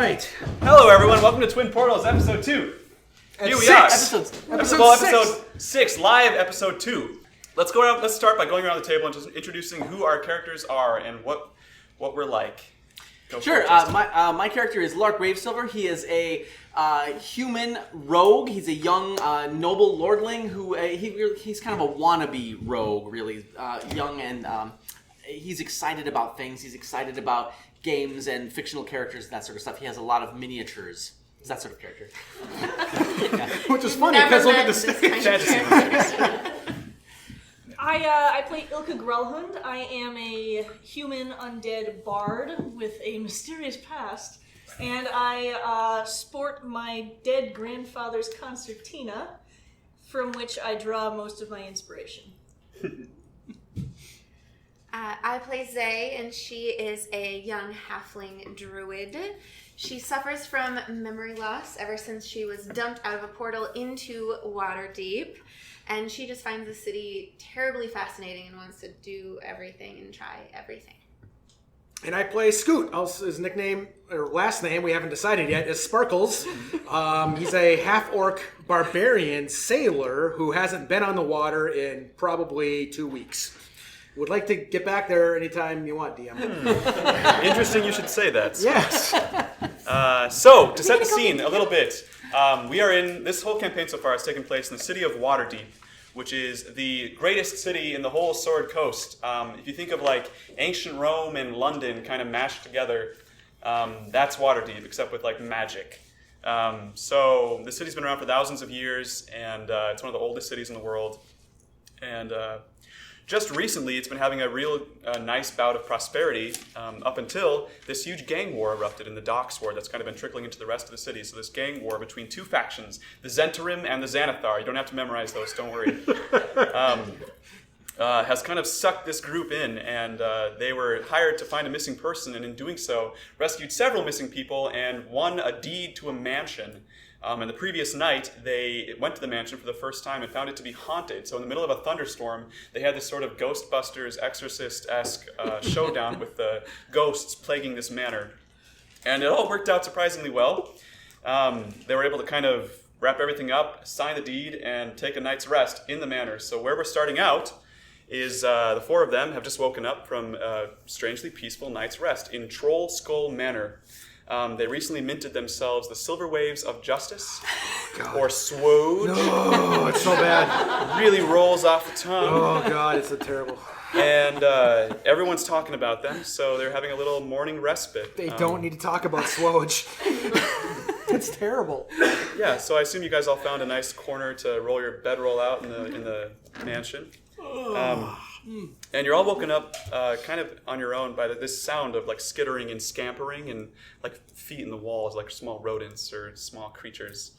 right. Hello, everyone. Welcome to Twin Portals, episode 2. Here we are. Episode 6, live episode 2. Let's go around. Let's start by going around the table and just introducing who our characters are and what we're like. Sure. My character is Lark Wavesilver. He is a human rogue. He's a young noble lordling who he's kind of a wannabe rogue, really young, and he's excited about things. He's excited about games and fictional characters and that sort of stuff. He has a lot of miniatures. He's that sort of character. Yeah. Which is funny because look at the stage. I play Ilka Grelhund. I am a human undead bard with a mysterious past, and I sport my dead grandfather's concertina, from which I draw most of my inspiration. I play Zay, and she is a young halfling druid. She suffers from memory loss ever since she was dumped out of a portal into Waterdeep. And she just finds the city terribly fascinating and wants to do everything and try everything. And I play Scoot. His nickname, or last name, we haven't decided yet, is Sparkles. He's a half-orc barbarian sailor who hasn't been on the water in probably 2 weeks. Would like to get back there anytime you want, DM. Interesting you should say that. Yes. So, to set the scene a little bit, we are in, this whole campaign so far has taken place in the city of Waterdeep, which is the greatest city in the whole Sword Coast. If you think of like ancient Rome and London kind of mashed together, that's Waterdeep, except with like magic. So the city's been around for thousands of years, and it's one of the oldest cities in the world. And just recently, it's been having a real nice bout of prosperity up until this huge gang war erupted in the Docks War that's kind of been trickling into the rest of the city. So this gang war between two factions, the Zentarim and the Xanathar, you don't have to memorize those, don't worry, has kind of sucked this group in, and they were hired to find a missing person, and in doing so, rescued several missing people and won a deed to a mansion. And the previous night, they went to the mansion for the first time and found it to be haunted. So in the middle of a thunderstorm, they had this sort of Ghostbusters, Exorcist-esque showdown with the ghosts plaguing this manor. And it all worked out surprisingly well. They were able to kind of wrap everything up, sign the deed, and take a night's rest in the manor. So where we're starting out is the four of them have just woken up from a strangely peaceful night's rest in Troll Skull Manor. They recently minted themselves the Silver Waves of Justice, or SWOJ. Oh, it's so bad. Really rolls off the tongue. Oh, God, it's so terrible. And everyone's talking about them, so they're having a little morning respite. They don't need to talk about SWOJ. It's terrible. Yeah, so I assume you guys all found a nice corner to roll your bedroll out in the mansion. And you're all woken up kind of on your own by this sound of like skittering and scampering and like feet in the walls, like small rodents or small creatures.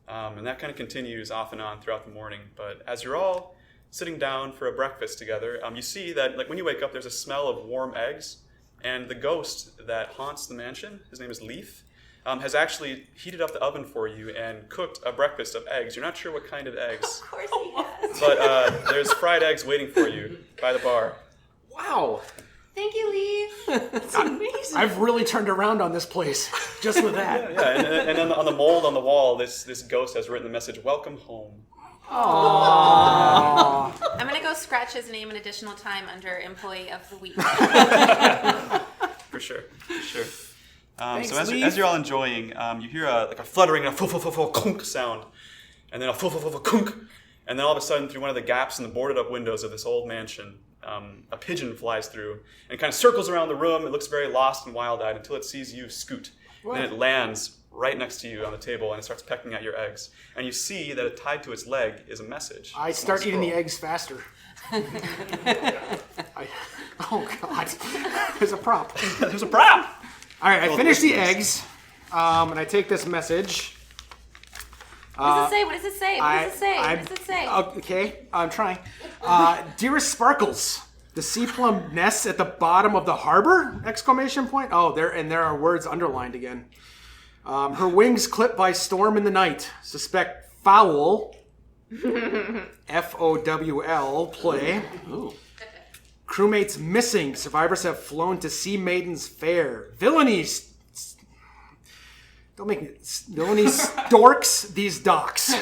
And that kind of continues off and on throughout the morning. But as you're all sitting down for a breakfast together, you see that like when you wake up, there's a smell of warm eggs. And the ghost that haunts the mansion, his name is Leaf, has actually heated up the oven for you and cooked a breakfast of eggs. You're not sure what kind of eggs. Of course he has. But there's fried eggs waiting for you by the bar. Wow. Thank you, Leaf. It's amazing. I've really turned around on this place just with that. Yeah, and then on the mold on the wall, this ghost has written the message, "Welcome home." Aww. I'm going to go scratch his name an additional time under Employee of the Week. For sure. Thanks, So as you're all enjoying, you hear a fluttering and a kunk sound, and then a kunk, and then all of a sudden through one of the gaps in the boarded up windows of this old mansion, a pigeon flies through and kind of circles around the room. It looks very lost and wild-eyed until it sees you scoot. What? Then it lands right next to you on the table and it starts pecking at your eggs. And you see that tied to its leg is a message. I start eating the eggs faster. Oh, God. There's a prop. There's a prop! All right, I finish the eggs, and I take this message. What does it say? Okay, I'm trying. Dearest Sparkles, the sea plum nests at the bottom of the harbor? Exclamation point. Oh, there are words underlined again. Her wings clipped by storm in the night. Suspect foul. Fowl play. Ooh. Crewmates missing. Survivors have flown to Sea Maiden's Fair. Villainy Don't make me. Don't these dorks, these docks.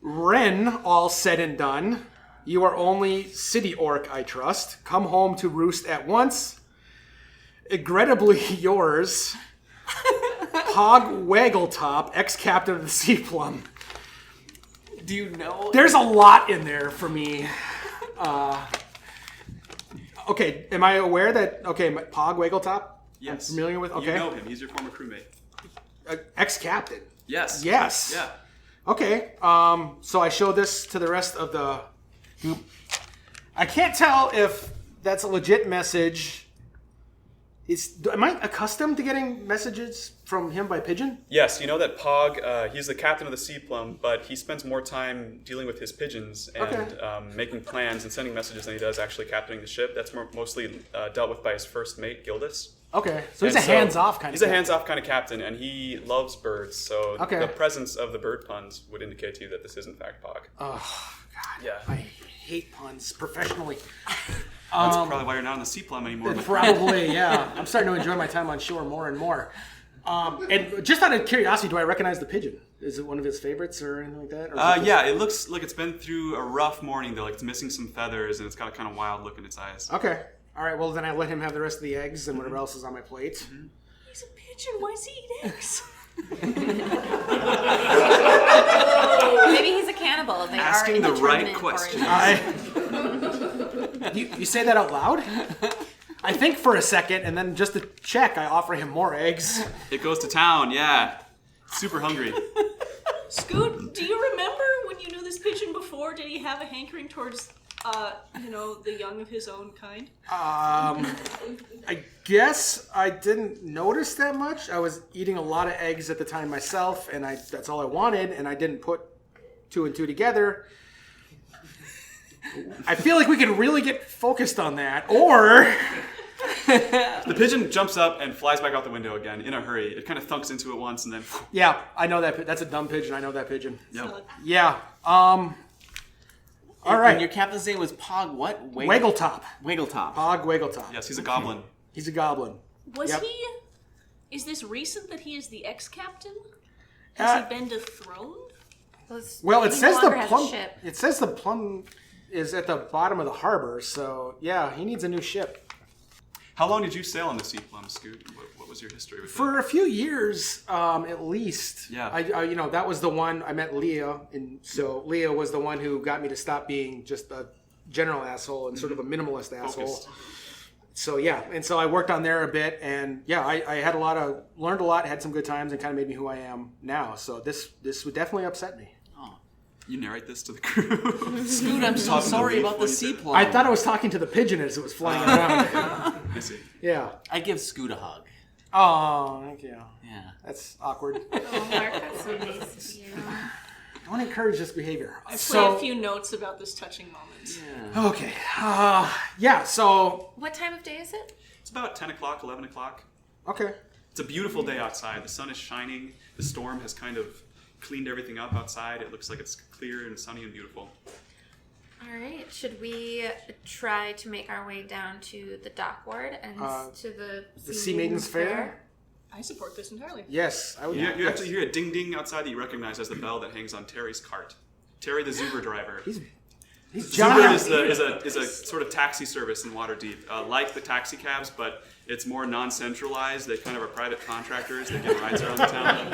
Ren, all said and done. You are only city orc, I trust. Come home to roost at once. Regrettably yours, Pog Waggletop, ex-captain of the Sea Plum. Do you know? There's a lot in there for me. Okay, am I aware that... Okay, Pog Waggletop? Yes. I'm familiar with... Okay. You know him. He's your former crewmate. Ex-captain? Yes. Yes. Yeah. Okay, so I show this to the rest of the group. I can't tell if that's a legit message. Am I accustomed to getting messages from him by pigeon? Yes, you know that Pog, he's the captain of the Sea Plum, but he spends more time dealing with his pigeons and making plans and sending messages than he does actually captaining the ship. That's mostly dealt with by his first mate, Gildas. Okay, so he's a hands-off kind of He's a hands-off kind of captain, and he loves birds, so Okay. the presence of the bird puns would indicate to you that this is in fact Pog. Oh, God. Yeah. I hate puns professionally. That's probably why you're not on the Sea Plum anymore. Probably, yeah. I'm starting to enjoy my time on shore more and more. And just out of curiosity, do I recognize the pigeon? Is it one of his favorites or anything like that? Or Yeah, it looks like it's been through a rough morning, though. Like it's missing some feathers, and it's got a kind of wild look in its eyes. Okay. All right, well, then I let him have the rest of the eggs and whatever else is on my plate. Mm-hmm. He's a pigeon. Why does he eat eggs? Maybe he's a cannibal. They Asking are the right indeterminate question. You say that out loud? I think for a second, and then just to check, I offer him more eggs. It goes to town, yeah. Super hungry. Scoot, do you remember when you knew this pigeon before? Did he have a hankering towards, the young of his own kind? I guess I didn't notice that much. I was eating a lot of eggs at the time myself, and that's all I wanted, and I didn't put two and two together. I feel like we can really get focused on that, or... The pigeon jumps up and flies back out the window again in a hurry. It kind of thunks into it once and then... Yeah, I know that. That's a dumb pigeon. I know that pigeon. Yep. Yeah. All right. And your captain's name was Pog what? Waggletop. Waggletop. Pog Waggletop. Yes, he's a goblin. He's a goblin. Was Yep. he... Is this recent that he is the ex-captain? Has he been dethroned? Well, it He says no the longer has a plum. ship. It says the plum is at the bottom of the harbor. So yeah, he needs a new ship. How long did you sail on the Sea Plum, Scoot? What was your history with it? For a few years, at least. Yeah. I that was the one I met Leah, and so Leah was the one who got me to stop being just a general asshole and sort of a minimalist asshole. Focused. So yeah, and so I worked on there a bit, and yeah, I had learned a lot, had some good times, and kind of made me who I am now. So this would definitely upset me. You narrate this to the crew. Scoot, I'm so Talking to sorry Leaf about the when you Sea said it. Plum. I thought I was talking to the pigeon as it was flying around. I see. Yeah. I give Scoot a hug. Oh, thank you. Yeah. That's awkward. Oh, Mark, that's so nice of you. Don't encourage this behavior. I play a few notes about this touching moment. Yeah. Okay. Yeah. So. What time of day is it? It's about 10 o'clock, 11 o'clock. Okay. It's a beautiful day outside. The sun is shining. The storm has kind of cleaned everything up outside. It looks like it's clear and sunny and beautiful. All right. Should we try to make our way down to the dock ward and to the Sea Maidens Fair? I support this entirely. Yes, I would. You actually hear a ding ding outside that you recognize as the bell that hangs on Terry's cart. Terry, the Zuber driver. He's Johnny. Zuber is a sort of taxi service in Waterdeep, like the taxi cabs, but it's more non-centralized. They kind of are private contractors. They get rides around the town.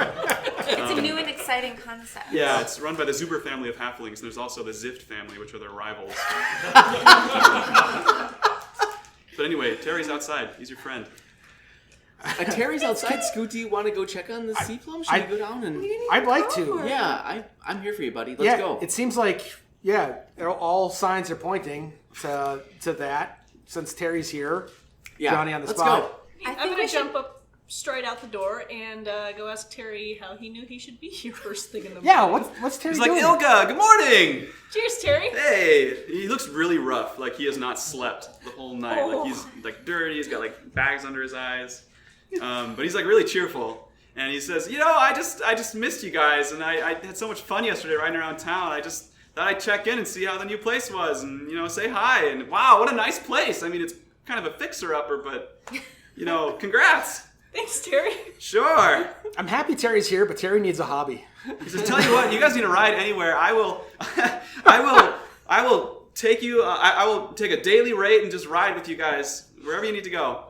It's a new and exciting concept. Yeah, it's run by the Zuber family of halflings. There's also the Zift family, which are their rivals. But anyway, Terry's outside. He's your friend. Terry's outside. Scoot, do you want to go check on the Sea Plum? Should we go down and... I'd like to. Yeah, I'm here for you, buddy. Let's go. It seems like all signs are pointing to that since Terry's here. Yeah, Johnny on the let's spot. go. I I'm think gonna we should. jump up straight out the door and go ask Terry how he knew he should be here first thing in the morning. Yeah, what's Terry He's like, doing? Ilga, good morning! Cheers, Terry. Hey! He looks really rough, like he has not slept the whole night. Oh. Like he's like dirty, he's got like bags under his eyes. But he's like really cheerful. And he says, I just missed you guys, and I had so much fun yesterday riding around town. I just thought I'd check in and see how the new place was and, say hi. And wow, what a nice place. I mean, it's kind of a fixer-upper, but, congrats. Thanks, Terry. Sure. I'm happy Terry's here, but Terry needs a hobby. He says, "Tell you what, you guys need to ride anywhere. I will take you. I will take a daily rate and just ride with you guys wherever you need to go.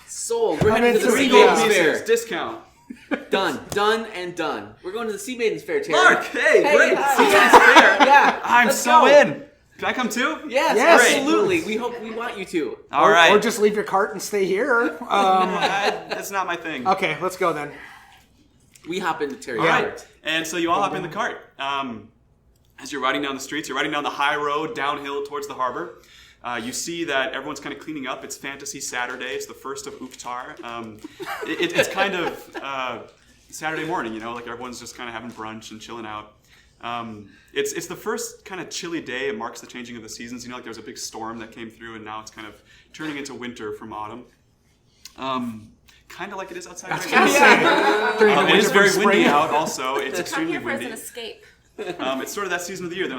Sold. We're heading to the 3 Sea gold Maidens pieces. Fair. Discount. Done and done. We're going to the Sea Maidens Fair, Terry. Mark, hey, great. hi. See you guys there. Yeah. I'm let's so go. in. Can I come too? Yes, Yes. absolutely. We want you to. All right. Or just leave your cart and stay here. That's not my thing. Okay, let's go then. We hop into Terry's All cart. right. And so you all hop in the cart. As you're riding down the streets, you're riding down the high road downhill towards the harbor. You see that everyone's kind of cleaning up. It's Fantasy Saturday. It's the first of Uktar. It's kind of Saturday morning, you know, like everyone's just kind of having brunch and chilling out. It's the first kind of chilly day. It marks the changing of the seasons. You know, like there was a big storm that came through, and now it's kind of turning into winter from autumn. Kind of like it is outside right now. It is very windy out. Also, it's Come extremely here for as windy. an escape. It's sort of that season of the year. The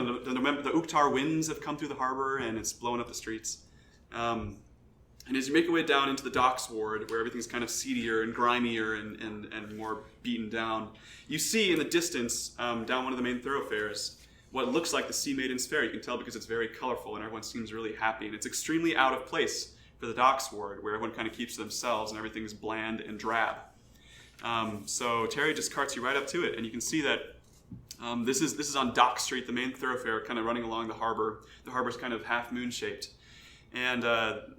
Uktar winds have come through the harbor, and it's blowing up the streets. And as you make your way down into the docks ward, where everything's kind of seedier and grimier and more beaten down, you see in the distance, down one of the main thoroughfares, what looks like the Sea Maidens Fair. You can tell because it's very colorful and everyone seems really happy. And it's extremely out of place for the docks ward, where everyone kind of keeps to themselves and everything is bland and drab. So Terry just carts you right up to it, and you can see that this is on Dock Street, the main thoroughfare, kind of running along the harbor. The harbor's kind of half moon-shaped. And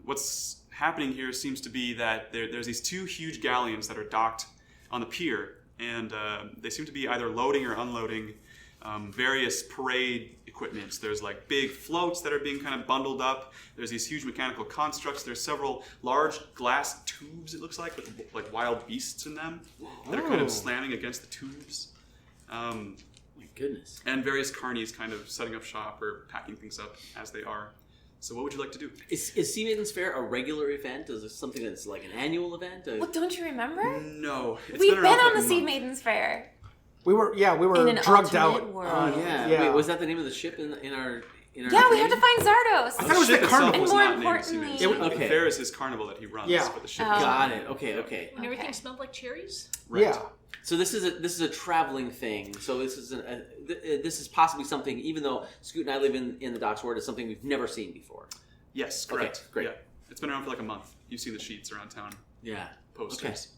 what's happening here seems to be that there's these two huge galleons that are docked on the pier, and they seem to be either loading or unloading various parade equipment. There's like big floats that are being kind of bundled up. There's these huge mechanical constructs. There's several large glass tubes, it looks like, with like wild beasts in them that are kind of slamming against the tubes. My goodness. And various carnies kind of setting up shop or packing things up as they are. So what would you like to do? Is Sea Maidens Fair a regular event? Is it something that's like an annual event? Well, don't you remember? No. It's We've been been around on for the like a Sea month. Maidens Fair. We were In an drugged alternate out. world. Yeah. Wait, was that the name of the ship in our Yeah, we had to find Zardos. thought it was ship the itself carnival. was And more not named Sea importantly- Maidens. Okay. The fair is his carnival that he runs, Yeah. but the ship Oh. is Got it. Okay. And everything Okay. smelled like cherries? Right. Yeah. So this is a traveling thing. So this is possibly something. Even though Scoot and I live in the docks ward, it's something we've never seen before. Yes, correct. Okay, great. Yeah. It's been around for like a month. You've seen the sheets around town, Yeah. posters.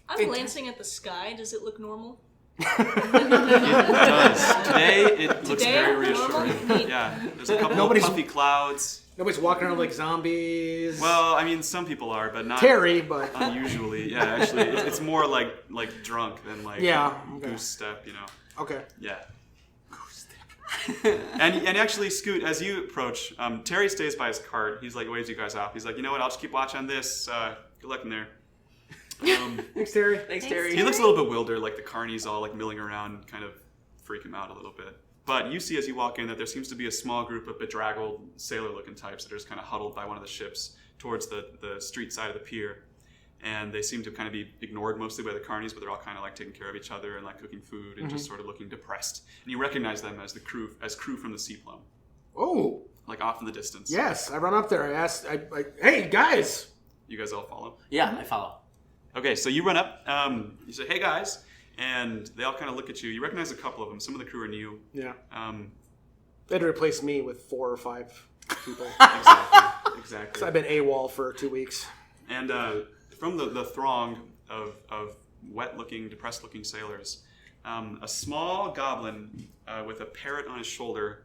I'm glancing at the sky. Does it look normal? It does. Today, it looks Today, very normal? reassuring. Neat. Yeah. There's a couple Nobody's- of puffy clouds. Nobody's walking around like zombies. Well, I mean, some people are, but not Terry, but unusually. Yeah, actually, it's more like drunk than like Yeah, okay. goose step, you know. okay. Yeah. and actually, Scoot, as you approach, Terry stays by his cart. He's like waves you guys off. He's like, you know what? I'll just keep watch on this. Good luck in there. Thanks, Terry. Thanks, Thanks, Terry. He looks a little bewildered, like the carnies all like milling around, kind of freak him out a little bit. But you see as you walk in that there seems to be a small group of bedraggled sailor-looking types that are just kind of huddled by one of the ships towards the street side of the pier. And they seem to kind of be ignored mostly by the carnies, but they're all kind of like taking care of each other and like cooking food and just sort of looking depressed. And you recognize them as the crew from the Sea Plum, Oh, like off in the distance. yes. I run up there. I asked, hey, guys. You guys all follow? Yeah, I follow. Okay, so you run up, you say, hey guys, and they all kind of look at you. You recognize a couple of them. Some of the crew are new. Yeah. Um, They had to replace me with 4 or 5 people. exactly. I've been AWOL for 2 weeks. And from the throng of wet-looking, depressed-looking sailors, a small goblin with a parrot on his shoulder,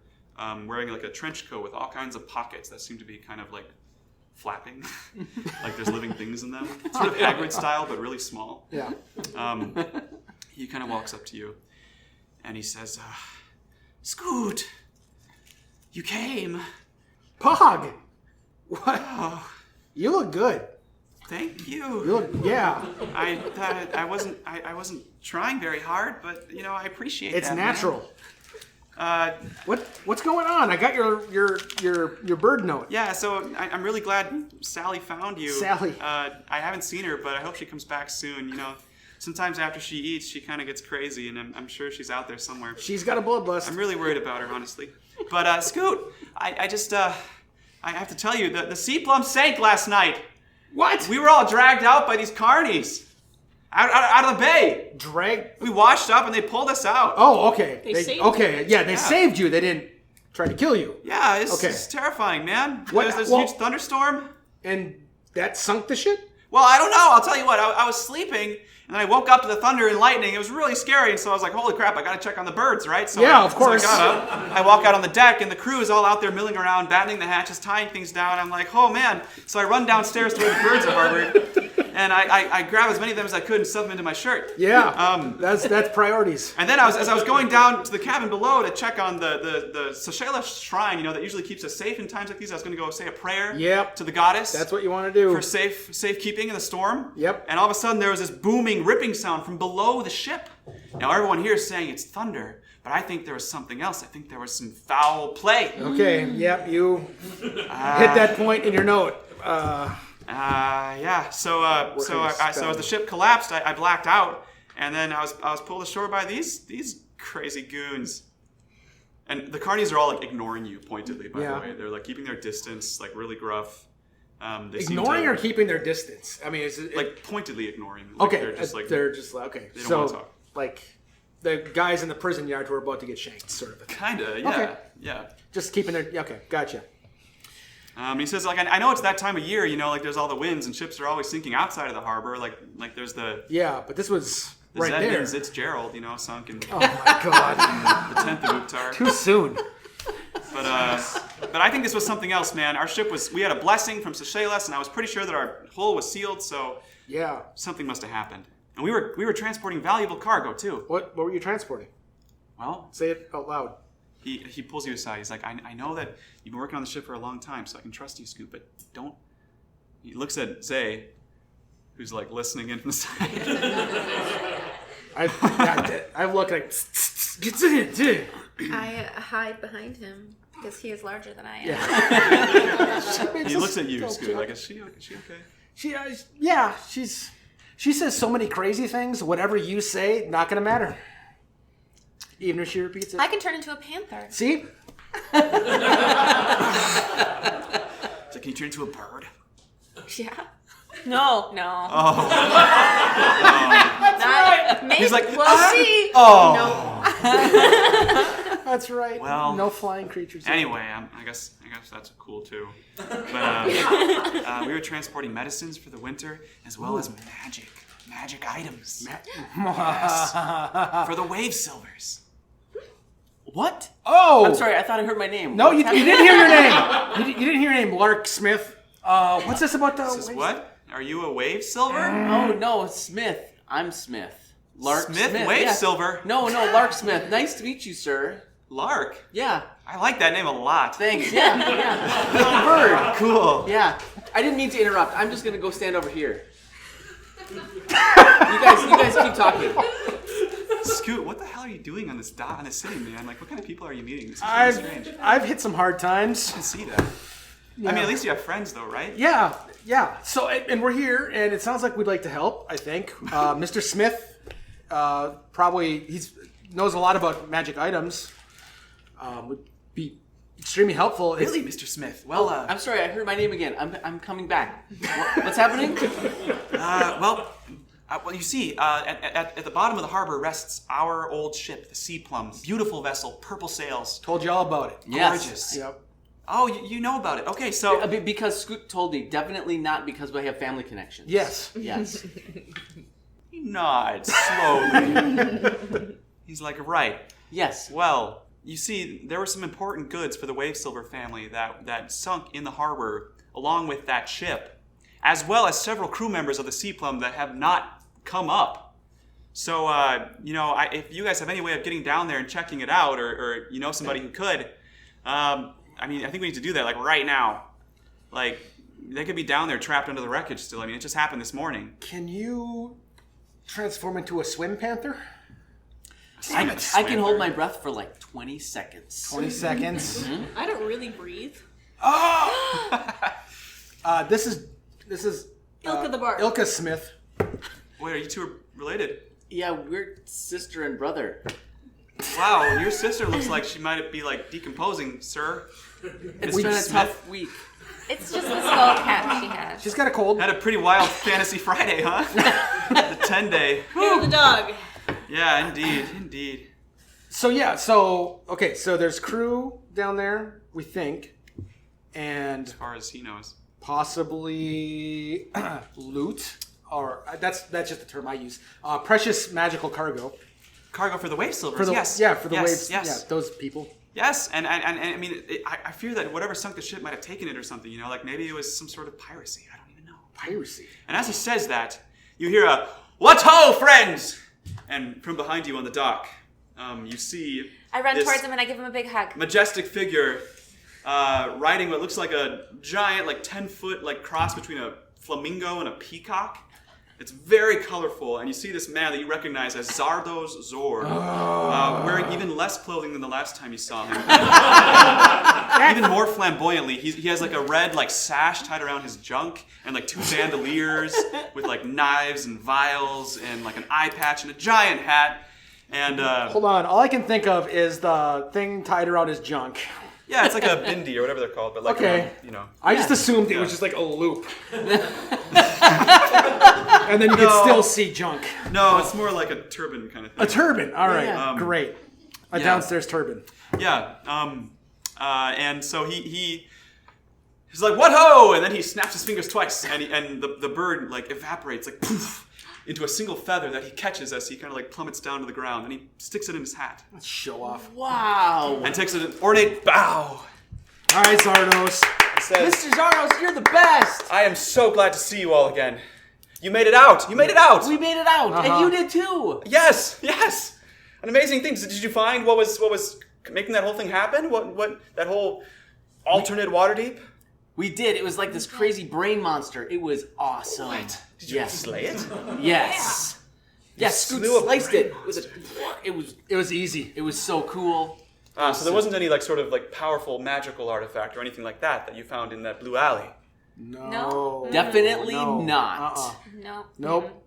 wearing like a trench coat with all kinds of pockets that seem to be kind of like flapping, like there's living things in them. Sort of Hagrid style, but really small. Yeah. He kind of walks up to you, and he says, Scoot, you came. Pog! What? Oh, You look good. thank You you. look, yeah. I wasn't trying very hard, but you know I appreciate It's that. natural. Man. What's going on? I got your bird note. Yeah, so I'm really glad Sally found you. Sally. I haven't seen her, but I hope she comes back soon. You know, sometimes after she eats, she kind of gets crazy, and I'm sure she's out there somewhere. She's got a bloodlust. I'm really worried about her, honestly. But Scoot, I have to tell you, the Sea Plum sank last night. What? We were all dragged out by these carnies. Out of the bay. Drag. We washed up and they pulled us out. Oh, okay. They saved okay, yeah, they saved you. They didn't try to kill you. Yeah, it's Okay. terrifying, man. What- There's well- a huge thunderstorm. And that sunk the ship? Well, I don't know. I'll tell you what. I was sleeping, and then I woke up to the thunder and lightning. It was really scary, and so I was like, holy crap, I got to check on the birds, right? So Yeah, of course. So I got up. I walk out on the deck, and the crew is all out there milling around, battening the hatches, tying things down. I'm like, oh, man. So I run downstairs to where the birds are harbored, and I grab as many of them as I could and stuff them into my shirt. Yeah, that's priorities. And then as I was going down to the cabin below to check on the SWOJ shrine, that usually keeps us safe in times like these, I was going to go say a prayer to the goddess. That's what you want to do. For safekeeping in the storm. Yep. And all of a sudden there was this booming, ripping sound from below the ship. Now everyone here is saying it's thunder, but I think there was something else. I think there was some foul play. Okay, yep, you hit that point in your note. Yeah. So as the ship collapsed, I blacked out, and then I was pulled ashore by these crazy goons. And the carnies are all like ignoring you pointedly. By the way, they're like keeping their distance, like really gruff. They Ignoring or keeping their distance? I mean, is it like pointedly ignoring? Like, okay, they're just like okay. They don't want to talk. Like the guys in the prison yard who are about to get shanked, sort of. Kinda, yeah, Okay. yeah. Just keeping their okay, gotcha. He says, like, I know it's that time of year, like there's all the winds and ships are always sinking outside of the harbor. Like there's the but this was the right there. It's Gerald, sunken. Oh my god, the 10th of Uktar. too soon. But I think this was something else, man. Our ship we had a blessing from SWOJ, and I was pretty sure that our hull was sealed, so something must have happened. And we were transporting valuable cargo too. What were you transporting? Well, Say it out loud. He pulls you aside. He's like, I know that you've been working on the ship for a long time, so I can trust you, Scoop, but don't... He looks at Zay, who's like listening in from the side. I look like, get in. I hide behind him because he is larger than I am. He looks at you, Scoop, like, is she okay? She says so many crazy things. Whatever you say, not gonna matter. Even if she repeats it. I can turn into a panther. See? So can you turn into a bird? Yeah. No. Oh. That's right. Maybe. He's like, we'll see. Oh. No. That's right. Well, no flying creatures. Anyway, I guess that's cool too. But we were transporting medicines for the winter as well as magic items. Yes. For the wave silvers. What? Oh! I'm sorry, I thought I heard my name. No, you didn't hear your name. You didn't hear your name, Lark Smith. What's this about the... This is what? Are you a wave silver? Oh, no, Smith. I'm Smith. Lark Smith. Wave yeah. silver? No, Lark Smith. Nice to meet you, sir. Lark? Yeah. I like that name a lot. Thanks. Yeah. Little bird. Cool. Yeah. I didn't mean to interrupt. I'm just going to go stand over here. You guys keep talking. Scoot, what the hell are you doing on this city, man? Like, what kind of people are you meeting? This is really strange. I've hit some hard times. I can see that. Yeah. I mean, at least you have friends, though, right? Yeah. So, and we're here, and it sounds like we'd like to help, I think. Mr. Smith, probably, knows a lot about magic items. Would be extremely helpful. Really, Mr. Smith? Well, I'm sorry, I heard my name again. I'm coming back. What's happening? Well, you see, at the bottom of the harbor rests our old ship, the Sea Plum. Beautiful vessel, purple sails. Told you all about it. Yes. Gorgeous. Yep. Oh, you know about it. Okay, so... Because Scoot told me. Definitely not because we have family connections. Yes. Yes. He nods slowly. He's like, right. Yes. Well, you see, there were some important goods for the Wave Silver family that sunk in the harbor along with that ship, as well as several crew members of the Sea Plum that have not come up. So, if you guys have any way of getting down there and checking it out, or you know somebody who could, I think we need to do that, like, right now. Like, they could be down there trapped under the wreckage still. I mean, it just happened this morning. Can you transform into a swim panther? I can hold my breath for like 20 seconds. 20 seconds. Mm-hmm. I don't really breathe. Oh! This is Ilka the Bard. Ilka Smith. Wait, are you two related? Yeah, we're sister and brother. Wow, your sister looks like she might be like decomposing, sir. It's been a tough week. It's just the skull cap she has. She's got a cold. Had a pretty wild fantasy Friday, huh? The 10-day. Hair the dog. Yeah, indeed. So okay, so there's crew down there, we think, and As far as he knows. possibly loot, or that's just the term I use. Precious magical cargo. Cargo for the wave silvers, For the, yes. Yeah, for the Yes, waves. yes. Yeah, those people. Yes, and I mean, I fear that whatever sunk the ship might have taken it or something, like maybe it was some sort of piracy. I don't even know. Piracy. And as he says that, you hear a, "What ho, friends!" And from behind you on the dock, you see I run this towards him and I give him a big hug. majestic figure riding what looks like a giant, 10-foot, cross between a flamingo and a peacock. It's very colorful, and you see this man that you recognize as Zardos Zord, wearing even less clothing than the last time you saw him. Even more flamboyantly, he has a red sash tied around his junk, and 2 bandoliers with knives and vials, and an eye patch and a giant hat. And Hold on, all I can think of is the thing tied around his junk. Yeah, it's like a bindi or whatever they're called, but Okay. around, I just assumed it was just a loop. And then you could still see junk. no, it's more like a turban kind of thing. A turban. All right, Yeah. great. A yeah. downstairs turban. Yeah. And so he's like, "What ho!" And then he snaps his fingers twice, and the bird evaporates poof into a single feather that he catches as he kind of plummets down to the ground, and he sticks it in his hat Let's show off. Wow. and takes an ornate bow. All right, Zardos. It says, Mr. Zardos, you're the best. I am so glad to see you all again. You made it out. You made it out. We made it out, and you did too. Yes. An amazing thing. Did you find what was making that whole thing happen? What that whole alternate Waterdeep? We did. It was like this crazy brain monster. It was awesome. What? Did you slay it? Yes. Yes, Scoot slew a sliced brain it. It was easy. It was so cool. So there wasn't any powerful magical artifact or anything like that you found in that blue alley. No. Definitely not. No. Nope.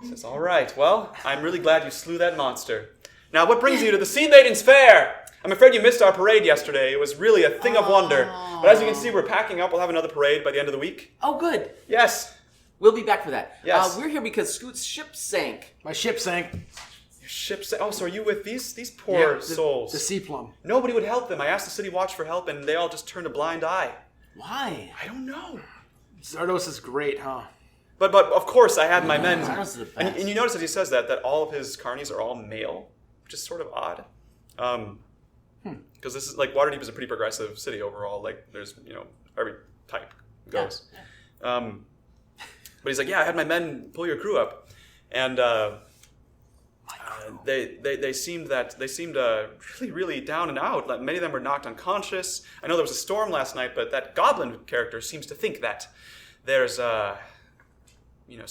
Says, all right. Well, I'm really glad you slew that monster. Now, what brings you to the Sea Maidens Fair? I'm afraid you missed our parade yesterday. It was really a thing of wonder. But as you can see, we're packing up. We'll have another parade by the end of the week. Oh, good. Yes. We'll be back for that. Yes. We're here because Scoot's ship sank. My ship sank. Your ship sa- Oh, so are you with these poor souls? The sea plum. Nobody would help them. I asked the city watch for help, and they all just turned a blind eye. Why? I don't know. Zardos is great, huh? But of course, I had my men. Zardos is the best. And you notice as he says that all of his carnies are all male, which is sort of odd. Because this is Waterdeep is a pretty progressive city overall. There's every type goes. But he's like, yeah, I had my men pull your crew up, and they seemed really, really down and out. Many of them were knocked unconscious. I know there was a storm last night, but that goblin character seems to think that there's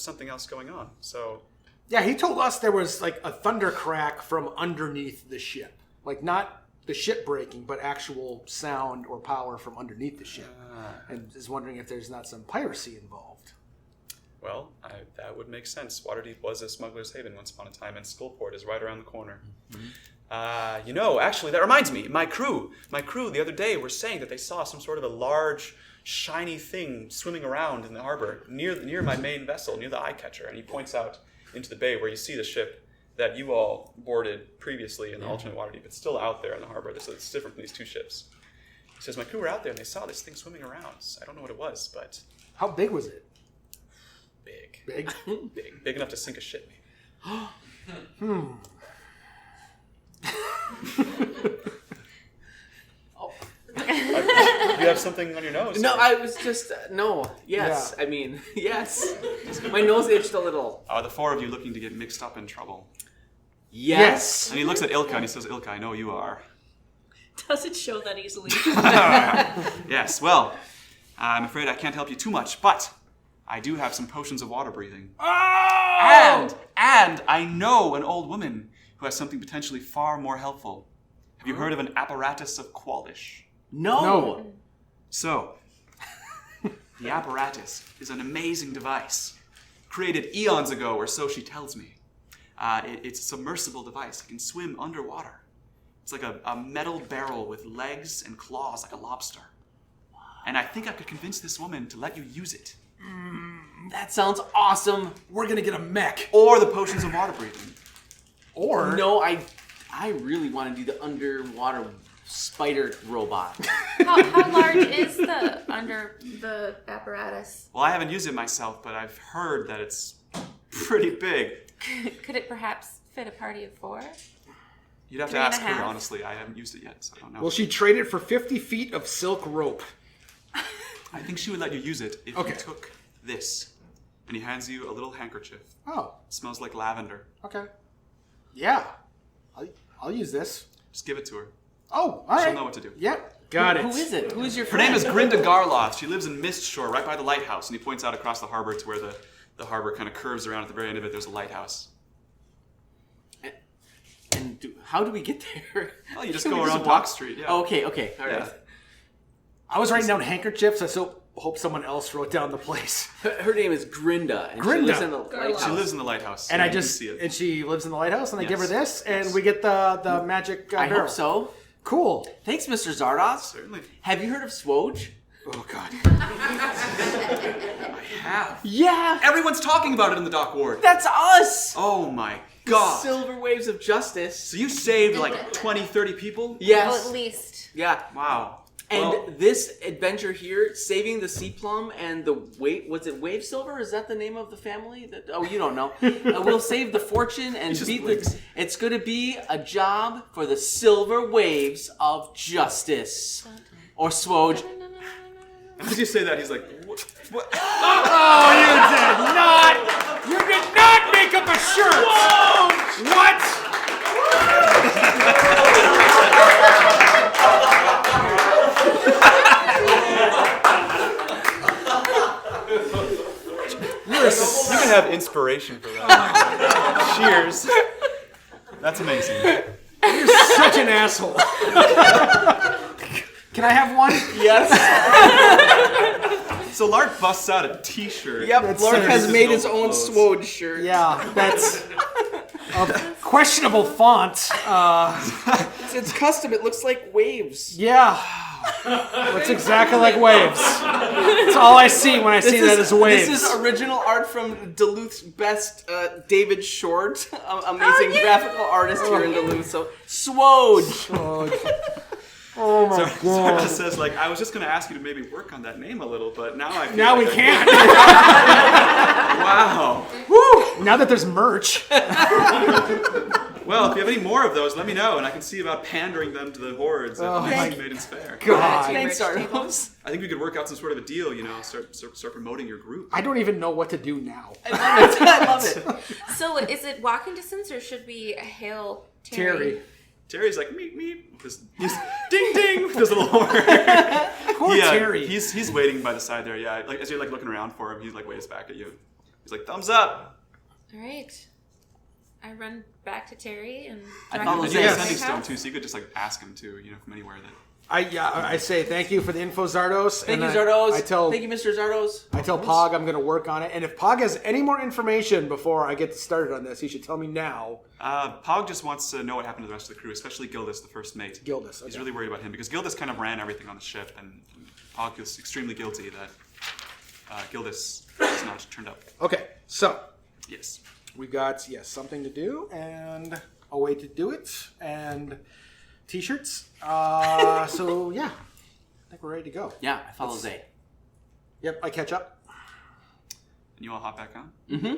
something else going on. So Yeah, he told us there was a thunder crack from underneath the ship. Not the ship breaking, but actual sound or power from underneath the ship. And is wondering if there's not some piracy involved. well, that would make sense. Waterdeep was a smuggler's haven once upon a time, and Skullport is right around the corner. Actually, that reminds me. My crew the other day were saying that they saw some sort of a large, shiny thing swimming around in the harbor near my main vessel, near the eye catcher. And he points out into the bay where you see the ship that you all boarded previously in the alternate Waterdeep. It's still out there in the harbor, so it's different from these two ships. He says, my crew were out there and they saw this thing swimming around. So I don't know what it was, but How big was it? big. Big? Big enough to sink a ship, maybe. You have something on your nose? No, or- I was just no. Yes, Yeah. I mean yes. My nose itched a little. Are the 4 of you looking to get mixed up in trouble? Yes. And he looks at Ilka and he says, "Ilka, I know you are." Does it show that easily? Yes, well, I'm afraid I can't help you too much, but I do have some potions of water breathing. Oh! And I know an old woman who has something potentially far more helpful. Have you heard of an apparatus of Qualish? No. So, the apparatus is an amazing device, created eons ago, or so she tells me. It's a submersible device. It can swim underwater. It's like a metal barrel with legs and claws like a lobster. And I think I could convince this woman to let you use it. That sounds awesome. We're gonna get a mech. Or the potions of water breathing. Or No, I really want to do the underwater spider robot. How large is the apparatus? Well, I haven't used it myself, but I've heard that it's pretty big. Could it perhaps fit a party of 4? You'd have to 3.5? ask her, honestly. I haven't used it yet, so I don't know. will she trade it for 50 feet of silk rope? I think she would let you use it if Okay. you took this. And he hands you a little handkerchief. Oh, It smells like lavender. okay. Yeah, I'll use this. Just give it to her. Oh, all right. She'll know what to do. Yep, got it. Who is it? Who is your Her friend? name is Grinda Garloth. She lives in Mist Shore, right by the lighthouse. And he points out across the harbor to where the harbor kind of curves around. At the very end of it, there's a lighthouse. And how do we get there? Well, you just Can go we around walk? Dock Street, yeah. Oh, okay, all right. Yeah. I was writing down handkerchiefs. I still hope someone else wrote down the place. Her name is Grinda. And Grinda. She lives in the Garlock. lighthouse. She lives in the lighthouse. And so I you can just see it. and she lives in the lighthouse, and I give her Yes. this, and we get the magic I barrel. hope so. Cool. Thanks, Mr. Zardoz. Certainly. Have you heard of SWOJ? Oh God. I have. Yeah, Everyone's talking about it in the dock ward. that's us. Oh my god. Silver Waves of Justice. So you saved like 20, 30 people? Yes. Oh, at least. Yeah. Wow. And Well, this adventure here, saving the sea plum and the was it Wave Silver? Is that the name of the family? Oh, you don't know. We'll save the fortune and It's just beat wigs. the. It's going to be a job for the Silver Waves of Justice, or SWOJ. as you say that, he's like, what? Oh, you did not! You did not make up a shirt! Whoa! What? You can have inspiration for that. Cheers. That's amazing. You're such an asshole. Can I have one? Yes. So Lark busts out a t-shirt. Yep. That's Lark so- has This made is his own noble SWOJ shirt. Yeah, that's a questionable font. It's custom. It looks like waves. Yeah. Looks exactly like waves. That's all I see when I see that as waves. This is original art from Duluth's best David Short, amazing graphical artist here in Duluth. So SWOJ. Oh my So God. it says like, I was just going to ask you to maybe work on that name a little, but now I feel Now like we I- can't. Wow. Woo! Now that there's merch. Well, if you have any more of those, let me know, and I can see about pandering them to the hordes at Oh the my St. Maiden's Fair. God. Thanks, Zardos. I think we could work out some sort of a deal, you know, start promoting your group. I don't even know what to do now. I love it. So is it walking distance or should we hail Terry? Terry. Terry's like, meep, meep. He's ding, ding, with his little horn. Poor Terry. He's waiting by the side there, yeah. Like, as you're like looking around for him, he like waves back at you. He's like, thumbs up. All right. I run back to Terry and I direct follow him And to you Zay. have the sending stone house. too, so you could just like ask him too, you know, from anywhere that. I say thank you for the info, Zardos. Thank and you, Zardos. Thank you, Mr. Zardos. I tell Pog I'm going to work on it, and if Pog has any more information before I get started on this, he should tell me now. Pog just wants to know what happened to the rest of the crew, especially Gildas, the first mate. Gildas, He's okay. really worried about him because Gildas kind of ran everything on the ship, and Pog was extremely guilty that Gildas has not turned up. Okay, so Yes. we've got something to do and a way to do it, and t-shirts. So yeah, I think we're ready to go. Yeah, I follow Zay. Yep, I catch up. And you all hop back on? Mm-hmm.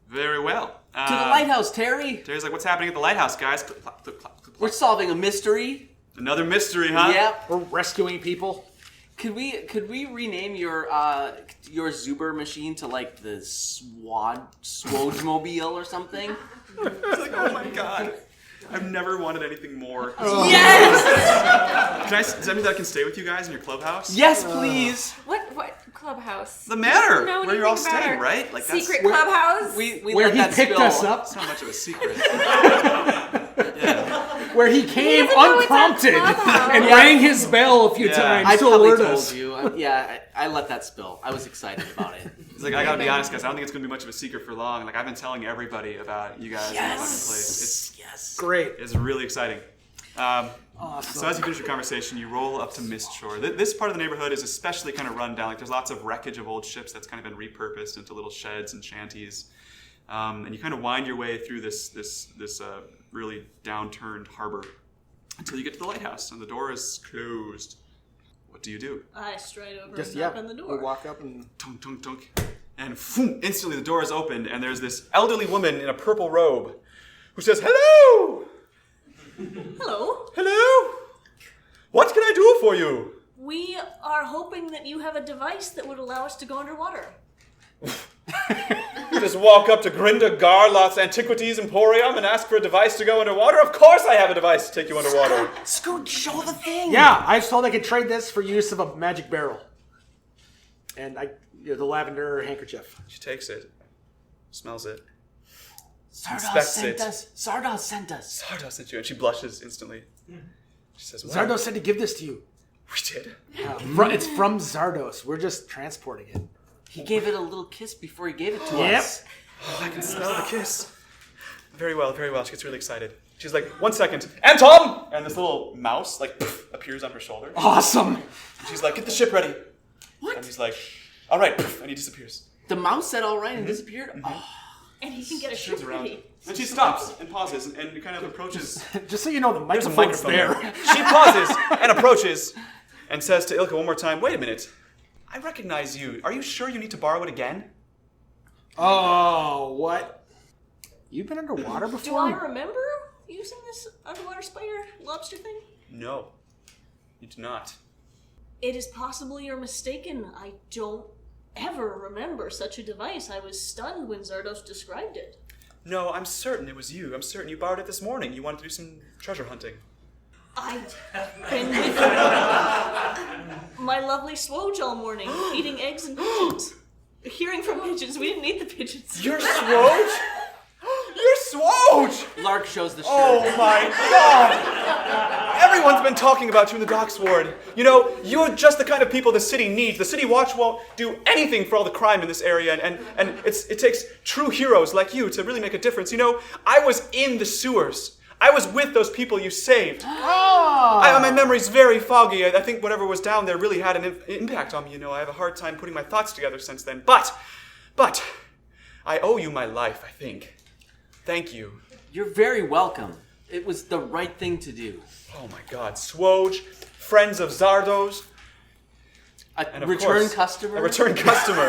Very well. To the lighthouse, Terry. Terry's like, what's happening at the lighthouse, guys? Clip, clop, clip, clop, clip, We're clop. solving a mystery. Another mystery, huh? Yep. We're rescuing people. Could we rename your Zuber machine to like the SWOJ mobile or something? It's like, oh my god. I've never wanted anything more. Yes! Does that mean that I can stay with you guys in your clubhouse? Yes, please. What clubhouse? The manor, No, where you're all anything about staying, our right? Like that's secret where- clubhouse? We Where let he that picked spill. us up, It's not much of a secret. where he came doesn't know it's our unprompted clubhouse. and Yeah. rang his bell a few Yeah. times I to probably alert told us. you. I let that spill. I was excited about it. He's like, I gotta be honest, guys. I don't think it's gonna be much of a secret for long. Like I've been telling everybody about you guys in the fucking place. Yes. Great. It's really exciting. Awesome. So as you finish your conversation, you roll up to Mistshore. This part of the neighborhood is especially kind of run down. Like there's lots of wreckage of old ships that's kind of been repurposed into little sheds and shanties. And you kind of wind your way through this really downturned harbor until you get to the lighthouse, and the door is closed. What do you do? I stride over Just and knock on the we door. walk up and Tunk, tunk, tunk. And boom, instantly the door is opened, and there's this elderly woman in a purple robe who says, "Hello! Hello. Hello? What can I do for you? We are hoping that you have a device that would allow us to go underwater. You just walk up to Grinda Garloth's Antiquities Emporium and ask for a device to go underwater? Of course I have a device to take you underwater. Scoot, show the thing. yeah, I was told I could trade this for use of a magic barrel. And the lavender handkerchief. She takes it, smells it. Zardos Inspects sent it. us. Zardos sent us. Zardos sent you, and she blushes instantly. She says, "Well, Zardos said to give this to you. we did." It's from Zardos. We're just transporting it. He gave it a little kiss before he gave it to Yep. us. Oh, I can smell the kiss. Very well, very well. She gets really excited. She's like, "1 second. Anton!" And this little mouse, like, appears on her shoulder. Awesome. And she's like, "Get the ship ready." What? And he's like, "All right." And he disappears. The mouse said all right and disappeared. Oh. And he can get a ship Turns around. ready. And she stops and pauses and kind of approaches. Just so you know, the There's a microphone's microphone there. there. She pauses and approaches and says to Ilka one more time, "Wait a minute. I recognize you. Are you sure you need to borrow it again?" Oh, what? You've been underwater Do before? I remember using this underwater spider lobster thing? No, you do not. It is possible you're mistaken. I don't ever remember such a device. I was stunned when Zardos described it. No, I'm certain it was you. I'm certain you borrowed it this morning. You wanted to do some treasure hunting. I've been with my lovely SWOJ all morning, eating eggs and pigeons. Hearing from pigeons. We didn't eat the pigeons. You're SWOJ? You're SWOJ! Lark shows the shirt. Oh my god! Everyone's been talking about you in the docks ward. You know, you're just the kind of people the city needs. The city watch won't do anything for all the crime in this area, and it takes true heroes like you to really make a difference. You know, I was in the sewers. I was with those people you saved. My memory's very foggy. I think whatever was down there really had an impact on me. You know, I have a hard time putting my thoughts together since then. But, I owe you my life, I think. Thank you. You're very welcome. It was the right thing to do. Oh my god. SWOJ, friends of Zardos, A and of return course, customer. a return customer.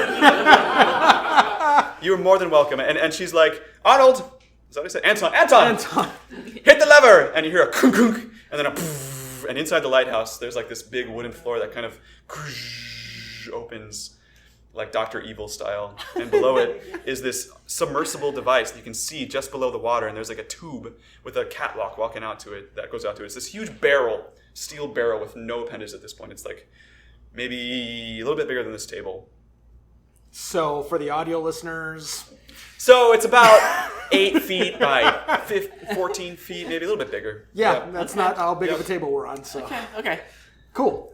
You're more than welcome. And she's like, "Arnold," is that what I said? Anton! Hit the lever! And you hear a kunk kunk, and then a poof, and inside the lighthouse, there's like this big wooden floor that kind of opens like Dr. Evil style. And below it is this submersible device that you can see just below the water, and there's like a tube with a catwalk walking out to it that goes out to it. It's this huge barrel, steel barrel with no appendage at this point. It's like maybe a little bit bigger than this table. So, for the audio listeners, So it's about 8 feet by 14 feet, maybe a little bit bigger. yeah, that's not how big of a Yep. table we're on. So, Okay. cool.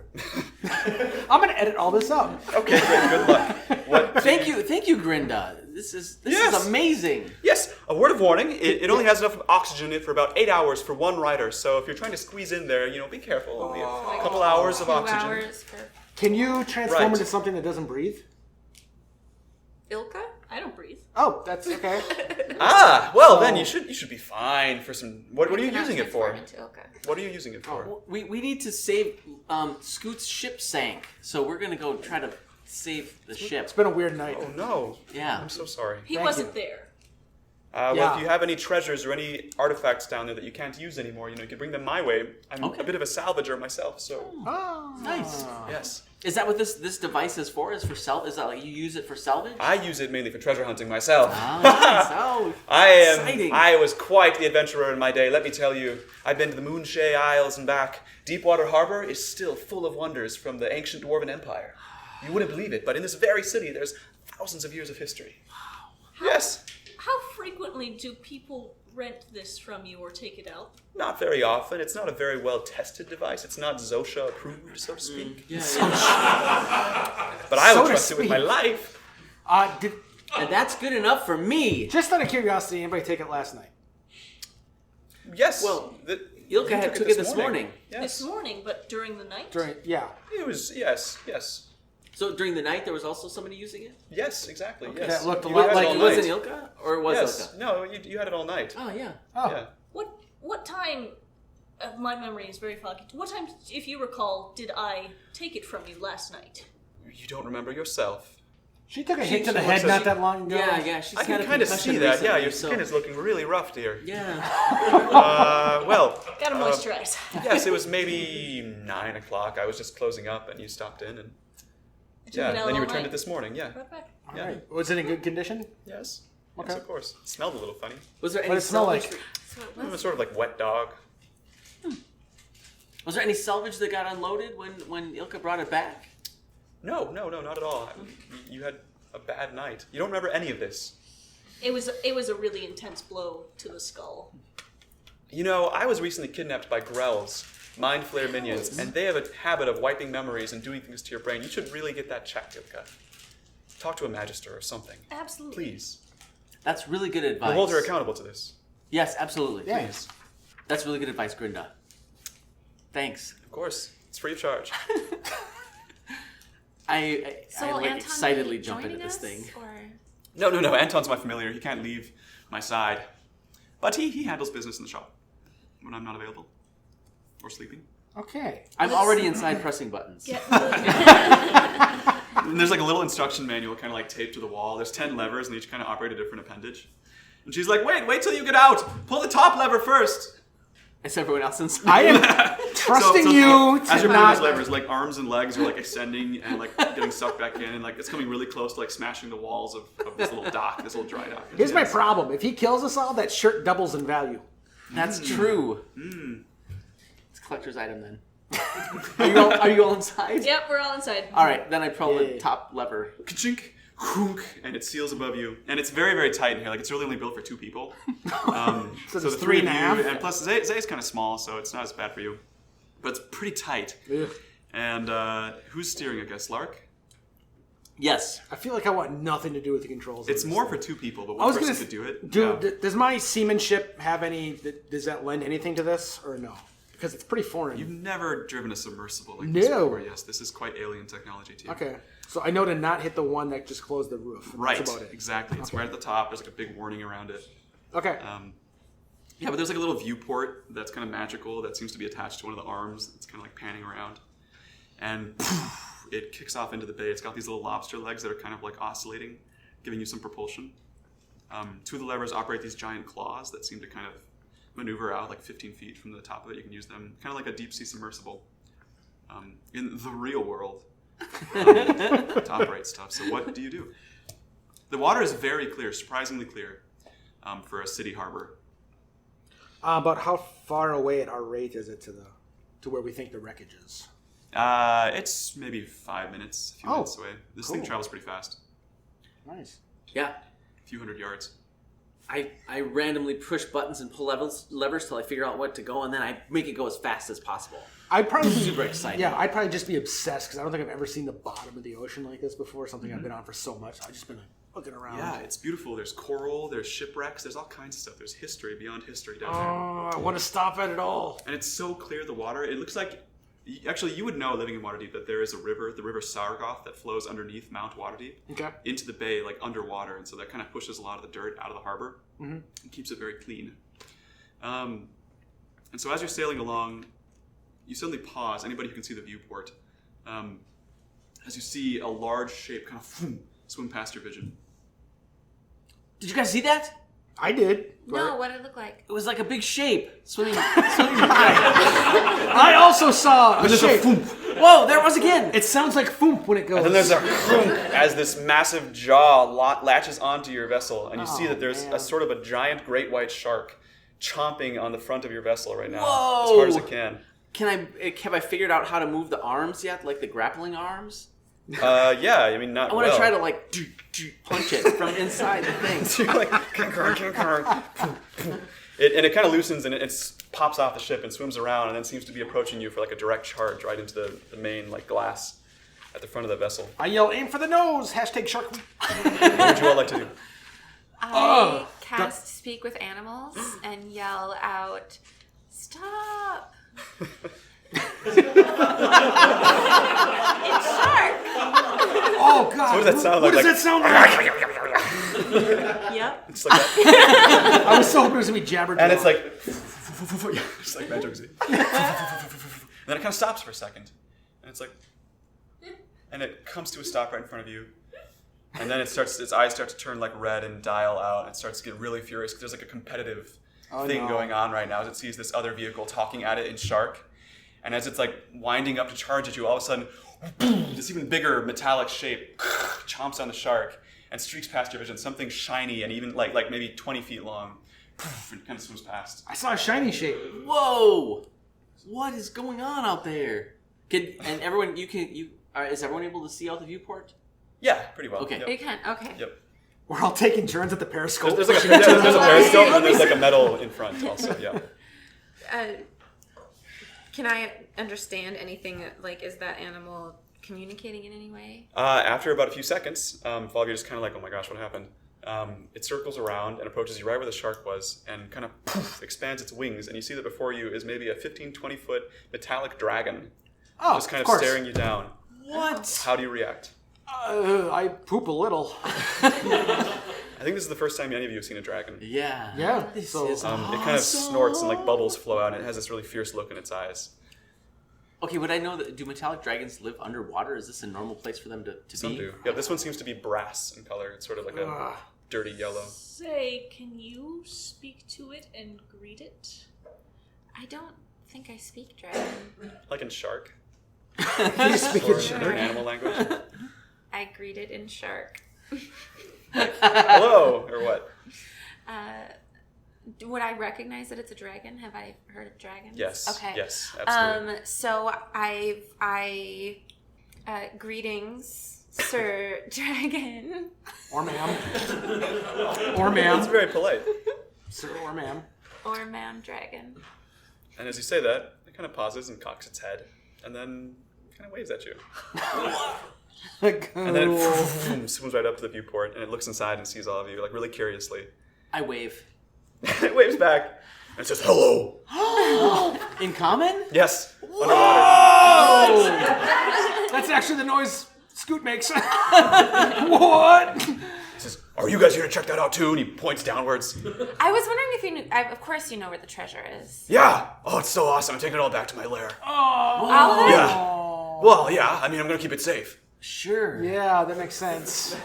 I'm gonna edit all this out. Okay, great. Good luck. What? Thank you, Grinda. This is Yes. amazing. Yes, a word of warning. It only has enough oxygen in it for about 8 hours for one rider. So if you're trying to squeeze in there, be careful. Only a couple hours of 2 oxygen. hours for Can you transform Right. into something that doesn't breathe? Ilka? I don't breathe. Oh, that's okay. Well then you should be fine for some. What are you Cannot using it for? transform into Ilka. What are you using it for? We need to save Scoot's ship sank, so we're gonna go try to save the ship. It's been a weird night. Oh no. Yeah. I'm so sorry. He Thank wasn't you. there. Well, Yeah. if you have any treasures or any artifacts down there that you can't use anymore, you can bring them my way. I'm Okay. a bit of a salvager myself, so Oh, Nice. yes. Is that what this device is for? Is for Is that like you use it for salvage? I use it mainly for treasure hunting myself. Oh, nice. Oh, exciting. I was quite the adventurer in my day, let me tell you. I've been to the Moonshay Isles and back. Deepwater Harbor is still full of wonders from the ancient Dwarven Empire. You wouldn't believe it, but in this very city, there's thousands of years of history. Wow. Yes. How frequently do people rent this from you or take it out? Not very often. It's not a very well-tested device. It's not Zosha approved, so to speak. yeah. But I So would to trust it with my speak. life. And that's good enough for me. Just out of curiosity, anybody take it last night? Yes. Well, Ilka You took it this morning. Yes. This morning, but during the night? It was, yes. So during the night, there was also somebody using it? Yes, exactly, yes. That looked a You lot had like all It wasn't night. Ilka? Or was Yes. Ilka? No, you had it all night. Oh, yeah. Yeah. What time, my memory is very foggy, what time, if you recall, did I take it from you last night? You don't remember yourself. She took a hit to the she head looks not like- that long ago. Yeah, she's I had can a kind of concussion see that. Yeah, recently, your so- skin is looking really rough, dear. Yeah. Well, Gotta moisturize. yes, it was maybe 9 o'clock. I was just closing up, and you stopped in, and yeah, then you returned it this morning. Yeah. Right back. All right. Was it in good condition? Yes. Okay. Yes, of course. It smelled a little funny. Was there What any did it smell salvage? like? So it It was was. sort of like wet dog. Was there any salvage that got unloaded when Ilka brought it back? No, not at all. You had a bad night. You don't remember any of this. It was a really intense blow to the skull. You know, I was recently kidnapped by Grells, Mind Flayer minions, and they have a habit of wiping memories and doing things to your brain. You should really get that checked, Ilka. Talk to a magister or something. Absolutely. Please. That's really good advice. We'll hold her accountable to this. Yes, absolutely. Yeah. Please. That's really good advice, Grinda. Thanks. Of course. It's free of charge. I like Anton excitedly be jump into joining this us, thing. Or... No. Anton's my familiar. He can't leave my side. But he handles business in the shop when I'm not available or sleeping. Okay. I'm already inside pressing buttons. Get And there's like a little instruction manual kind of like taped to the wall. There's 10 levers and they each kind of operate a different appendage. And she's like, wait till you get out. Pull the top lever first. Is everyone else inside? I am trusting you as to you're pulling not. those levers, like arms and legs are like ascending and like getting sucked back in, and like it's coming really close to like smashing the walls of this little dock, this little dry dock. Here's my Yes. problem. If he kills us all, that shirt doubles in value. That's true. It's a collector's item then. Are you all inside? Yep, we're all inside. All right, then I pull Yeah. the top lever. Ka-chink, hoonk, and it seals above you, and it's very, very tight in here. Like it's really only built for 2 people. So there's the 3 and a of half? you, and plus Zay's kind of small, so it's not as bad for you, but it's pretty tight. Ugh. And who's steering? I guess Lark. Yes. I feel like I want nothing to do with the controls. of It's this more thing. for 2 people, but I one was person gonna could do it. Dude, Yeah. does my seamanship have any? Does that lend anything to this or no? Because it's pretty foreign. You've never driven a submersible like this No. before. Yes, this is quite alien technology to you. Okay, so I know to not hit the one that just closed the roof. Right. That's about it. Exactly. It's Okay. right at the top. There's like a big warning around it. Okay. Yeah, but there's like a little viewport that's kind of magical that seems to be attached to one of the arms. It's kind of like panning around. And it kicks off into the bay. It's got these little lobster legs that are kind of like oscillating, giving you some propulsion. 2 of the levers operate these giant claws that seem to kind of maneuver out like 15 feet from the top of it. You can use them kind of like a deep sea submersible in the real world to operate stuff. So what do you do? The water is very clear, surprisingly clear for a city harbor. About how far away at our rate is it to where we think the wreckage is? It's maybe 5 minutes, a few minutes away. This thing cool. travels pretty fast. Nice. Yeah. A few hundred yards. I randomly push buttons and pull levers till I figure out what to go, and then I make it go as fast as possible. I'd probably Super excited. Yeah, I'd probably just be obsessed because I don't think I've ever seen the bottom of the ocean like this before. Something I've been on for so much. I've just been like, looking around. Yeah, it's beautiful. There's coral, there's shipwrecks, there's all kinds of stuff. There's history beyond history down there. Oh, I want to stop at it all. And it's so clear, the water. It looks like, actually, you would know living in Waterdeep that there is a river, the river Sargoth, that flows underneath Mount Waterdeep Okay. into the bay, like underwater. And so that kind of pushes a lot of the dirt out of the harbor and keeps it very clean. And so as you're sailing along, you suddenly pause, anybody who can see the viewport, as you see a large shape kind of swim past your vision. Did you guys see that? I did. No, what did it look like? It was like a big shape swimming by. I also saw a shape. Whoa, there it was again. It sounds like foomp when it goes. And then there's a clunk as this massive jaw latches onto your vessel, and you see that there's man. a sort of a giant great white shark chomping on the front of your vessel right now, Whoa. as hard as it can. Have I figured out how to move the arms yet, like the grappling arms? Yeah, I mean, not I want to well. try to like punch it from inside the thing. So you're like, it kind of loosens and it pops off the ship and swims around and then seems to be approaching you for like a direct charge right into the main like glass at the front of the vessel. I yell, aim for the nose. Hashtag shark. What would you all like to do? I cast Speak with Animals and yell out, Stop. It's shark. Oh God! What does that sound like? What does that sound like? Yep. It's like that. I was so hoping it was gonna be jabber. And it's like, yeah, just like Banjo Kazooie. And then it kind of stops for a second, and it's like, and it comes to a stop right in front of you, and then its eyes start to turn like red and dial out, and it starts to get really furious because there's like a competitive thing going on right now as it sees this other vehicle talking at it in shark, and as it's like winding up to charge at you, all of a sudden, this even bigger metallic shape chomps on the shark and streaks past your vision, something shiny and even like maybe 20 feet long. And kind of swims past. I saw a shiny shape. Whoa! What is going on out there? Is everyone able to see out the viewport? Yeah, pretty well. Okay. Yep. You can. Okay. Yep. We're all taking turns at the periscope. There's like there's a periscope and there's like a metal in front also. Yeah. Can I understand anything? Like, is that animal communicating in any way? After about a few seconds, all of you are just kind of like, oh my gosh, what happened? It circles around and approaches you right where the shark was and kind of expands its wings, and you see that before you is maybe a 15-20 foot metallic dragon just kind of staring you down. What? How do you react? I poop a little. I think this is the first time any of you have seen a dragon. Yeah. Yeah. This So is It kind of snorts and like bubbles flow out, and it has this really fierce look in its eyes. Okay, would I know that? Do metallic dragons live underwater? Is this a normal place for them to Some be? do. Yeah, this one seems to be brass in color. It's sort of like a dirty yellow. Say, can you speak to it and greet it? I don't think I speak dragon. Like in shark. you speak Or in shark. in animal language. I greeted in shark. Hello, or what? Would I recognize that it's a dragon? Have I heard of dragons? Yes. Okay. Yes, absolutely. So greetings, Sir Dragon. Or ma'am. Or ma'am. It's very polite. Sir or ma'am. Or Ma'am Dragon. And as you say that, it kind of pauses and cocks its head, and then kind of waves at you. And then it swims right up to the viewport, and it looks inside and sees all of you, like really curiously. I wave. It waves back, and it says, hello. In common? Yes, underwater. Oh! That's actually the noise Scoot makes. What? He says, are you guys here to check that out too? And he points downwards. I was wondering if you knew. Of course, you know where the treasure is. Yeah. Oh, it's so awesome. I'm taking it all back to my lair. All of it? Yeah. Well, yeah. I mean, I'm going to keep it safe. Sure. Yeah, that makes sense.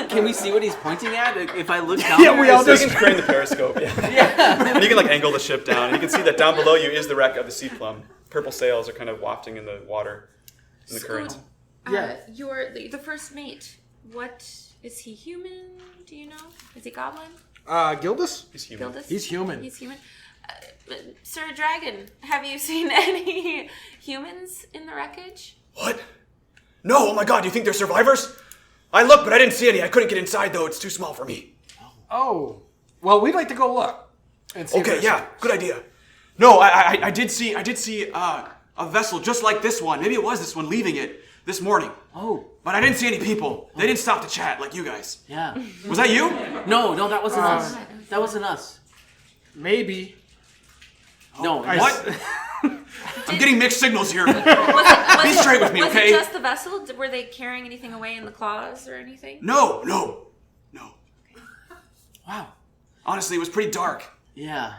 Can we see what he's pointing at? If I look down Yeah, there, we all So you just- can crane the periscope, yeah. And you can like angle the ship down, and you can see that down below you is the wreck of the Sea Plum. Purple sails are kind of wafting in the water, in the current. Yeah. You're the first mate. What is he? Human? Do you know? Is he goblin? Gildas? He's human. Gildas? He's human. He's human. Sir Dragon, have you seen any humans in the wreckage? What? No, oh my god, do you think they're survivors? I looked, but I didn't see any. I couldn't get inside, though. It's too small for me. Oh. Well, we'd like to go look. And see if Okay, there's- yeah, good idea. No, I did see a vessel just like this one. Maybe it was this one leaving it this morning. Oh, But I didn't see any people. They didn't stop to chat like you guys. yeah. Was that you? No, that wasn't us. That wasn't us. Maybe. No. What? I'm getting mixed signals here. Was it, Be straight with me, was okay? it just the vessel? Were they carrying anything away in the claws or anything? No. Wow. Honestly, it was pretty dark. Yeah.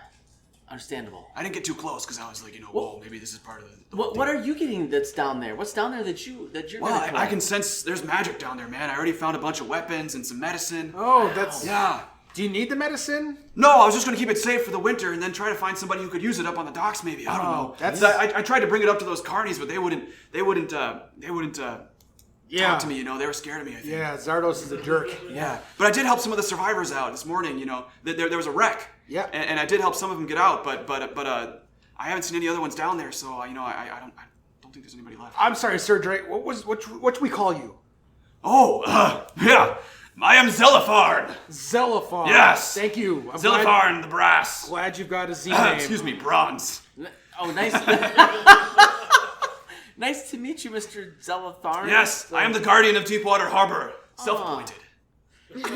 Understandable. I didn't get too close because I was like, whoa, maybe this is part of the What are you getting that's down there? What's down there that you're Well, gonna I collect? can sense there's magic down there, man. I already found a bunch of weapons and some medicine. Oh, that's... Yeah. Do you need the medicine? No, I was just gonna keep it safe for the winter and then try to find somebody who could use it up on the docks. Maybe I don't know. that's- I tried to bring it up to those carnies, but they wouldn't Yeah. talk to me. They were scared of me. I think. Yeah, Zardos is a jerk. Yeah. But I did help some of the survivors out this morning. There was a wreck. Yeah. And I did help some of them get out, but I haven't seen any other ones down there, so I don't think there's anybody left. I'm sorry, Sir Drake. What should we call you? Oh, yeah. I am Zelipharn. Zelifar. Yes. Thank you. I'm Zelipharn the Brass. glad you've got a Z name. Excuse me, Bronze. Oh, nice. Nice to meet you, Mr. Zelitharn. Yes, I am the guardian of Deepwater Harbor. Self-appointed. We'll make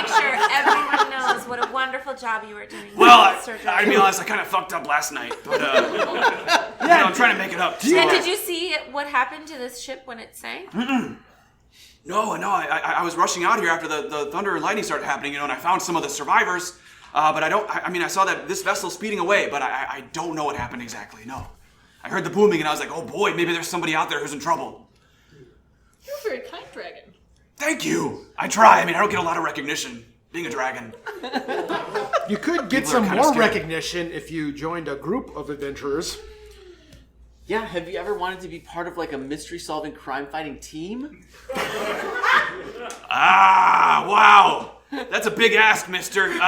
sure everyone knows knows what a wonderful job you were doing. Well, Sir I mean, honest, I kind of fucked up last night, but I'm trying to make it up. And did you see what happened to this ship when it sank? No, I was rushing out here after the thunder and lightning started happening, and I found some of the survivors, but I saw that this vessel's speeding away, but I don't know what happened exactly, no. I heard the booming, and I was like, oh boy, maybe there's somebody out there who's in trouble. You're a very kind dragon. Thank you. I try. I mean, I don't get a lot of recognition being a dragon. You could get People are some kinda more scary. recognition if you joined a group of adventurers. Yeah, have you ever wanted to be part of like a mystery-solving, crime-fighting team? Ah, wow. That's a big ask, mister. You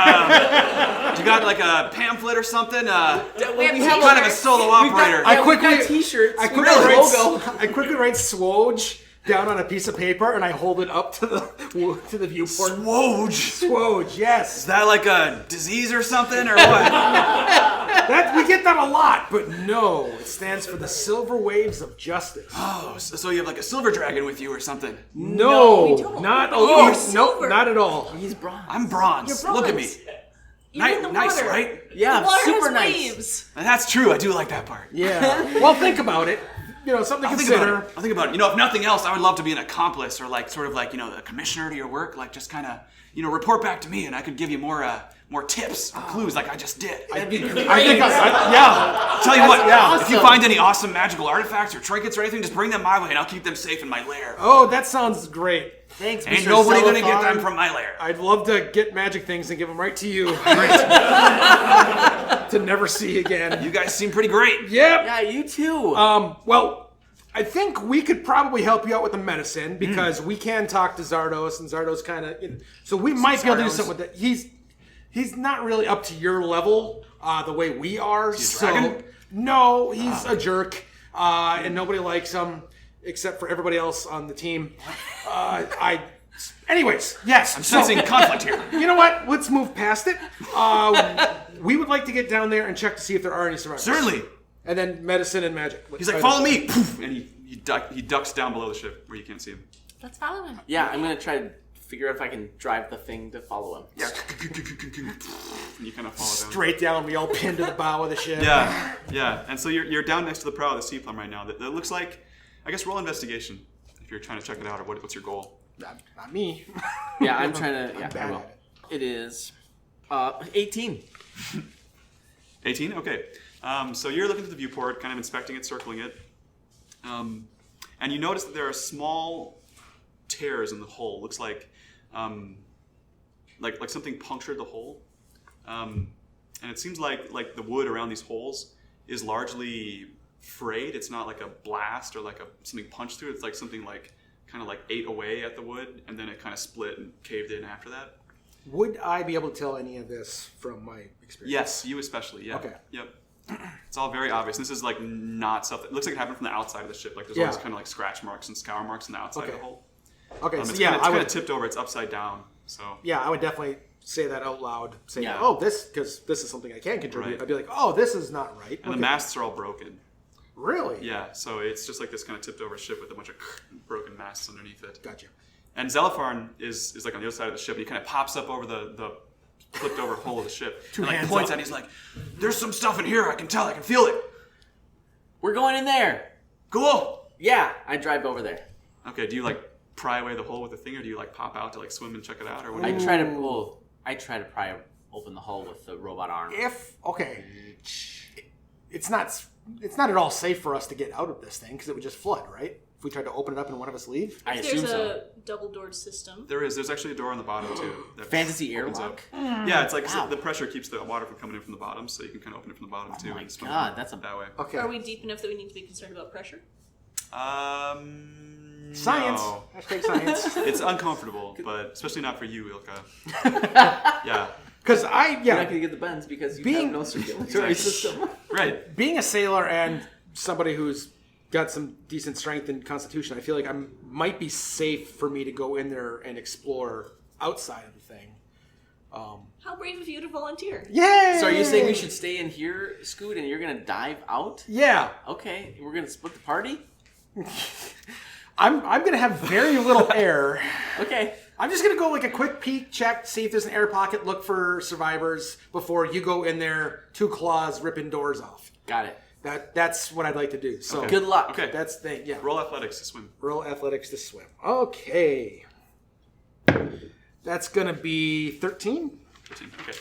got like a pamphlet or something? We have Kind of a solo operator. We've got t-shirts. I with quickly our write, logo. I quickly write SWOJ down on a piece of paper and I hold it up to the viewport. SWOJ. SWOJ, yes. Is that like a disease or something, or what? We get that a lot, but no, it stands for the Silver Waves of Justice. Oh, so you have like a silver dragon with you or something? No, we don't. not Oh, oh, you're nope, silver. not at all. He's bronze. I'm bronze. You're Look at me. bronze. You're in the Nice, water. right? Yeah, The water super has nice. waves. And that's true. I do like that part. Yeah. Well, think about it. Something to I'll think consider. about it. I'll think about it. If nothing else, I would love to be an accomplice or like sort of like, a commissioner to your work. Like just kind of, report back to me and I could give you more tips, clues like I just did. I think, yeah. Tell you what, yeah. if you find any awesome magical artifacts or trinkets or anything, just bring them my way and I'll keep them safe in my lair. Oh, that sounds great. Thanks, Ain't Mr. nobody gonna Celophane. get them from my lair. I'd love to get magic things and give them right to you. To never see again. You guys seem pretty great. Yep. Yeah, you too. Well, I think we could probably help you out with the medicine because we can talk to Zardos, and Zardos kind of. So we might be able to do Zardos. something with that. He's not really up to your level the way we are. Is he a dragon? No, he's a jerk, and nobody likes him except for everybody else on the team. Anyways, yes. I'm sensing conflict here. You know what? Let's move past it. We would like to get down there and check to see if there are any survivors. Certainly. And then medicine and magic. He's like, follow me. Poof, and he ducks down below the ship where you can't see him. Let's follow him. Yeah, I'm gonna try to figure out if I can drive the thing to follow him. Yeah. And you kind of follow down. Straight down, we all pinned to the bow of the ship. Yeah. And so you're down next to the prow of the sea plum right now. That looks like, I guess, roll investigation if you're trying to check it out, or what's your goal? Not me. Yeah, I'm trying to. Yeah, I bad will. at It is 18. 18? Okay. So you're looking at the viewport, kind of inspecting it, circling it. And you notice that there are small tears in the hull. Looks like something punctured the hull. And it seems like the wood around these holes is largely frayed. It's not like a blast or like something punched through it. It's like something kind of ate away at the wood, and then it kind of split and caved in after that. Would I be able to tell any of this from my experience? Yes, you especially. Yeah. Okay. Yep. It's all very obvious. This is not stuff that looks like it happened from the outside of the ship. Like there's all these kind of scratch marks and scour marks on the outside of the hull. Okay. It's So kind of tipped over. It's upside down. So yeah, I would definitely say that out loud. Say, Yeah. because this is something I can contribute. Right. I'd be like, oh, this is not right. and the masts are all broken. Really? Yeah. So it's just like this kind of tipped over ship with a bunch of broken masts underneath it. Gotcha. And Zelopharn is like on the other side of the ship. And he kind of pops up over the flipped over hull of the ship and hands points up. at it. He's like, "There's some stuff in here. I can tell. I can feel it." We're going in there. Cool. Yeah, I drive over there. Okay. Do you pry away the hull with the thing, or do you pop out to swim and check it out, or what? Do I you do? try to pry open the hull with the robot arm. It's not at all safe for us to get out of this thing because it would just flood, right? If we tried to open it up and one of us leave. I There's assume so. a double-doored system. There's actually a door on the bottom too. That Fantasy opens airlock? up. Yeah, it's like Wow. the pressure keeps the water from coming in from the bottom, so you can kind of open it from the bottom too. my and swim God, that's a- that way. Okay. Are we deep enough that we need to be concerned about pressure? Science. No. Hashtag science. It's uncomfortable, but especially not for you, Ilka. Yeah. Because You're not yeah, going to get the bends because you Being- have no circulatory Exactly. system. Right. being a sailor and somebody who's got some decent strength and constitution, I feel like I might be safe for me to go in there and explore outside of the thing. How brave of you to volunteer. Yay! So are you saying we should stay in here, Scoot, and you're going to dive out? Yeah, Okay, we're going to split the party? I'm gonna have very little air. Okay. I'm just gonna go like a quick peek, check, see if there's an air pocket, look for survivors before you go in there, 2 claws ripping doors off. Got it. That's what I'd like to do. So Good luck. Okay. that's the yeah. Roll athletics to swim. Roll athletics to swim. Okay. That's gonna be 13. 13. Okay.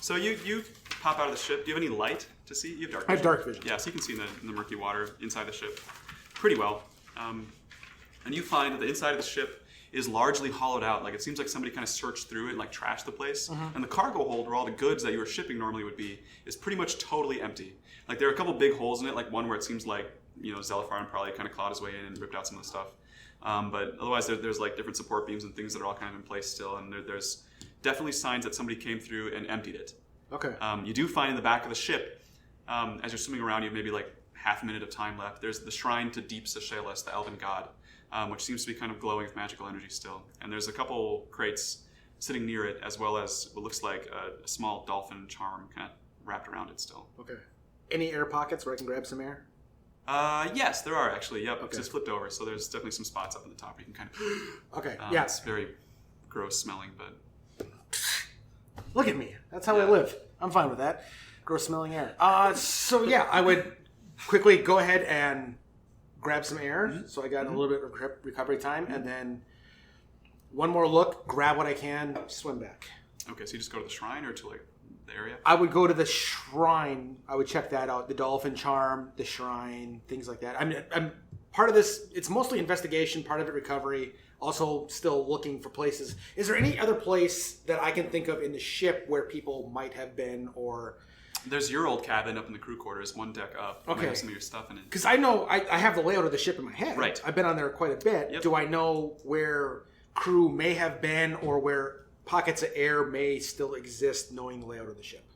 So you pop out of the ship. Do you have any light to see? You have dark vision. I have dark vision. Yeah, so you can see in the murky water inside the ship pretty well. And you find that the inside of the ship is largely hollowed out. Like it seems like somebody kind of searched through it and like trashed the place. And the cargo hold where all the goods that you were shipping normally would be is pretty much totally empty. Like there are a couple big holes in it, like one where it seems like, Zelifar probably kind of clawed his way in and ripped out some of the stuff. But otherwise there's like different support beams and things that are all kind of in place still. And there's definitely signs that somebody came through and emptied it. Okay. You do find in the back of the ship, as you're swimming around, you have maybe like half a minute of time left. There's the shrine to Deep Seychelles, the elven god, which seems to be kind of glowing with magical energy still. And there's a couple crates sitting near it, as well as what looks like a small dolphin charm kind of wrapped around it still. Okay. Any air pockets where I can grab some air? Yes, there are actually. Yep, Okay. it's just flipped over, so there's definitely some spots up in the top where you can kind of. Okay. Yeah. It's very gross smelling, but Look at me. That's how I live. I'm fine with that. Gross smelling air. So yeah, I would quickly go ahead and grab some air. So I got a little bit of recovery time, and then one more look, grab what I can, swim back. okay. So you just go to the shrine or to like the area? I would go to the shrine. I would check that out. The dolphin charm, the shrine, things like that. I'm part of this. It's mostly investigation, part of it recovery. Also, still looking for places. Is there any other place that I can think of in the ship where people might have been, or? There's your old cabin up in the crew quarters, one deck up. You might have some of your stuff in it. Because I know I have the layout of the ship in my head. Right. I've been on there quite a bit. Yep. Do I know where crew may have been, or where pockets of air may still exist, knowing the layout of the ship?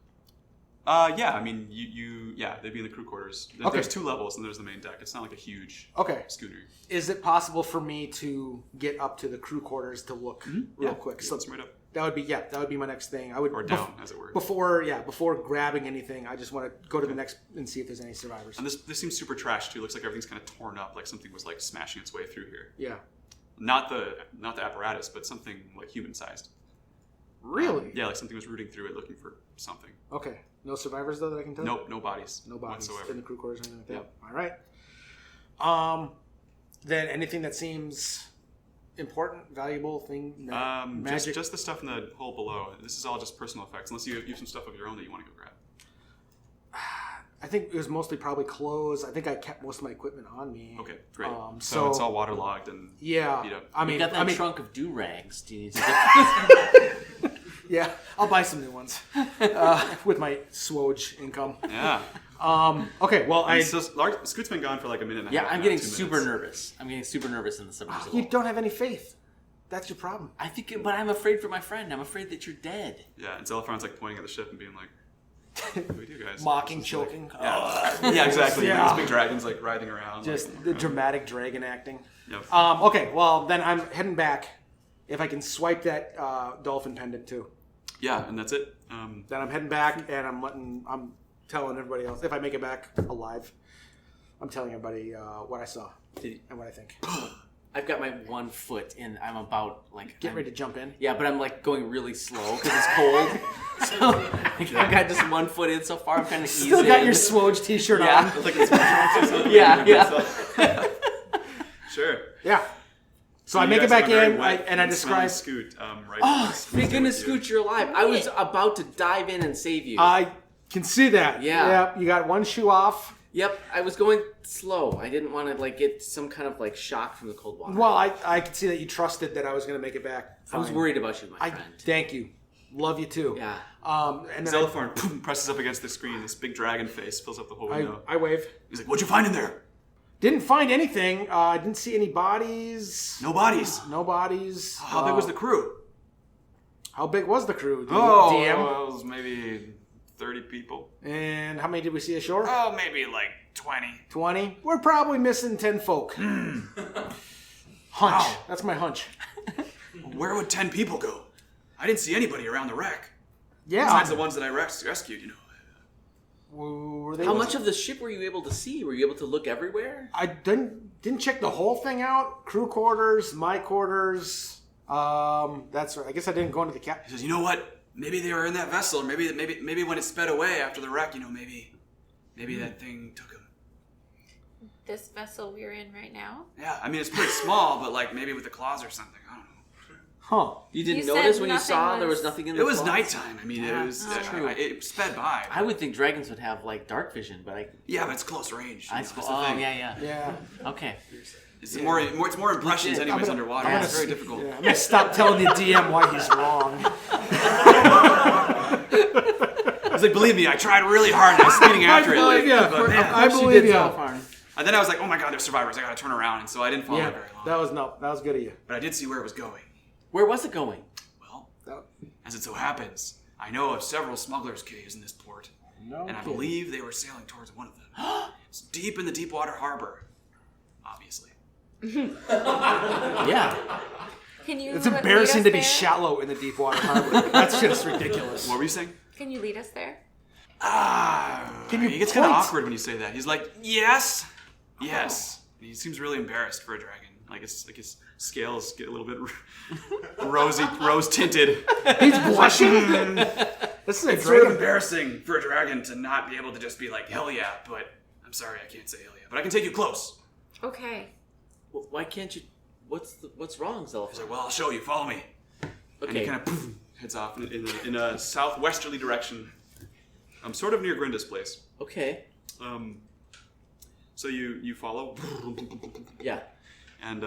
Yeah, I mean, they'd be in the crew quarters. Okay. There's 2 levels, and there's the main deck. It's not like a huge schooner. Is it possible for me to get up to the crew quarters to look real quick? Yeah, So it's right up. that would be my next thing. I would Or down, as it were. Before grabbing anything, I just want to go to the next and see if there's any survivors. And this seems super trash, too. It looks like everything's kind of torn up, like something was like smashing its way through here. Yeah. Not the apparatus, but something like human-sized. Really? Yeah, like something was rooting through it looking for something. Okay. No survivors though that I can tell. Nope, no bodies. No bodies whatsoever. in the crew quarters or anything like that. Yep. All right. Then anything that seems important, valuable thing, magic. Just the stuff in the hole below. This is all just personal effects, unless you have some stuff of your own that you want to go grab. I think it was mostly probably clothes. I think I kept most of my equipment on me. Okay, great. So So it's all waterlogged and beat up. I You mean, got that trunk of do-rags. Do you need to get yeah, I'll buy some new ones with my SWOJ income. Yeah. Okay, well, Scoot's been gone for like a minute and a Yeah, half. I'm now, getting 2 super minutes. nervous. I'm getting super nervous in the submersible. you don't have any faith. That's your problem. I think, but I'm afraid for my friend. I'm afraid that you're dead. Yeah, and Zelifron's like pointing at the ship and being like, what do we do, guys? Mocking, This is like- choking. Yeah, exactly. Yeah. These big dragons like writhing around. Just like, the dramatic dragon acting. Yep. Okay, well, then I'm heading back. If I can swipe that dolphin pendant too. Yeah, and that's it. Then I'm heading back, and I'm telling everybody else, if I make it back alive, I'm telling everybody what I saw and what I think. I've got my 1 foot in. I'm about like Get ready to jump in. Yeah, but I'm like going really slow because it's cold. So I've got just 1 foot in so far. I'm kind of easy. Still got your SWOJ t-shirt Yeah. on. Like it's Yeah. Sure. Yeah. So I you make it guys back have a very in, wet and I and describe. smelly Scoot. Right. Oh, Scoot's thank there goodness, with you. Scoot, you're alive. I was about to dive in and save you. I can see that. Yeah. Yep. You got one shoe off. Yep, I was going slow. I didn't want to like get some kind of like shock from the cold water. Well, I could see that you trusted that I was going to make it back. I was fine. worried about you, my friend. Thank you. Love you too. Yeah. And then Zelifron presses up against the screen. This big dragon face fills up the whole window. I wave. He's like, "What'd you find in there?" Didn't find anything. Didn't see any bodies. No bodies. No bodies. How big was the crew? How big was the crew? DM? DM. It was maybe 30 people. And how many did we see ashore? Oh, maybe like 20. 20. We're probably missing 10 folk. Hunch. That's my hunch. Where would 10 people go? I didn't see anybody around the wreck. Yeah. Besides the ones that I rescued, you know. Were they How much of the ship were you able to see? Were you able to look everywhere? I didn't check the whole thing out. Crew quarters, my quarters. That's right. I guess I didn't go into the He cap. says, you know what? Maybe they were in that vessel, or maybe when it sped away after the wreck, maybe that thing took him. This vessel we're in right now? Yeah, I mean, it's pretty small, but like maybe with the claws or something. I don't know. Huh. You didn't You notice said when you nothing saw there was- was nothing in the It was claws? nighttime. I mean, it was true. it sped by. I would think dragons would have like dark vision, but Yeah, but it's close range. I That's suppose. the Oh, thing. yeah. Yeah. Okay. It's more impressions Legit. anyways I'm gonna- underwater. I'm It's gonna- very difficult. Yeah, I'm gonna stop telling the DM why he's wrong. I was like, believe me, I tried really hard. And I was speeding after it. believe ya. But, man. I believe you. And then I was like, oh my god, they're survivors. I gotta turn around. And so I didn't follow Yeah, it very long. that was good of you. But I did see where it was going. Where was it going? Well, That- as it so happens, I know of several smugglers' caves in this port. No And I kidding. believe they were sailing towards one of them. It's deep in the Deepwater Harbor. Obviously. Yeah. Can you It's lead embarrassing us to be there? shallow in the Deepwater Harbor. That's just ridiculous. What were you saying? Can you lead us there? Can you It gets kind of point? awkward when you say that. He's like, yes. Yes. And he seems really embarrassed for a dragon. Like his scales get a little bit rose tinted. He's blushing. This is a It's sort of dragon. embarrassing for a dragon to not be able to just be like, hell yeah, but I'm sorry, I can't say hell yeah. But I can take you close. Okay. Well, why can't you? What's wrong, He's Zelf? like, well, I'll show you. Follow me. And he Okay. kind of heads off in a southwesterly direction. I'm sort of near Grinda's place. Okay. So you follow. Yeah. And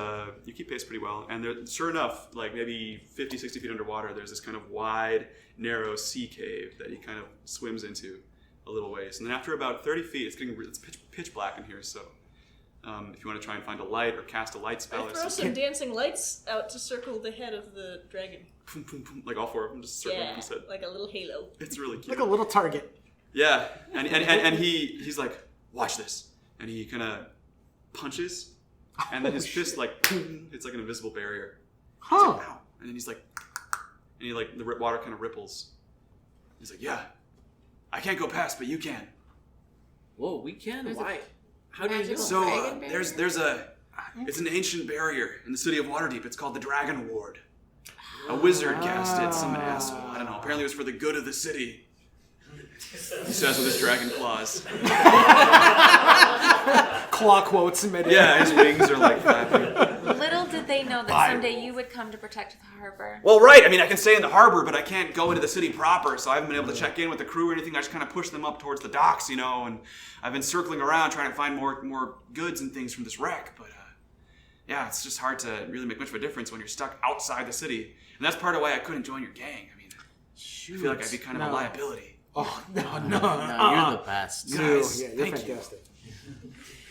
you keep pace pretty well. And there, sure enough, like maybe 50, 60 feet underwater, there's this kind of wide, narrow sea cave that he kind of swims into a little ways. And then after about 30 feet, it's pitch black in here. So if you want to try and find a light or cast a light spell I or throw something, some dancing lights out to circle the head of the dragon. like all four of them just circling Yeah, his head. like a little halo. It's really cute. Like a little target. Yeah, and he's like, watch this, and he kind of punches, and then his fist like, it's like an invisible barrier. He's Huh. like, ow. And then he's like, and he like the water kind of ripples. He's like, yeah, I can't go past, but you can. Whoa, we can. There's a Why? How do you magical- know? So Dragon barrier? it's an ancient barrier in the city of Waterdeep. It's called the Dragon Ward. A wizard cast it, some asshole. I don't know. Apparently it was for the good of the city. He says with his dragon claws. Claw quotes submitted. Yeah, his wings are like flapping. Little did they know that someday you would come to protect the harbor. Well, right. I mean, I can stay in the harbor, but I can't go into the city proper, so I haven't been able to check in with the crew or anything. I just kind of push them up towards the docks, and I've been circling around trying to find more goods and things from this wreck, but yeah, it's just hard to really make much of a difference when you're stuck outside the city. And that's part of why I couldn't join your gang. I mean, I feel like I'd be kind of a liability. Oh, no. No, you're the best. Guys, Yeah, you're thank you. fantastic.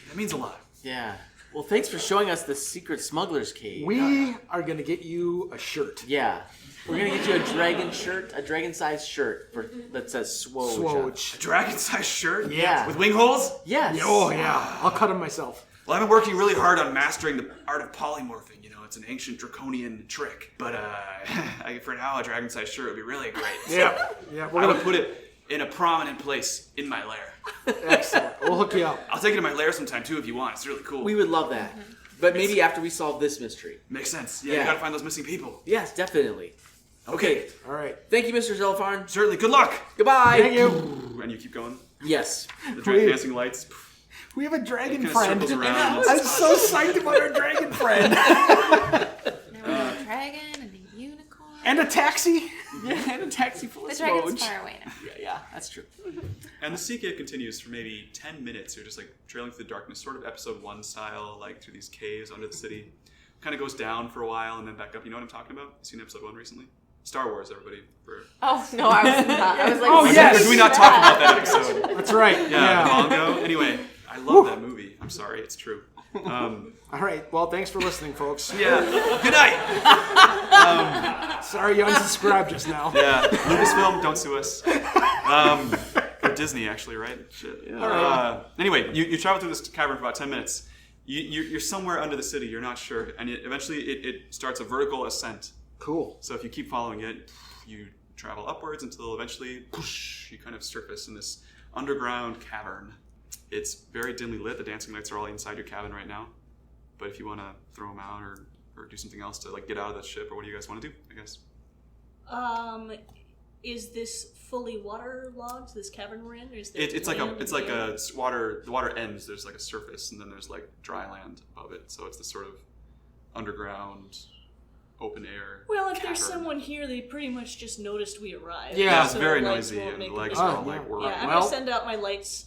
That means a lot. Yeah. Well, thanks for showing us the secret smuggler's cave. We are going to get you a shirt. Yeah. We're gonna get you a dragon shirt, a dragon-sized shirt that says SWOJ. SWOJ. Dragon-sized shirt? Yeah. With wing holes? Yes. Oh, yeah. I'll cut them myself. Well, I've been working really hard on mastering the art of polymorphing. It's an ancient draconian trick. But for now, a dragon-sized shirt would be really great. Yeah. Yeah, we're I going would to put it in a prominent place in my lair. Excellent. We'll hook you up. I'll take it to my lair sometime, too, if you want. It's really cool. We would love that. But maybe after we solve this mystery. Makes sense. Yeah, Yeah. you gotta find those missing people. Yes, definitely. Okay. All right. Thank you, Mr. Zelfarn. Certainly. Good luck! Goodbye. Thank you. And you keep going. Yes. The Please. dancing lights. We have a dragon Kinda friend. circles around. I'm so psyched about our dragon friend. Now we have a dragon and a unicorn. And a taxi. Yeah, and a taxi full The of dragon's SWOJ. far away now. Yeah, that's true. And the sea cave continues for maybe 10 minutes. You're just like trailing through the darkness, sort of episode 1 style, like through these caves under the city. Kind of goes down for a while and then back up. You know what I'm talking about? Seen episode 1 recently? Star Wars, everybody. Oh, no, I was not. I was like, Oh, what yes. is Did we not talk about that episode? That's right. Yeah, the Mongo. Anyway, I love that movie. I'm sorry, it's true. All right. Well, thanks for listening, folks. Yeah. Good night. Sorry you unsubscribed just now. Yeah. Lucasfilm, don't sue us. Or Disney, actually, right? Shit. Yeah. Anyway, you travel through this cavern for about 10 minutes. You're somewhere under the city. You're not sure, and eventually it starts a vertical ascent. Cool. So if you keep following it, you travel upwards until eventually you kind of surface in this underground cavern. It's very dimly lit. The dancing lights are all inside your cabin right now. But if you want to throw them out or or do something else to like get out of the ship, or what do you guys want to do? I guess. Is this fully waterlogged? This cavern we're in, or is there? It's like land there? water. The water ends. There's like a surface, and then there's like dry land above it. So it's this sort of underground, open air. Well, if there's cavern. someone here, they pretty much just noticed we arrived. Yeah, it's so very the lights noisy, won't and make the a legs difference. are all like whirring. Yeah, I'm Well- gonna send out my lights,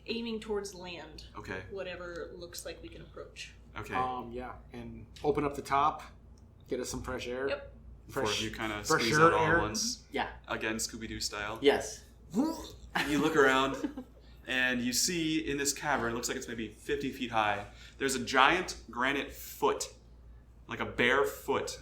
aiming towards land. Okay. Whatever looks like we can approach. Okay. Yeah, and open up the top, get us some fresh air. Yep. Four of you kind of fresh squeeze out all air. at once. Yeah. Again, Scooby-Doo style. Yes. You look around, and you see in this cavern, it looks like it's maybe 50 feet high, there's a giant granite foot, like a bare foot,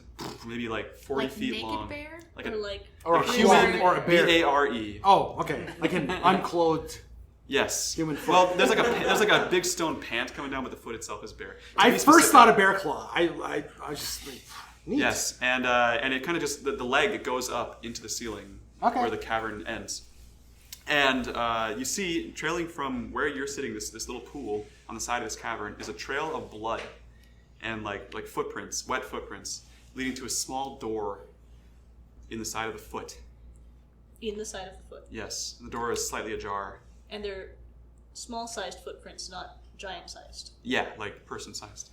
maybe like 40 Like feet naked long. bear? Like Or a like Or a human, claw, or a bear. B-A-R-E. Oh, okay. Like an unclothed. Yes. Human foot. Well, there's like a big stone pant coming down, but the foot itself is bare. To I be first specific- thought a bear claw. I was just like, neat. Yes, and it kind of just the leg it goes up into the ceiling Okay. where the cavern ends, and you see trailing from where you're sitting, this little pool on the side of this cavern is a trail of blood, and like footprints, wet footprints, leading to a small door in the side of the foot. in the side of the foot, Yes, the door is slightly ajar. and they're small-sized footprints, not giant-sized. Yeah, like person-sized.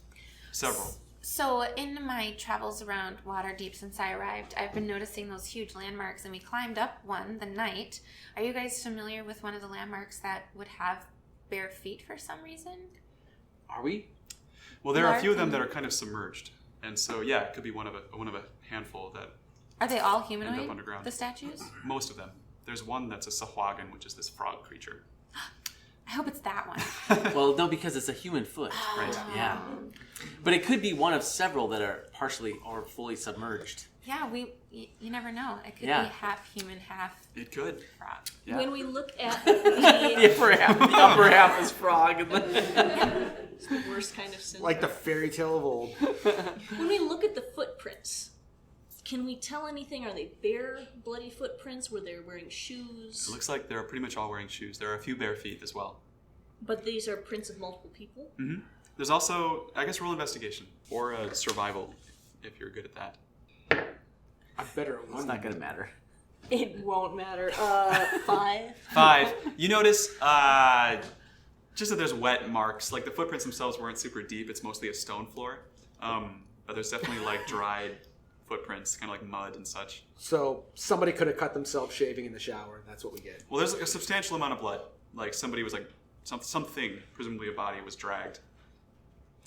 Several. So in my travels around Waterdeep since I arrived, I've been noticing those huge landmarks, and we climbed up one the night. Are you guys familiar with one of the landmarks that would have bare feet for some reason? Are we? Well, there are a few of them Larkin. that are kind of submerged, and so yeah, it could be one of a handful that Are they all end humanoid, up underground. the statues? Most of them. There's one that's a SWOJ, which is this frog creature. I hope it's that one. Well, no, because it's a human foot. Right. Yeah. But it could be one of several that are partially or fully submerged. Yeah, you never know. It could Yeah. be half human, half It could. frog. Yeah. When we look at The upper half is frog. And it's the worst kind of sin. Like the fairy tale of old. When we look at the footprints, can we tell anything? Are they bare, bloody footprints? Were they wearing shoes? It looks like they're pretty much all wearing shoes. There are a few bare feet as well. But these are prints of multiple people? Mm-hmm. There's also, I guess, roll investigation or survival if you're good at that. I better It's not going to matter. It won't matter. 5. 5. You notice just that there's wet marks. Like the footprints themselves weren't super deep. It's mostly a stone floor. But there's definitely like dried footprints, kind of like mud and such. So somebody could have cut themselves shaving in the shower. That's what we get. Well, there's like a substantial amount of blood. Like somebody was like, something, presumably a body, was dragged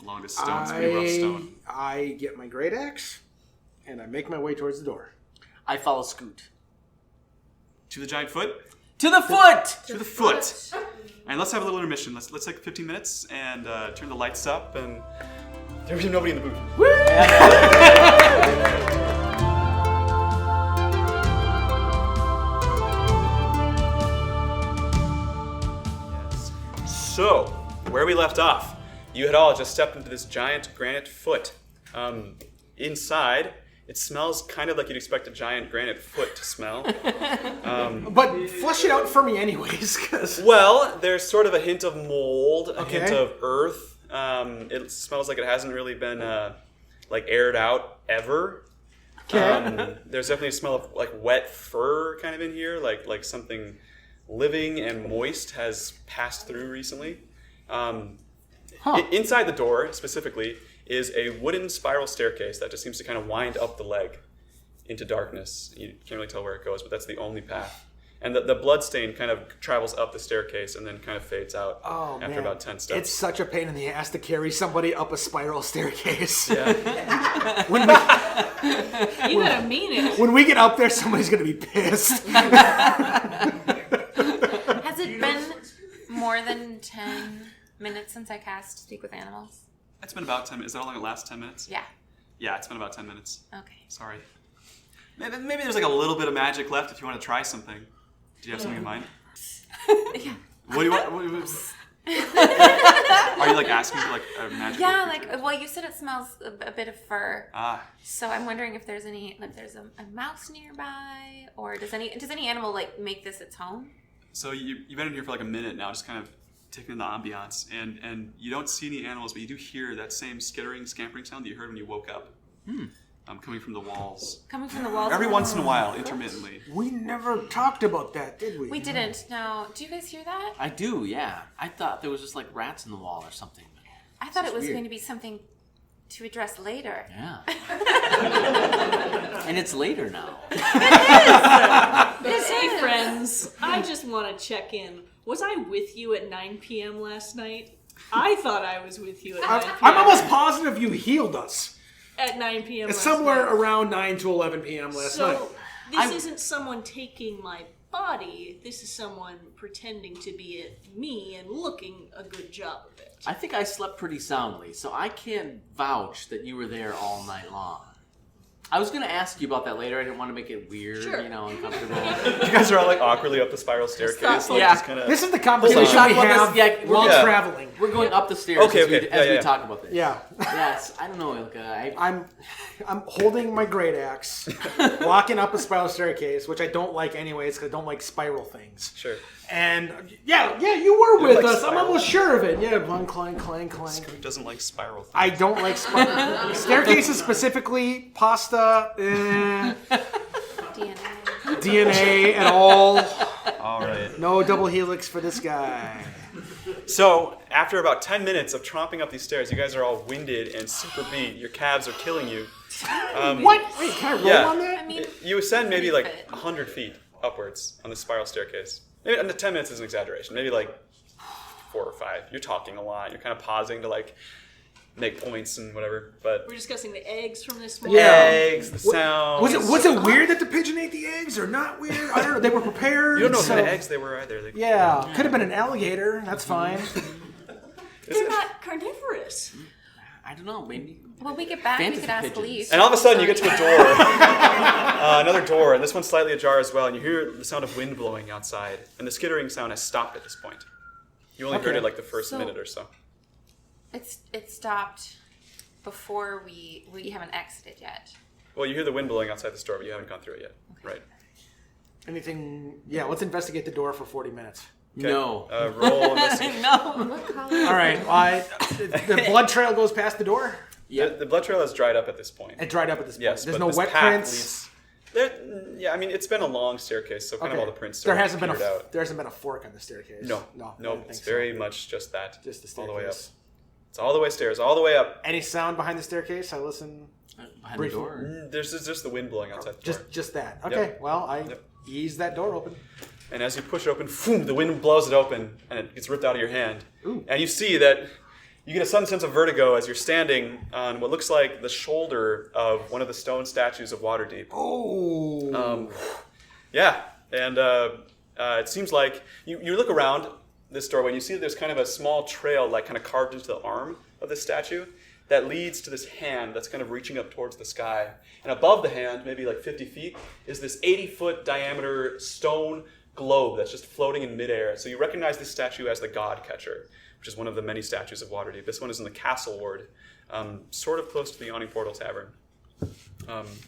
along this stone. It's pretty rough stone. I get my great axe and I make my way towards the door. I follow Scoot. To the giant foot? To the foot! To the foot! And let's have a little intermission. Let's take 15 minutes and turn the lights up, and there's nobody in the booth. Yes. So, where we left off, you had all just stepped into this giant granite foot. Inside, it smells kind of like you'd expect a giant granite foot to smell. But flesh it out for me anyways, because... Well, there's sort of a hint of mold, a Okay. hint of earth. It smells like it hasn't really been like aired out ever. Okay. There's definitely a smell of like wet fur kind of in here, like something living and moist has passed through recently. Inside the door specifically is a wooden spiral staircase that just seems to kind of wind up the leg into darkness. You can't really tell where it goes, but that's the only path. And the blood stain kind of travels up the staircase and then kind of fades out after man. about 10 steps. It's such a pain in the ass to carry somebody up a spiral staircase. Yeah. You gotta mean it. When we get up there, somebody's going to be pissed. Has it been more than 10 minutes since I cast Speak with Animals? It's been about 10 minutes. Is that how long it lasts? 10 minutes? Yeah. Yeah, it's been about 10 minutes. Okay. Sorry. Maybe there's like a little bit of magic left if you want to try something. Do you have something in mind? Yeah. What do you want? Are you like asking for like a magic? Yeah, creature? like, well, you said it smells a bit of fur. Ah, So I'm wondering if there's a mouse nearby, or does any animal like make this its home? so you've been in here for like a minute now, just kind of taking in the ambiance, and you don't see any animals, but you do hear that same skittering, scampering sound that you heard when you woke up. Coming from the walls. Coming from the walls. Every once in a while, intermittently. We never talked about that, did we? We didn't. No. Do you guys hear that? I do, yeah. I thought there was just like rats in the wall or something. I thought it was weird. going to be something to address later. Yeah. And it's later now. Hey friends, I just want to check in. Was I with you at 9 p.m. last night? I thought I was with you at 9 p.m. I'm almost positive you healed us. At 9 p.m. It's last somewhere night. around 9 to 11 p.m. last night. So this isn't someone taking my body. This is someone pretending to be me and looking a good job of it. I think I slept pretty soundly, so I can vouch that you were there all night long. I was going to ask you about that later. I didn't want to make it weird, Sure. uncomfortable. You guys are all like awkwardly up the spiral staircase. Like, Yeah. just kinda... This is the conversation We'll talk we about have this, while yeah. traveling. We're going up the stairs Okay, as, okay. we Yeah. talk about this. Yeah. Yes, I don't know, Ilka. I'm holding my great axe, walking up a spiral staircase, which I don't like anyways because I don't like spiral things. Sure. And yeah, you were with like us. I'm spiral. almost sure of it. Yeah, clank. Who doesn't like spiral things? I don't like spiral staircases specifically. Pasta, DNA at all. All right. No double helix for this guy. So, after about 10 minutes of tromping up these stairs, you guys are all winded and super beat. Your calves are killing you. What? Wait, can I roll Yeah. on that? I mean, You ascend maybe pretty like fit. 100 feet upwards on the spiral staircase. Maybe 10 minutes is an exaggeration. Maybe like 4 or 5. You're talking a lot. You're kind of pausing to like make points and whatever. But We're discussing the eggs from this morning. eggs, the sound. Was it weird that the pigeon ate the eggs or not weird? I don't know. They were prepared. You don't know what so- kind of eggs they were either. They, Yeah, could have been an alligator. That's fine. They're not carnivorous. I don't know, maybe. when we get back, we Fantasy could ask pigeons. Lee. And all of a sudden, you get to a door, another door, and this one's slightly ajar as well. And you hear the sound of wind blowing outside, and the skittering sound has stopped at this point. You only heard Okay. it like the first So- minute or so. It stopped before we haven't exited yet. Well, you hear the wind blowing outside the store, but you haven't gone through it yet. Right. Anything? Yeah, let's investigate the door for 40 minutes. Okay. No. Roll investigation. No. What color? All right. The blood trail goes past the door. Yeah. The blood trail has dried up at this point. It dried up at this point. Yes, There's but no this wet path prints. leads- yeah, I mean, it's been a long staircase, so kind of all the prints There sort of hasn't been petered out. there hasn't been a fork on the staircase. No, I no, didn't it's think so. very much just that. Just the all the way up. staircase. It's all the way stairs, all the way up. Any sound behind the staircase? I listen. Behind the Briefly. door. There's just the wind blowing outside the door. Just that. Okay. Well, I Yep. ease that door open. And as you push it open, boom, the wind blows it open, and it gets ripped out of your hand. Ooh. And you see that you get a sudden sense of vertigo as you're standing on what looks like the shoulder of one of the stone statues of Waterdeep. Oh. Yeah, and it seems like you look around this doorway and you see that there's kind of a small trail like kind of carved into the arm of this statue that leads to this hand that's kind of reaching up towards the sky. And above the hand, maybe like 50 feet, is this 80-foot diameter stone globe that's just floating in midair. So you recognize this statue as the God Catcher, which is one of the many statues of Waterdeep. This one is in the Castle Ward, sort of close to the Yawning Portal Tavern,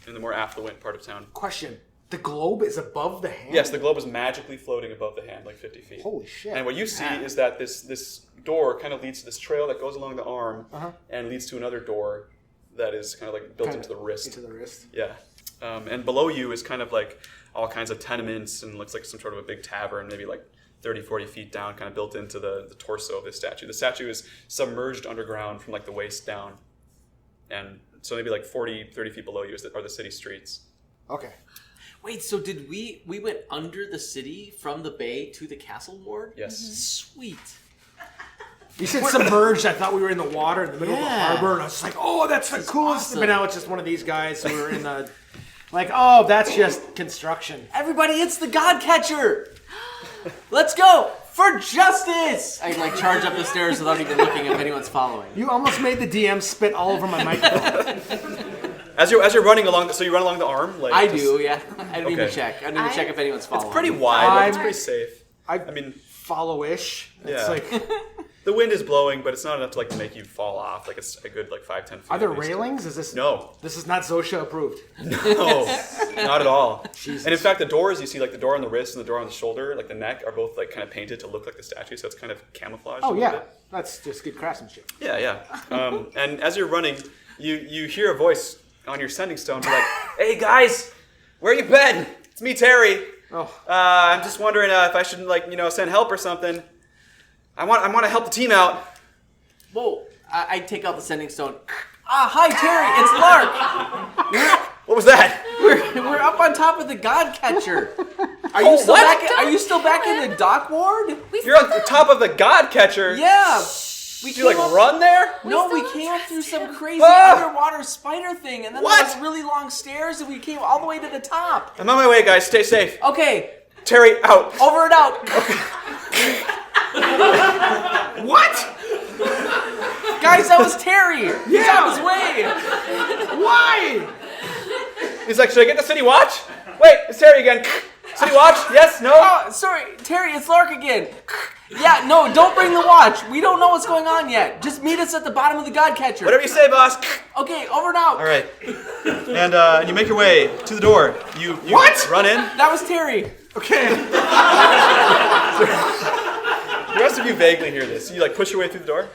in the more affluent part of town. Question. The globe is above the hand? Yes, the globe is magically floating above the hand, like 50 feet. Holy shit. And what you see is that this door kind of leads to this trail that goes along the arm and leads to another door that is kind of like built into the wrist. Into the wrist. Yeah. And below you is kind of like all kinds of tenements and looks like some sort of a big tavern, maybe like 30, 40 feet down, kind of built into the torso of this statue. The statue is submerged underground from like the waist down. And so maybe like 40, 30 feet below you are the city streets. Okay. Wait, so did we went under the city from the bay to the castle ward? Yes. Sweet. You said submerged. I thought we were in the water in the middle of the Yeah. harbor, and I was like, "Oh, that's the coolest." awesome. But now it's just one of these guys who are in the, like, "Oh, that's just construction." Everybody, it's the God Catcher! Let's go for justice! I like charge up the stairs without even looking if anyone's following. You almost made the DM spit all over my microphone. As you're running along, so you run along the arm? Like I just- do, yeah. I didn't even Okay. check. I didn't even check if anyone's following. It's pretty wide, but it's I'm- pretty safe. I I mean, follow-ish. It's Yeah. like The wind is blowing, but it's not enough to like make you fall off. Like it's a good like 5-10 feet. Are there at least. railings? Is this No. This is not Zosha approved. No, not at all. Jesus. And in fact, the doors you see, like the door on the wrist and the door on the shoulder, like the neck, are both like kind of painted to look like the statue. So it's kind of camouflaged. Oh a little yeah, bit. that's just good craftsmanship. Yeah. And as you're running, you hear a voice on your sending stone be like, "Hey guys, where you been? It's me, Terry. Oh, I'm just wondering if I should send help or something. I want to help the team out." Whoa! I take out the sending stone. Hi Terry, it's Lark. What was that? We're up on top of the God Catcher. Are you still what? back? Are you still back in the dock ward? You're on the top of the God Catcher. Yeah. Did you like run there? No, we came up through some crazy Ah! underwater spider thing, and then What? there was really long stairs, and we came all the way to the top. I'm on my way, guys. Stay safe. Okay, Terry, out. over and out. what? Guys, that was Terry. He's on his way. Why? He's like, should I get the city watch? Wait, it's Terry again. City watch? Yes? No? Oh, sorry, Terry, it's Lark again. Yeah, no, don't bring the watch. We don't know what's going on yet. Just meet us at the bottom of the God Catcher. Whatever you say, boss. Okay, over and out. All right. And you make your way to the door. You What? run in. That was Terry. Okay. The rest of you vaguely hear this. You like push your way through the door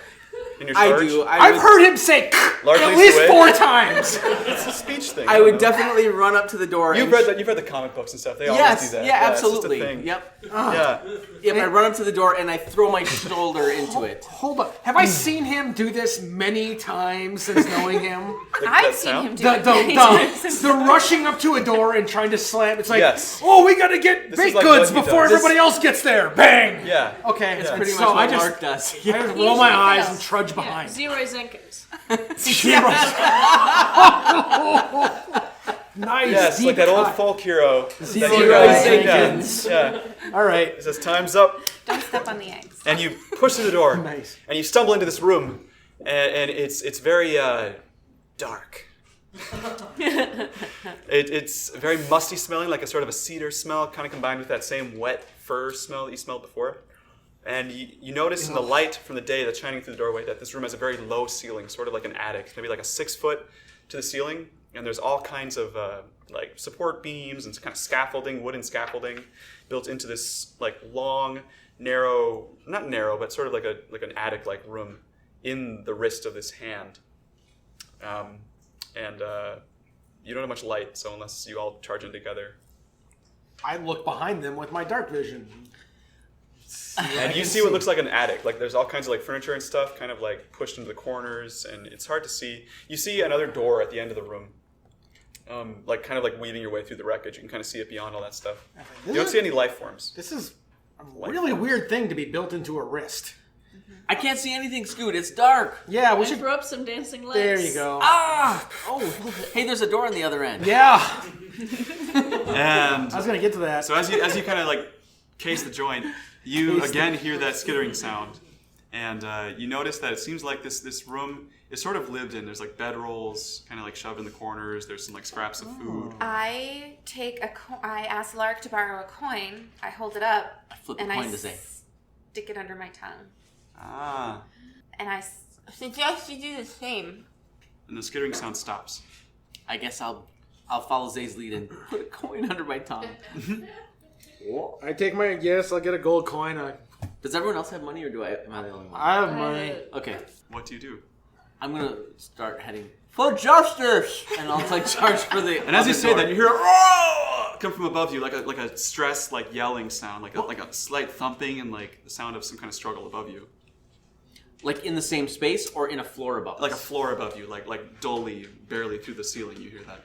in your I charge. do. I've heard him say Lark at leads least the way. 4 times. It's a speech thing. I don't would know. definitely run up to the door. You've read the comic books and stuff. They always Yes, do that. yeah, it's just a absolutely. thing. Yep. Yeah. Yep, I run up to the door and I throw my shoulder into it. Hold up. Have I seen him do this many times since knowing him? I've that seen sound? him do The, it many the, times. the, the rushing up to a door and trying to slam. It's like, Yes. oh, we gotta get This is baked like goods what he before does. everybody else gets there. Bang. Yeah. Okay, It's and pretty so much what I just, Lark does. I just He roll my usually eyes fails. and trudge behind. 0 Zenkins. Nice. Yes, deep like that old cut. folk hero. Zero Zenkins. Yeah. All right. It says time's up. Don't step on the eggs. And you push through the door. Nice. And you stumble into this room, and it's very dark. It's very musty smelling, like a sort of a cedar smell, kind of combined with that same wet fur smell that you smelled before. And you notice in the light from the day that's shining through the doorway that this room has a very low ceiling, sort of like an attic, maybe like a 6 foot to the ceiling. And there's all kinds of like support beams and kind of scaffolding, wooden scaffolding, built into this like long, narrow, not narrow, but sort of like an attic-like room in the wrist of this hand. And you don't have much light, so unless you all charge in together. I look behind them with my dark vision. And you see what looks like an attic. Like there's all kinds of like furniture and stuff kind of like pushed into the corners, and it's hard to see. You see another door at the end of the room. Like kind of like weaving your way through the wreckage. You can kind of see it beyond all that stuff. You don't see any life forms. This is a really weird thing to be built into a wrist. I can't see anything, Scoot. It's dark. Yeah, we I should. throw up some dancing lights. There you go. Ah! Oh, hey, there's a door on the other end. Yeah, And I was gonna get to that. so as you kind of like case the joint, you again hear that skittering sound, and you notice that it seems like this room is sort of lived in. There's like bedrolls, kind of like shoved in the corners. There's some like scraps of food. I ask Lark to borrow a coin. I hold it up. I flip the and coin to say. stick it under my tongue. Ah, And I suggest you do the same. and the skittering sound stops. I guess I'll follow Zay's lead and put a coin under my tongue. Well, I take my guess. I'll get a gold coin. Does everyone else have money, or am I the only one? I have money. Okay, What do you do? I'm gonna start heading for justice, and I'll like charge for the. And as you other say door. that, you hear a roar come from above you, like a stressed, like yelling sound, like a slight thumping, and like the sound of some kind of struggle above you, like in the same space or in a floor above. like a us? floor above you, like dully, barely through the ceiling. You hear that.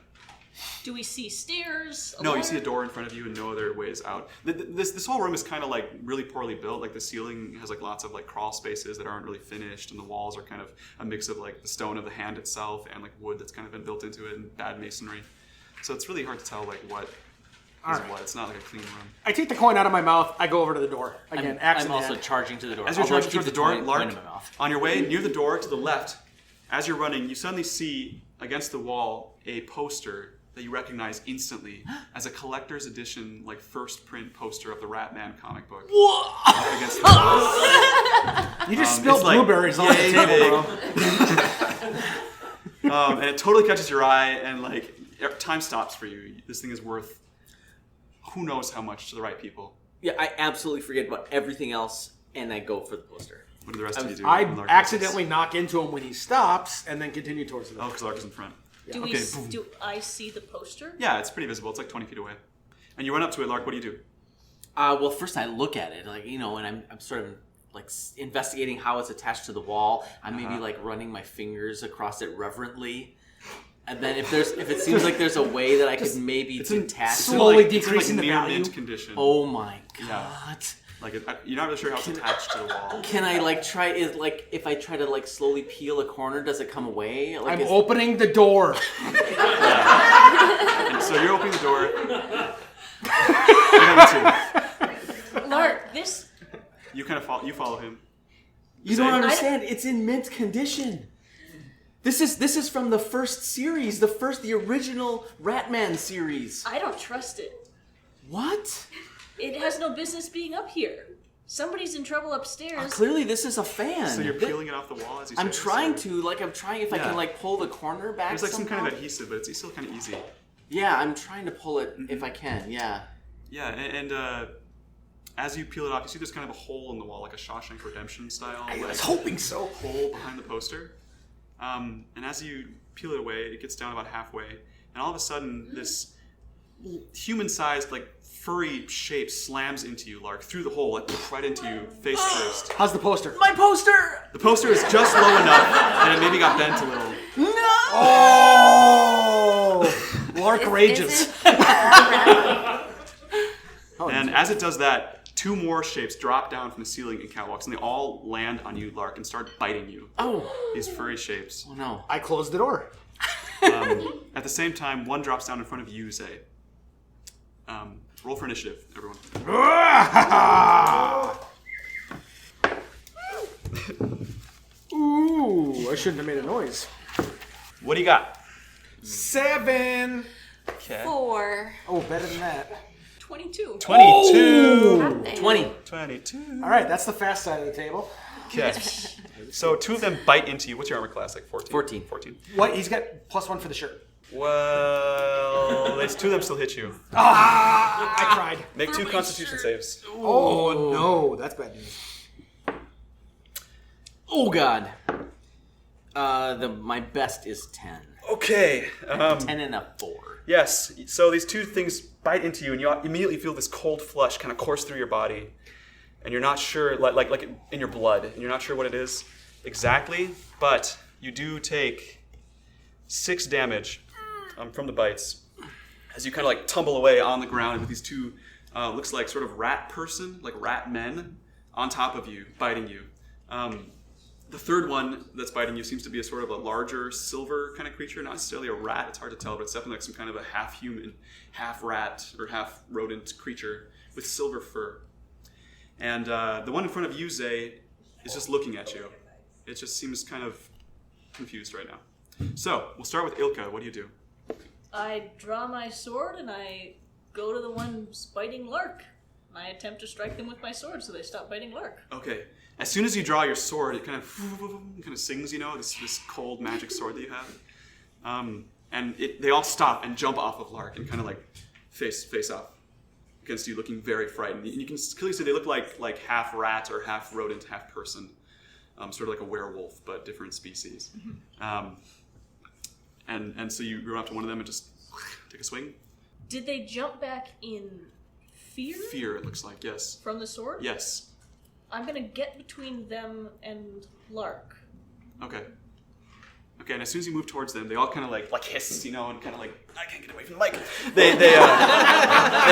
Do we see stairs? No, you see a door in front of you and no other ways out. This whole room is kind of like really poorly built. Like the ceiling has like lots of like crawl spaces that aren't really finished, and the walls are kind of a mix of like the stone of the hand itself and like wood that's kind of been built into it and bad masonry. So it's really hard to tell like what is Alright. what. It's not like a clean room. I take the coin out of my mouth. I go over to the door again. axe I'm in also hand. charging to the door. As you're I'll charging keep towards the door, coin Lark, in my mouth. on your way near the door to the left, as you're running, you suddenly see against the wall a poster that you recognize instantly as a collector's edition, like first print poster of the Ratman comic book. Up against the wall. You just spilled it's like blueberries on the yay table, bro. And it totally catches your eye, and like time stops for you. This thing is worth who knows how much to the right people. Yeah, I absolutely forget about everything else, and I go for the poster. What do the rest of you do? I when Lark accidentally knock into him when he stops, and then continue towards the Oh, because Lark is in front. Do Okay, boom. do I see the poster? Yeah, it's pretty visible. It's like 20 feet away. And you run up to it, Lark. What do you do? Well, first I look at it, like, and I'm sort of like investigating how it's attached to the wall. I'm maybe like running my fingers across it reverently, and then if it seems like there's a way that I could maybe detach it. slowly it's in, decreasing the near value. mint condition. Oh my god! Yeah. Like you're not really sure how it's attached to the wall. Can I like try? If I try to like slowly peel a corner, does it come away? Like, I'm opening the door. And so you're opening the door. Lark, this. You kind of follow him. You don't understand. It's in mint condition. This is from the first series, the original Ratman series. I don't trust it. What? It has no business being up here. Somebody's in trouble upstairs. Clearly, this is a fan. So you're peeling it off the wall as you say I'm this, trying or- to, if I can like pull the corner back. There's like some kind of somehow. adhesive, but it's still kind of easy. Yeah, I'm trying to pull it if I can. Yeah. Yeah, and as you peel it off, you see there's kind of a hole in the wall, like a Shawshank Redemption style. I like, was hoping so. hole behind the poster. And as you peel it away, it gets down about halfway, and all of a sudden, this human-sized, like furry shape slams into you, Lark, through the hole, like right into you, face first. How's the poster? My poster. The poster is just low enough that it maybe got bent a little. No. Oh! Lark rages. And as it does that, two more shapes drop down from the ceiling in catwalks, and they all land on you, Lark, and start biting you. Oh. These furry shapes. Oh no. I closed the door. At the same time, one drops down in front of you, Zay. Roll for initiative, everyone. Ooh, I shouldn't have made a noise. What do you got? 7. Okay. 4. Oh, better than that. 22. 22. 20. 22. All right, that's the fast side of the table. Okay. So two of them bite into you. What's your armor class? Like 14? 14. What? He's got +1 for the shirt. Well, two of them still hit you. I cried. Make 2 Constitution saves. Oh, no. That's bad news. Oh god. My best is 10. Okay. 10 and a 4. Yes. So these two things bite into you, and you immediately feel this cold flush kind of course through your body, and you're not sure, like in your blood, and you're not sure what it is exactly, but you do take 6 damage from the bites as you kind of like tumble away on the ground with these two, looks like sort of rat men on top of you, biting you. The third one that's biting you seems to be a sort of a larger silver kind of creature, not necessarily a rat, it's hard to tell, but it's definitely like some kind of a half-human, half-rat, or half-rodent creature with silver fur. And the one in front of you, Zay, is just looking at you. It just seems kind of confused right now. So, we'll start with Ilka. What do you do? I draw my sword and I go to the ones biting Lark. And I attempt to strike them with my sword so they stop biting Lark. Okay. As soon as you draw your sword, it kind of sings, this cold magic sword that you have. And they all stop and jump off of Lark and kind of like face off against you, looking very frightened. And you can clearly see they look like half rat or half rodent, half person. Sort of like a werewolf, but different species. And so you run up to one of them and just take a swing. Did they jump back in fear? Fear, it looks like, yes. From the sword? Yes. I'm gonna get between them and Lark. Okay. Okay, and as soon as you move towards them, they all kind of like hiss, and kind of like, I can't get away from the mic. They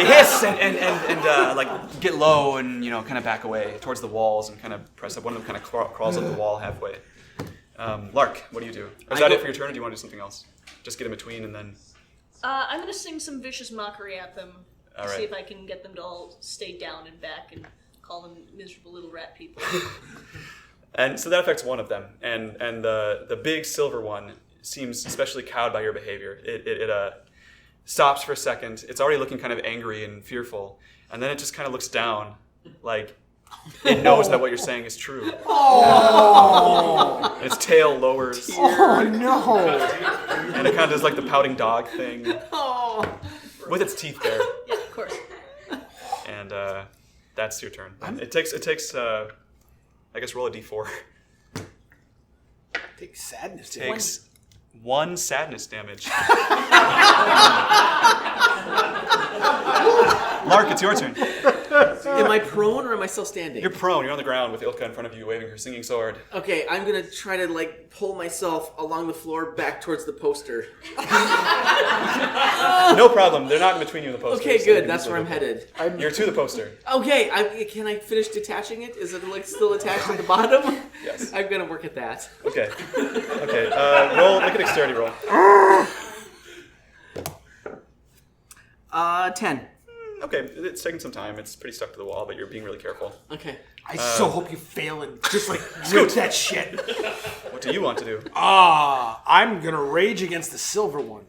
hiss and like get low and kind of back away towards the walls and kind of press up. One of them kind of crawls up the wall halfway. Lark, what do you do? Or is that it for your turn, or do you want to do something else? Just get in between and then. I'm gonna sing some vicious mockery at them to All right. see if I can get them to all stay down and back and call them miserable little rat people. And so that affects one of them, and the big silver one seems especially cowed by your behavior. stops for a second. It's already looking kind of angry and fearful. And then it just kind of looks down, like it knows that what you're saying is true. Oh, And its tail lowers. oh no. And it kind of does like the pouting dog thing. Oh. With its teeth bare. Yeah, of course. And that's your turn. It takes. I guess roll a d4. Take sadness. Takes 1 sadness damage. Lark, it's your turn. Am I prone or am I still standing? You're prone. You're on the ground with Ilka in front of you, waving her singing sword. Okay, I'm gonna try to like pull myself along the floor back towards the poster. No problem. They're not in between you and the poster. Okay, so good. you That's can where I'm easily headed. go. You're to the poster. Okay, can I finish detaching it? Is it like still attached at the bottom? Yes. I'm gonna work at that. Okay. Okay. Roll. Make a dexterity roll. 10. Okay. It's taking some time. It's pretty stuck to the wall, but you're being really careful. Okay. I so hope you fail and just like rip that shit. What do you want to do? I'm gonna rage against the silver one.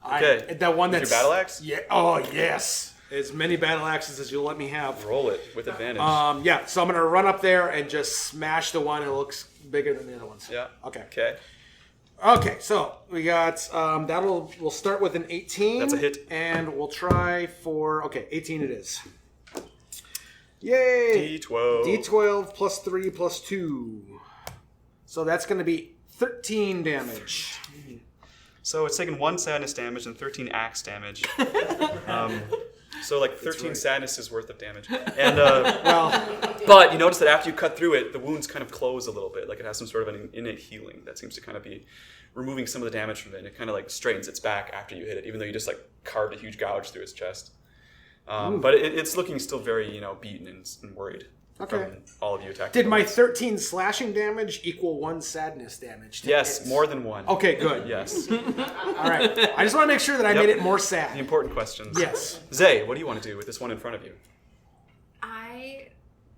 Okay. That one With that's your battle axe? Yeah. Oh yes. As many battle axes as you'll let me have. Roll it with advantage. Yeah. So I'm gonna run up there and just smash the one that looks bigger than the other ones. Yeah. Okay. Okay. Okay. So we got we'll start with an 18. That's a hit. And we'll try for 18. It is. Yay! D12. D12 plus 3 plus 2. So that's going to be 13 damage. So it's taken 1 sadness damage and 13 axe damage. So like 13 sadnesses worth of damage. And but you notice that after you cut through it, the wounds kind of close a little bit. Like it has some sort of an innate healing that seems to kind of be removing some of the damage from it. And it kind of like straightens its back after you hit it, even though you just like carved a huge gouge through its chest. But it's looking still very, beaten and worried from all of you attacking. Did my 13 slashing damage equal 1 sadness damage? Yes, more than 1. Okay, good. Yes. All right. I just want to make sure that I made it more The sad. important questions. Yes. Zay, what do you want to do with this one in front of you?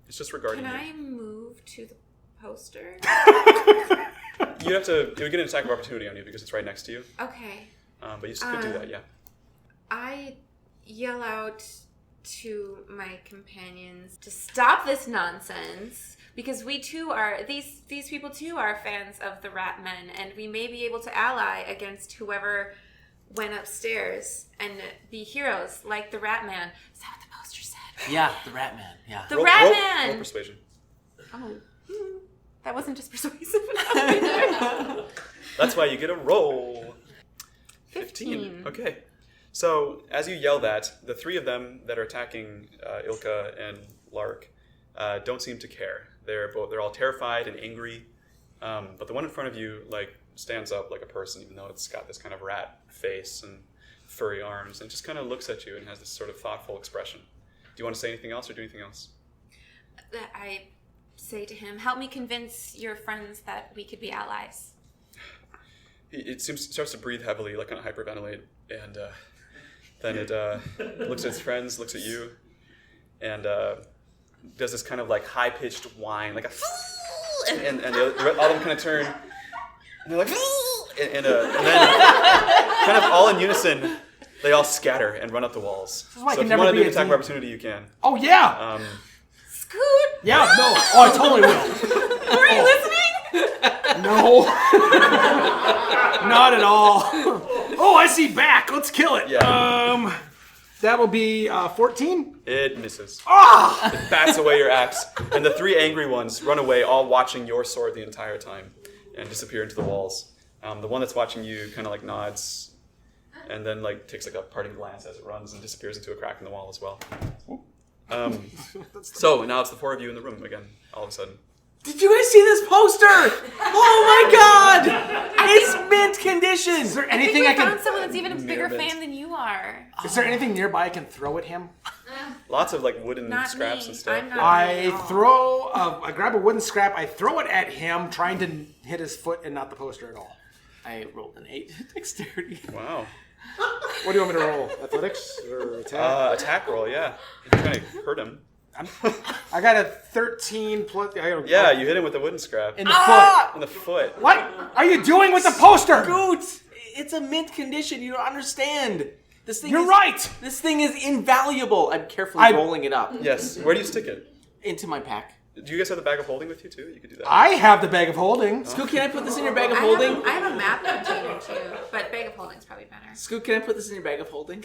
It's just regarding Can you. I move to the poster? You have to. It would get an attack of opportunity on you because it's right next to you. Okay. But you could do that, yeah. I yell out to my companions to stop this nonsense because we too are these people too are fans of the rat men, and we may be able to ally against whoever went upstairs and be heroes like the rat man. Is that what the poster said? Yeah, the Rat Man. Yeah. The rat Roll man. persuasion. Oh, that wasn't just persuasive. That's why you get a roll. 15. Okay. So as you yell that, the 3 of them that are attacking Ilka and Lark don't seem to care. They're all terrified and angry. But the one in front of you stands up like a person, even though it's got this kind of rat face and furry arms, and just kind of looks at you and has this sort of thoughtful expression. Do you want to say anything else or do anything else? I say to him, help me convince your friends that we could be allies. It starts to breathe heavily, like on a hyperventilate, and then it looks at its friends, looks at you, and does this kind of like high-pitched whine, like a and all of them kind of turn, and they're like and then kind of all in unison, they all scatter and run up the walls. So if you want to do an attack of opportunity, you can. Oh, yeah. Scoot! Yeah, no. Oh, I totally will. Are you listening? No. Not at all. Oh, I see back. Let's kill it. Yeah. That'll be 14. It misses. Ah! It bats away your axe, and the 3 angry ones run away, all watching your sword the entire time, and disappear into the walls. The one that's watching you kind of like nods, and then like takes like a parting glance as it runs and disappears into a crack in the wall as well. So now it's the 4 of you in the room again, all of a sudden. Did you guys see this poster? Oh my god! It's mint condition! Is there I think anything we I can... found someone that's even a bigger Mirror bit. fan than you are. Is there anything nearby I can throw at him? Lots of like wooden Not scraps me. and stuff. I'm not- Yeah. I grab a wooden scrap, I throw it at him, trying to hit his foot and not the poster at all. I rolled an 8 dexterity. Wow. What do you want me to roll? Athletics or attack? Attack roll, yeah. You're trying to hurt him. I got a 13 plus... Yeah, you hit him with a wooden scrap. In the foot. In the foot. What are you doing with the poster? Scoot! it's a mint condition. You don't understand. This thing. You're right. This thing is invaluable. I'm carefully rolling it up Yes. Where do you stick it? into my pack. Do you guys have the bag of holding with you too? You could do that. I have the bag of holding. Scoot, can I put this in your bag of holding? I have a map container too, but bag of holding's probably better. Scoot, can I put this in your bag of holding?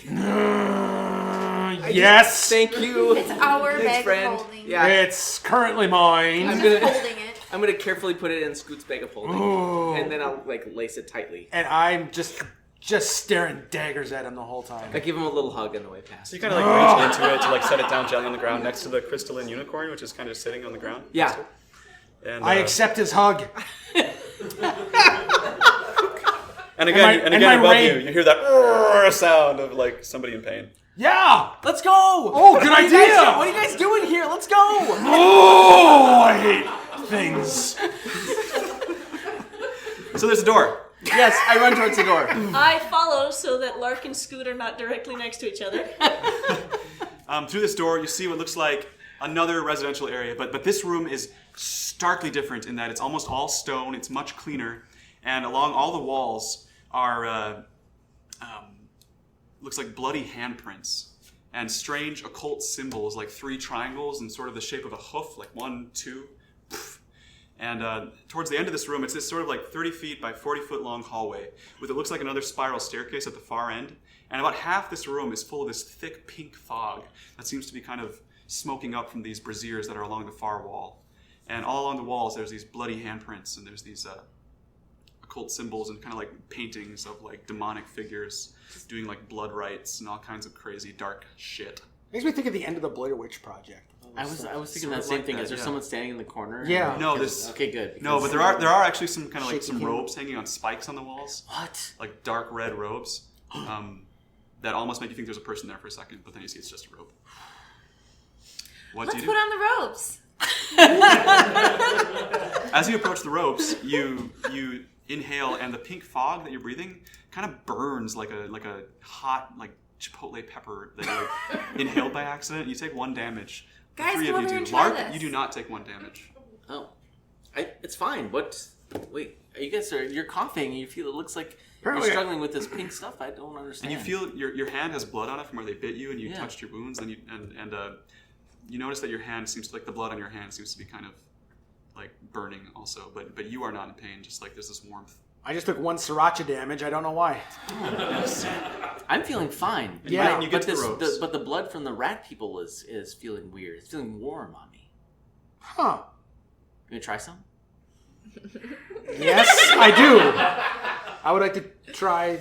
Yes. Thank you. It's our Thanks, bag friend. of holding. Yeah. It's currently mine. I'm gonna- just holding it. I'm gonna carefully put it in Scoot's bag of holding, Ooh. and then I'll like lace it tightly. And I'm just staring daggers at him the whole time. I give him a little hug on the way past. So you kind of like reach into it to like set it down gently on the ground next to the crystalline unicorn, which is kind of sitting on the ground. Yeah. And, I accept his hug. And again, and my above rain- you hear that sound of like somebody in pain. Yeah. Let's go! Oh, good idea. What are you guys doing here? Let's go! Oh, I hate things. So there's a door. Yes, I run towards the door. I follow so that Lark and Scoot are not directly next to each other. Through this door, you see what looks like another residential area, but this room is starkly different in that it's almost all stone. It's much cleaner, and along all the walls are looks like bloody handprints and strange occult symbols, like 3 triangles and sort of the shape of a hoof, like 1, 2. And towards the end of this room, it's this sort of like 30 feet by 40 foot long hallway with it looks like another spiral staircase at the far end. And about half this room is full of this thick pink fog that seems to be kind of smoking up from these braziers that are along the far wall. And all along the walls, there's these bloody handprints and there's these occult symbols and kind of like paintings of like demonic figures doing like blood rites and all kinds of crazy dark shit. Makes me think of the end of the Blair Witch Project. I was thinking Sort that of same like thing. that, Is there yeah. someone standing in the corner? Yeah. No, this. Okay, good. No, but there are actually some kind of like Shaky some hand. robes hanging on spikes on the walls, What? like dark red robes, that almost make you think there's a person there for a second, but then you see it's just a robe. What Let's do you put do? on the robes. As you approach the ropes, you inhale, and the pink fog that you're breathing kind of burns like a hot like chipotle pepper that you like, inhaled by accident. You take 1 damage. The Guys, 3 come of over you and do. try Lark, this. you do not take 1 damage. Oh, it's fine. What? Wait, you guys you're coughing. You feel it looks like Apparently- you're struggling with this pink stuff. I don't understand. And you feel your hand has blood on it from where they bit you, and you Yeah. touched your wounds, and you notice that your hand seems to, like the blood on your hand seems to be kind of like burning also, but you are not in pain. Just like there's this warmth. I just took 1 sriracha damage. I don't know why. I'm feeling fine. Yeah, and you get but to the ropes. but the blood from the rat people is feeling weird. It's feeling warm on me. Huh. You gonna try some? Yes, I do. I would like to try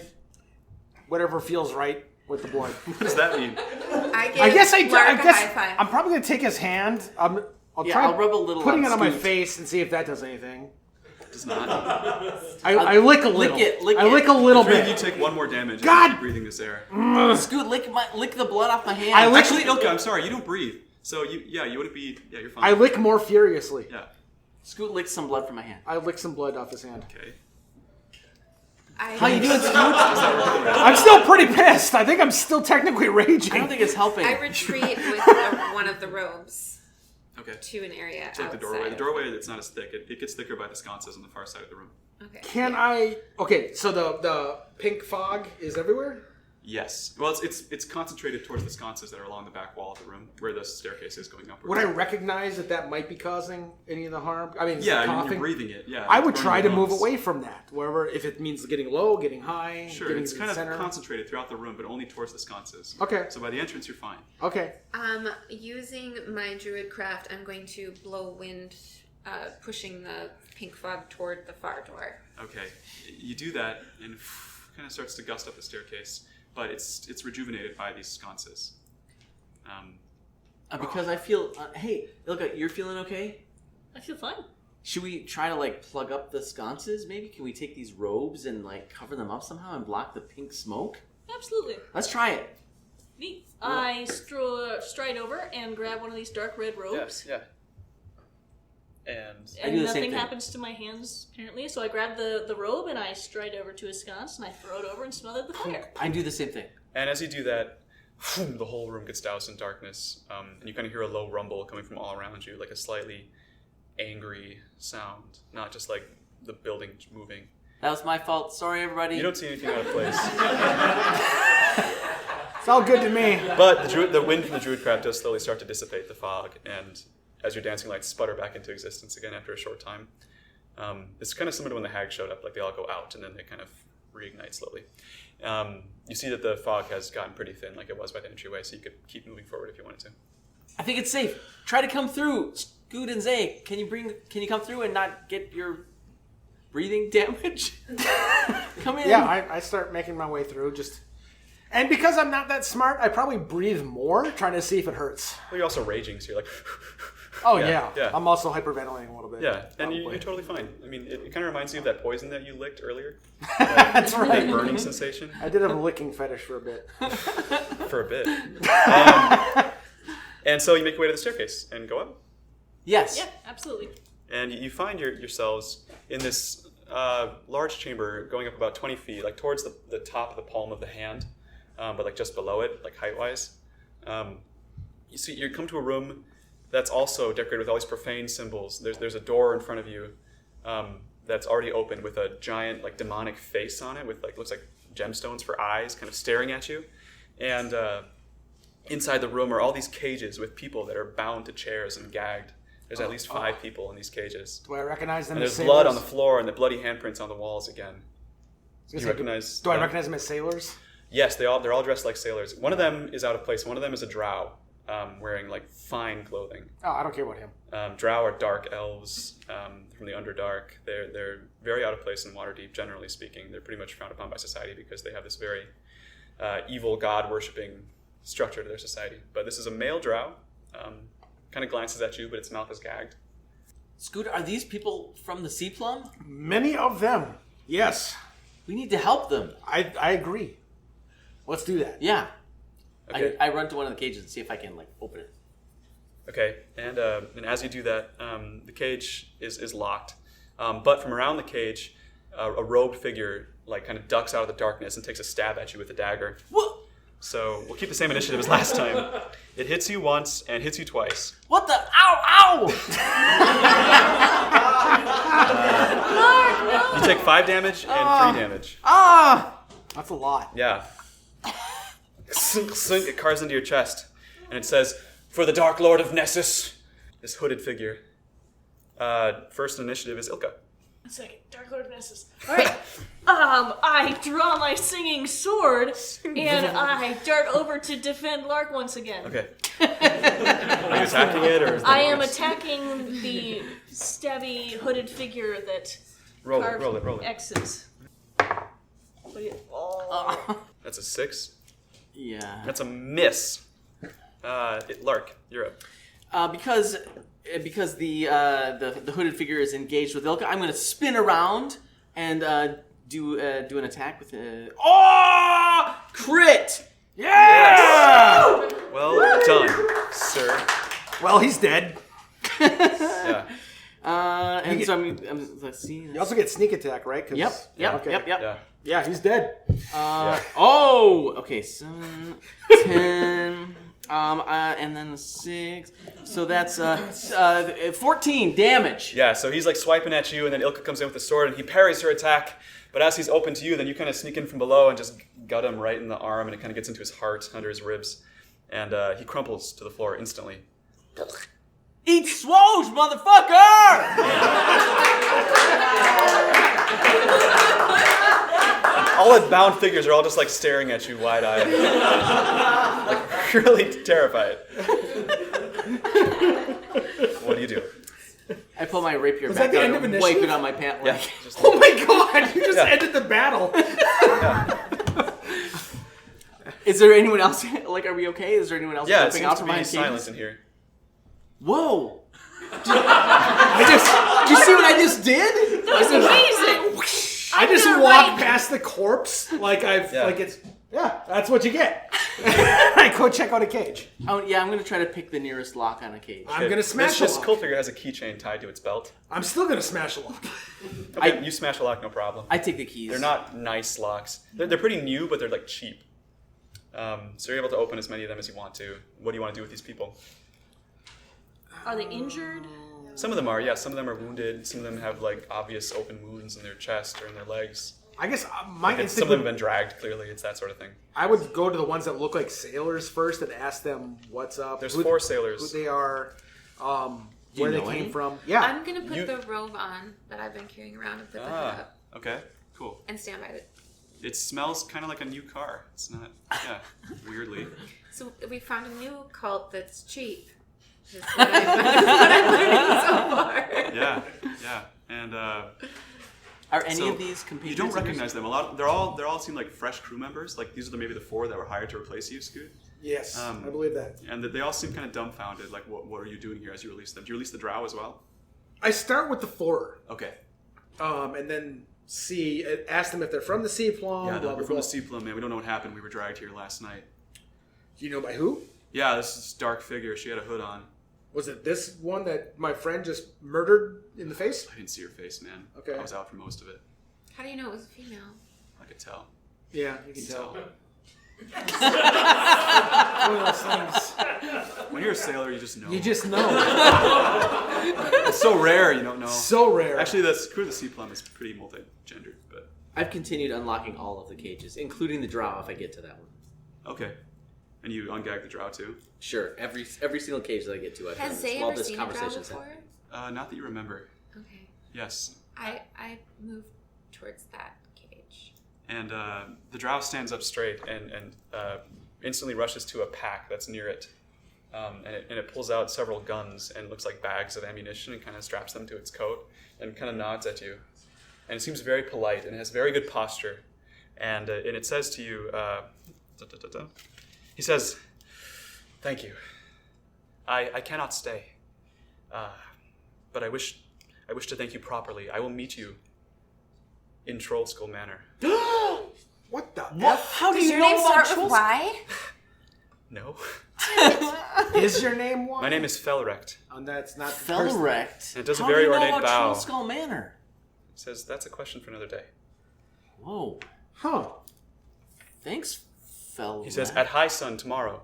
whatever feels right with the blood. What does that mean? I I guess give Lark a high five. I'm probably gonna take his hand. I'll Yeah, try I'll rub a little putting on it on my Scoot. face and see if that does anything. Does not. I lick a little. lick I it. lick a little Three of you bit. take 1 more damage. God! As you keep breathing this air. Scoot, lick the blood off my hand. I lick- Actually, Ilka, I'm sorry, you don't breathe. So you wouldn't be. Yeah, you're fine. I lick more furiously. Yeah. Scoot licked some blood from my hand. I lick some blood off his hand. Okay. How you doing, Scoot? I'm still pretty pissed. I think I'm still technically raging. I don't think it's helping. I retreat with one of the robes Okay. to an area Take the outside. doorway. The doorway, it's not as thick. It gets thicker by the sconces on the far side of the room. Okay. Can I? Okay, so the pink fog is everywhere. Yes. Well, it's concentrated towards the sconces that are along the back wall of the room, where the staircase is going upward. Would I recognize that might be causing any of the harm? I mean, Yeah, coughing. you're breathing it. Yeah. I it's would burning try your to move lungs. away from that, wherever if it means getting low, getting high, Sure, getting it's to kind the of center. concentrated throughout the room, but only towards the sconces. Okay. So by the entrance, you're fine. Okay. Using my druid craft, I'm going to blow wind, pushing the pink fog toward the far door. Okay. You do that, and it kind of starts to gust up the staircase, but it's rejuvenated by these sconces. Because I feel. Hey, Ilka, you're feeling okay? I feel fine. Should we try to like plug up the sconces? Maybe can we take these robes and like cover them up somehow and block the pink smoke? Absolutely. Let's try it. Neat. I stride over and grab one of these dark red robes. Yeah. And I do And the same nothing thing. happens to my hands, apparently. So I grab the robe and I stride over to a sconce and I throw it over and smother the fire. I do the same thing. as you do that, the whole room gets doused in darkness, and you kind of hear a low rumble coming from all around you, like a slightly angry sound, not just like the building moving. That was my fault. Sorry, everybody. You don't see anything out of place. It's all good to me. But the wind from the druid craft does slowly start to dissipate the fog, and as your dancing lights sputter back into existence again after a short time, it's kind of similar to when the hag showed up. Like they all go out, and then they kind of reignite slowly. You see that the fog has gotten pretty thin, like it was by the entryway, so you could keep moving forward if you wanted to. I think it's safe. Try to come through. Scoot and Zay, can you come through and not get your breathing damage? Come in. Yeah, I start making my way through. And because I'm not that smart, I probably breathe more, trying to see if it hurts. Well, you're also raging, so you're like... Oh, Yeah. I'm also hyperventilating a little bit. Yeah, and probably. you're totally fine. I mean, it kind of reminds you of that poison that you licked earlier. That's right. That burning sensation. I did have a licking fetish for a bit. For a bit. And so you make your way to the staircase and go up. Yes. Yeah, absolutely. And you find yourselves in this large chamber going up about 20 feet, like towards the top of the palm of the hand, but like just below it, like height-wise. You come to a room that's also decorated with all these profane symbols. There's a door in front of you that's already open with a giant like demonic face on it with like looks like gemstones for eyes kind of staring at you. And inside the room are all these cages with people that are bound to chairs and gagged. There's at least 5 people in these cages. Do I recognize them And as there's sailors? blood on the floor and the bloody handprints on the walls again. Do you recognize? Do I recognize them as sailors? Yes, they're all dressed like sailors. One of them is out of place. One of them is a drow, wearing like fine clothing. Oh, I don't care about him. Drow are dark elves from the Underdark. They're very out of place in Waterdeep, generally speaking. They're pretty much frowned upon by society because they have this very evil, god-worshipping structure to their society. But this is a male drow. Kind of glances at you, but its mouth is gagged. Scooter, are these people from the Sea Plum? Many of them. Yes. We need to help them. I agree. Let's do that. Yeah. Okay. I run to one of the cages and see if I can like open it. Okay, and as you do that, the cage is locked. But from around the cage, a robed figure like kind of ducks out of the darkness and takes a stab at you with a dagger. What? So we'll keep the same initiative as last time. It hits you once and hits you twice. What the? Ow! You take 5 damage and 3 damage. Ah! That's a lot. Yeah. Sink, sink, it carves into your chest. And it says, "For the Dark Lord of Nessus." This hooded figure. First initiative is Ilka. 1 second. Dark Lord Nessus. Alright. I draw my singing sword and I dart over to defend Lark once again. Okay. Are you attacking it or is I am attacking the stabby hooded figure that Roll it, carved roll it, roll it. X's. Oh. That's a 6. Yeah. That's a miss. Lark, you're up. Because the hooded figure is engaged with Ilka, I'm going to spin around and do an attack with a crit. Yes! Well done, sir. Well, he's dead. Yeah. And so let's see. You also get sneak attack, right? 'Cause- Yep. Okay. Yeah. Yeah, he's dead. Yeah. Oh, okay. 7, 10, and then 6. So that's 14 damage. Yeah, so he's like swiping at you, and then Ilka comes in with a sword, and he parries her attack. But as he's open to you, then you kind of sneak in from below and just gut him right in the arm, and it kind of gets into his heart, under his ribs. And he crumples to the floor instantly. Eat SWOJ, motherfucker! All the bound figures are all just like staring at you wide-eyed. Like really terrified. What do you do? I pull my rapier Was back that the out end of and initiative? wipe it on my pant leg. Just Oh my god! You just Yeah. ended the battle. Is there anyone else? Like, are we okay? Is there anyone else yeah, it jumping seems out to from be behind silent cages? in here. Whoa! Did you see what I just did? That was amazing! I just gonna walked write- past the corpse like Yeah. it's that's what you get. I go check out a cage. Oh yeah, I'm gonna try to pick the nearest lock on a cage. I'm gonna smash This a lock. cult figure has a keychain tied to its belt. I'm still gonna smash a lock. Okay, you smash a lock, no problem. I take the keys. They're not nice locks. They're pretty new, but they're like cheap. So you're able to open as many of them as you want to. What do you want to do with these people? Are they injured? Some of them are, yeah. Some of them are wounded. Some of them have like obvious open wounds in their chest or in their legs. I guess my Some instinct of them would, have been dragged. Clearly, it's that sort of thing. I would go to the ones that look like sailors first and ask them what's up. There's who- 4 sailors. Who they are, where they know came any? from. Yeah. I'm gonna put You- the robe on that I've been carrying around and put the hood up Okay, cool. and stand by it. It smells kind of like a new car. It's not, yeah, weirdly. So we found a new cult that's cheap. Is what I'm learning so far. Yeah. And Are any so of these compatriots? you don't of yours? recognize them. They all seem like fresh crew members. Like these are maybe the 4 that were hired to replace you, Scoot. Yes, I believe that. And that they all seem kind of dumbfounded. Like, what are you doing here as you release them? Do you release the drow as well? I start with the 4, Okay. and then ask them if they're from the Sea Plum. Yeah, blah, we're blah, from blah. the Sea Plum, man. We don't know what happened. We were dragged here last night. Do you know by who? Yeah, this dark figure. She had a hood on. Was it this one that my friend just murdered in the face? I didn't see her face, man. Okay. I was out for most of it. How do you know it was a female? I could tell. Yeah, you can tell. Tell. One of those things. When you're a sailor, you just know. You just know. It's so rare you don't know. So rare. Actually, the crew of the Sea Plum is pretty multi-gendered, but I've continued unlocking all of the cages, including the drow if I get to that one. okay. And you ungag the drow too? Sure, every single cage that I get to, I've done Has this Zay while ever this seen a drow conversation's before? happening. Not that you remember. Okay. Yes. I moved towards that cage. And the drow stands up straight and instantly rushes to a pack that's near it. And it pulls out several guns and looks like bags of ammunition and kind of straps them to its coat and kind of nods at you. And it seems very polite and has very good posture. And it says to you, he says, "Thank you. I cannot stay. But I wish to thank you properly. I will meet you in Trollskull Manor." What the What? How do Does you your know name about start with trolls? Y? No. F? Is your name one? My name is Felrecht. And that's not the person. Felrecht. And it does a How very do you know ornate about bow. Trollskull Manor? He says, "That's a question for another day." Whoa. Huh. Thanks, Felrecht. He says, "At high sun tomorrow,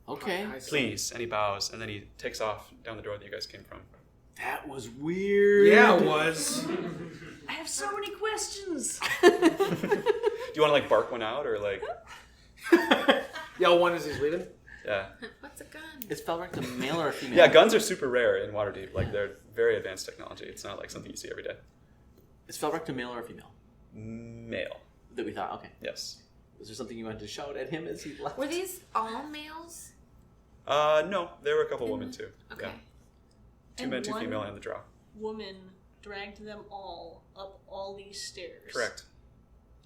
Okay. please." And he bows, and then he takes off down the door that you guys came from. That was weird. Yeah, it was. I have so many questions. Do you want to like bark one out or like, Yell one as he's leaving. yeah? What's a gun? Is Felrecht a male or a female? Yeah, guns are super rare in Waterdeep. Like they're very advanced technology. It's not like something you see every day. Is Felrecht a male or a female? Male, That we thought, okay. yes. Was there something you wanted to shout at him as he left? Were these all males? No, there were a couple women too. Okay. Yeah. 2 And men, 2 one female, and the drow. Woman dragged them all up all these stairs. Correct.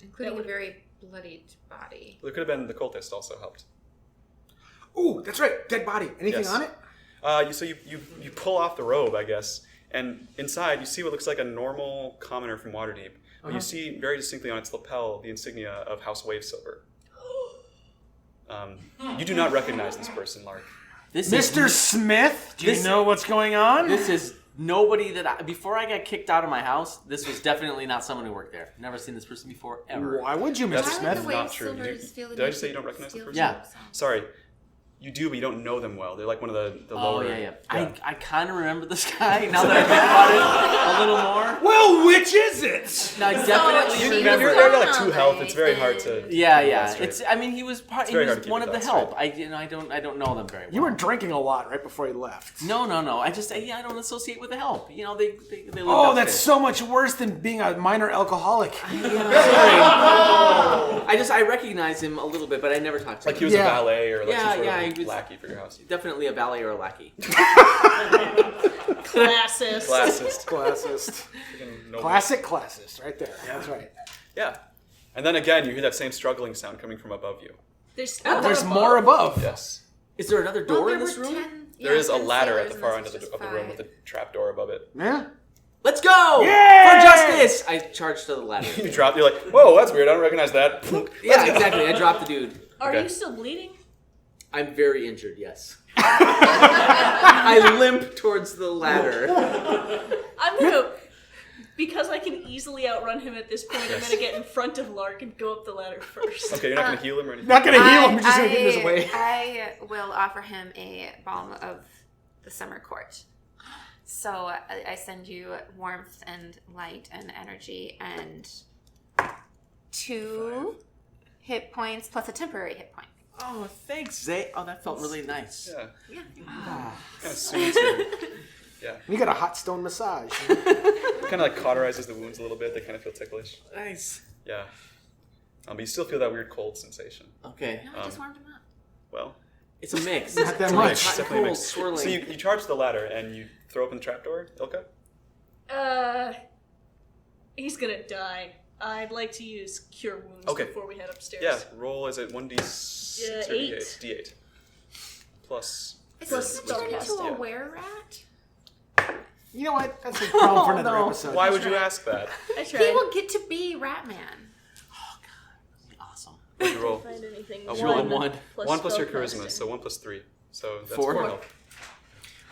Including That a would- very bloodied body. There could have been the cultist also helped. Ooh, that's right. Dead body. Anything Yes. on it? You pull off the robe, I guess, and inside you see what looks like a normal commoner from Waterdeep. But you see very distinctly on its lapel the insignia of House Wavesilver. You do not recognize this person, Lark. This Mr. Is, Smith, do you this- know what's going on? this is nobody before I got kicked out of my house, this was definitely not someone who worked there. Never seen this person before, ever. Why would you, Mr. That's Why Smith? would the not Wave true. Silvers feel the Did I need just say to you don't recognize the steal person? Yeah. jobs? Sorry. You do, but you don't know them well. They're like one of the Oh, lower... yeah. I kind of remember this guy now that I think about it a little more. Well, which is it? No, I definitely So, remember. You're Remember- like 2 health. It's very hard to... Yeah. straight. It's. I mean, he was part. He very hard was to keep one your of the thoughts help. I don't know them very well. You were drinking a lot right before you left. No. I just. I don't associate with the help. You know, they live Oh, that's upstairs. so much worse than being a minor alcoholic. Sorry. I recognize him a little bit, but I never talked to Like him. he was Yeah. a valet or like Yeah, some sort yeah, of he was- lackey for your house. Definitely a valet or a lackey. Classist. Classist. Classist. Freaking noble. Classic classist, right there. That's right. Yeah. And then again, you hear that same struggling sound coming from above you. There's, There's more above. Yes. Is there another Well, door there in this were room? 10 There is a 10 ladder at sailors the and far this end of was the just room with a 5. trap door above it. Yeah. Let's go! Yay! For justice! I charged to the ladder. You drop, you're like, whoa, that's weird, I don't recognize that. Yeah, exactly. I dropped the dude. Are Okay. you still bleeding? I'm very injured, yes. I limp towards the ladder. I'm gonna, because I can easily outrun him at this point. I'm Yes. gonna get in front of Lark and go up the ladder first. Okay, you're not going to heal him or anything? Not gonna heal him. We're just gonna get this away. I will offer him a balm of the summer court. So I send you warmth and light and energy and 2 hit points plus a temporary hit point. Oh, thanks, Zay. Oh, that felt really nice. Yeah. Yeah. Kind of soothes her. Yeah. You got a hot stone massage. Kind of like cauterizes the wounds a little bit. They kind of feel ticklish. Nice. Yeah. But you still feel that weird cold sensation. Okay. No, I just warmed him up. Well, It's a mix. Not that It's much. Hot and Definitely a cold mix. swirling. So you charge the ladder and you throw open the trapdoor, Ilka? He's gonna die. I'd like to use Cure Wounds Okay. before we head upstairs. Yeah. Roll, is it 1d6 or 8. d8? D8. Plus. Is Plus he turned into spellcasting. a were-rat? You know what? That's a problem for another no. episode. Why would you ask that? I He tried. will get to be Ratman. Awesome. What'd you roll? Find anything. A Roll one. 1. 1 plus your spellcasting. charisma, so 1 plus 3. So that's 4. 4 health.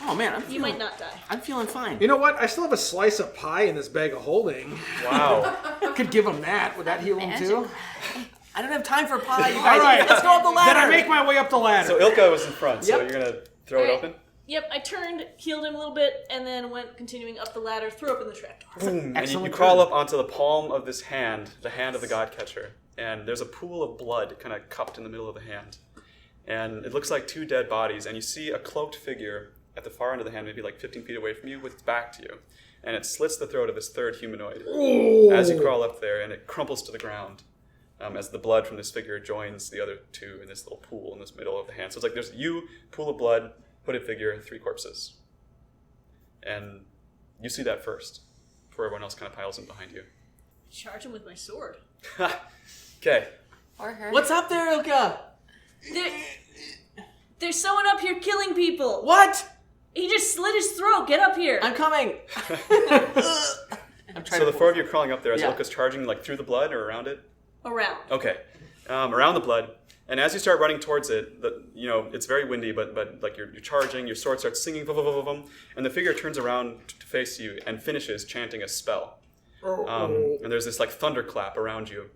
Oh man, You might not die. I'm feeling fine. You know what? I still have a slice of pie in this bag of holding. Wow. I could give him that. Would that heal him too? I don't have time for pie, you All guys. right. Let's go up the ladder. Then I make my way up the ladder. So Ilka was in front, so Yep. you're going to throw it Alright. open? Yep, I turned, healed him a little bit, and then went continuing up the ladder, threw open the trapdoor. Boom. And you excellent crawl turn. up onto the palm of this hand, the hand of the god catcher. And there's a pool of blood kind of cupped in the middle of the hand. And it looks like 2 dead bodies. And you see a cloaked figure at the far end of the hand, maybe like 15 feet away from you, with its back to you. And it slits the throat of this third humanoid as you crawl up there, and it crumples to the ground as the blood from this figure joins the other 2 in this little pool in this middle of the hand. So it's like there's you, pool of blood, hooded figure, 3 corpses. And you see that first, before everyone else kind of piles in behind you. Charge him with my sword. Okay. Or her. What's up there, Ilka? There's someone up here killing people. What? He just slit his throat. Get up here. I'm coming. I'm trying So to the 4 of you are crawling up there as Yeah. Ilka's charging like through the blood or around it? Around. Okay. Around the blood. And as you start running towards it, it's very windy, but like you're charging, your sword starts singing, and the figure turns around to face you and finishes chanting a spell. And there's this like thunderclap around you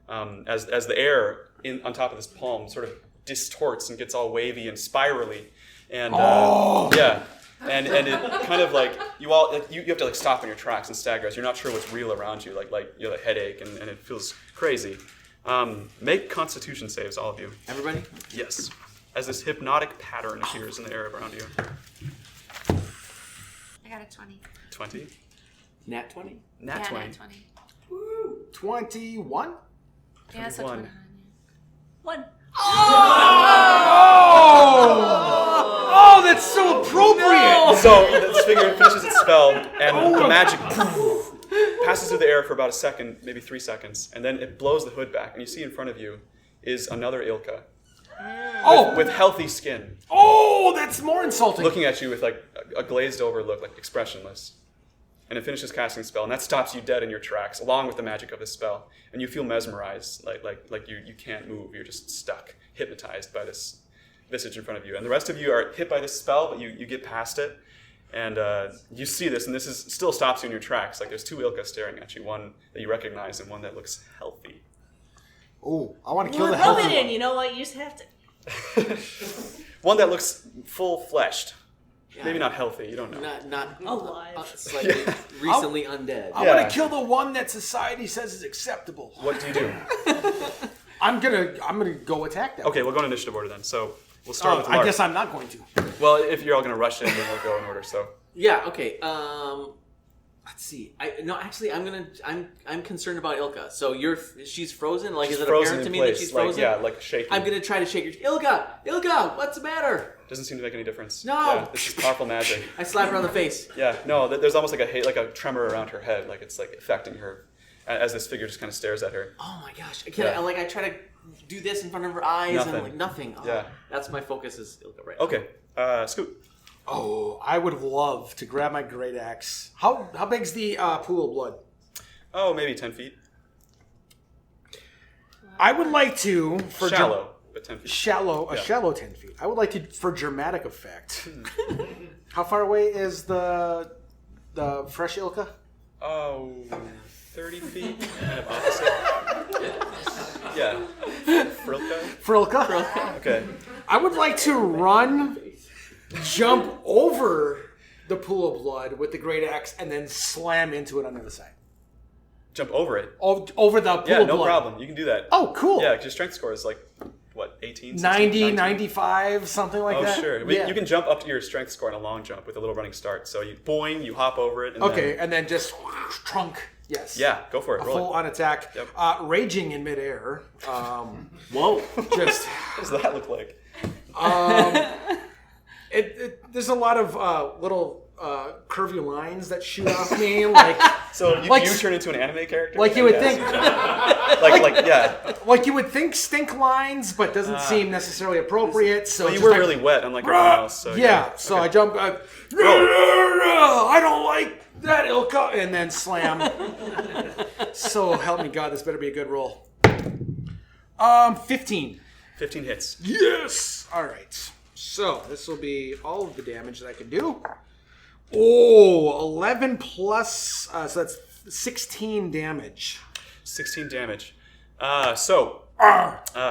as the air on top of this palm sort of distorts and gets all wavy and spirally. And yeah. And it kind of like you have to like stop in your tracks and stagger as you're not sure what's real around you, like you have a headache and it feels crazy. Make Constitution saves, all of you. Everybody? Yes. As this hypnotic pattern appears in the air around you. I got a 20. 20. Nat 20. Nat Yeah, 20. Nat 20. 21? Yeah, so 21. 21. One. Oh, that's so appropriate! So this figure finishes its spell, and the magic passes through the air for about a second, maybe 3 seconds, and then it blows the hood back, and you see in front of you is another Ilka with healthy skin, Oh, that's more insulting. looking at you with like a glazed over look, like expressionless. And it finishes casting the spell, and that stops you dead in your tracks, along with the magic of the spell. And you feel mesmerized, like you can't move. You're just stuck, hypnotized by this visage in front of you. And the rest of you are hit by this spell, but you get past it. And you see this, and still stops you in your tracks. Like there's 2 Ilka staring at you, one that you recognize and one that looks healthy. Oh, I want to kill Well, the rub healthy it in. one. You know what? You just have to. One that looks full-fleshed. Maybe not healthy, you don't know. Not Alive. slightly recently undead. I want to kill the one that society says is acceptable. What do you do? I'm gonna go attack them. Okay, we'll go in initiative order then. So we'll start with Lark. I guess I'm not going to. Well, if you're all going to rush in, then we'll go in order. So Yeah. Okay. Let's see. I'm concerned about Ilka. So she's frozen. Like, she's is it frozen apparent to in me place, that she's like, frozen? yeah, like shaking. I'm gonna try to shake her. Ilka, what's the matter? Doesn't seem to make any difference. No. Yeah, this is powerful magic. I slap her on the face. Yeah, no, there's almost like a tremor around her head, like it's like affecting her, as this figure just kind of stares at her. Oh my gosh! Yeah. I try to do this in front of her eyes Nothing. and like nothing. Oh, Yeah. That's my focus is Ilka right now. Okay, Scoot. Oh, I would love to grab my great axe. How big's the pool of blood? Oh, maybe 10 feet. I would like to Shallow, but 10 feet. shallow 10 feet. I would like to for dramatic effect. How far away is the fresh Ilka? Oh, 30 feet, kind of opposite. Yeah. Frilka? Okay. I would like to run, jump over the pool of blood with the great axe and then slam into it on the other side. Jump over it. Over the pool Yeah, of no blood. problem. You can do that. Oh, cool. Yeah, because your strength score is like, what, 18? 90, 19? 95, something like that. Oh, sure. Yeah. You can jump up to your strength score in a long jump with a little running start. So you boing, you hop over it. And Okay, then, and then just trunk. Yes. yeah, go for it. A Roll full it. on attack. Yep. Raging in midair. Whoa. Just. What does that look like? There's a lot of little curvy lines that shoot off me, like So you, Like- you turn into an anime character? like you would Yes. think, yeah. like you would think stink lines, but doesn't seem necessarily appropriate. So Well, you just were like, really wet, unlike everyone else. So yeah. So I jump. I don't like that Ilka, and then slam. So help me God, this better be a good roll. 15. 15 hits. Yes. All right. So this will be all of the damage that I can do. Oh, 11 plus. So that's 16 damage. 16 damage.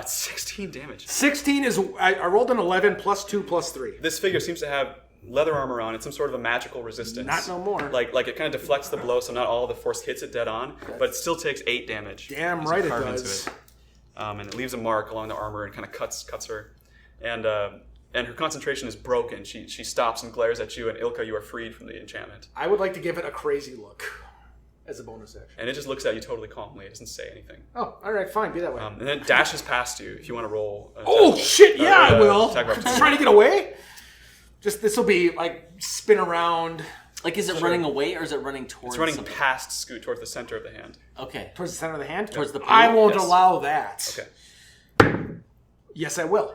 16 damage. 16 is. I rolled an 11 plus 2 plus 3. This figure seems to have leather armor on and some sort of a magical resistance. Not no more. Like it kind of deflects the blow, so not all the force hits it dead on, but it still takes 8 damage. Damn as you right it carve into does. And it leaves a mark along the armor and kind of cuts her. And her concentration is broken. She stops and glares at you, and Ilka, you are freed from the enchantment. I would like to give it a crazy look as a bonus action. And it just looks at you totally calmly. It doesn't say anything. Oh, all right, fine. Be that way. And then it dashes past you if you want to roll. Oh shit! Yeah, I will. Attack of Just trying to get away. Just this will be like spin around Like, is it running away or is it running towards It's running something? past Scoot, towards the center of the hand. Okay. towards the center of the hand. Towards the pool? I won't Yes. allow that. Okay. Yes, I will.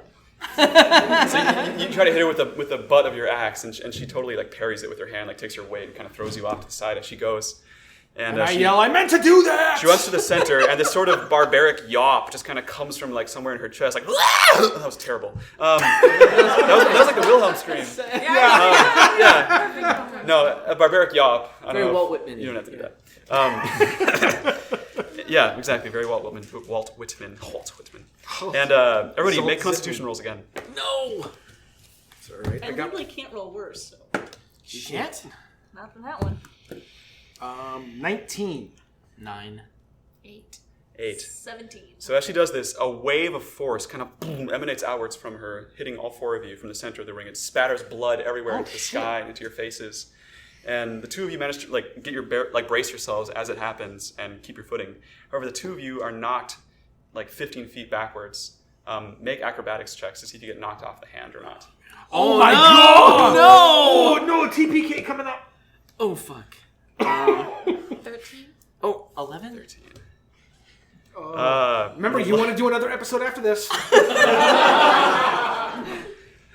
So you try to hit her with the butt of your axe, and she totally like parries it with her hand, like takes her weight and kind of throws you off to the side as she goes. And I yell, "I meant to do that!" She runs to the center, and this sort of barbaric yawp just kind of comes from like somewhere in her chest, like that was terrible. That was like the Wilhelm scream. Yeah. No, a barbaric yawp. I don't Very know if- Walt Whitman. You don't have to do that. Yeah, exactly. Very Walt Whitman. Walt Whitman. And everybody, make Constitution rolls again. No! It's all right. I And got Ridley can't roll worse, so shit. not from that one. 19. 9. 8. 8. 17. So as she does this, a wave of force kind of boom, emanates outwards from her, hitting all four of you from the center of the ring. It spatters blood everywhere into the sky and into your faces. And the two of you manage to like get your brace yourselves as it happens and keep your footing. However, the two of you are knocked like 15 feet backwards. Make acrobatics checks to see if you get knocked off the hand or not. Oh my god! No! Oh no! TPK coming up. Oh, fuck. 13. Oh, 11? 13. Remember, you want to do another episode after this?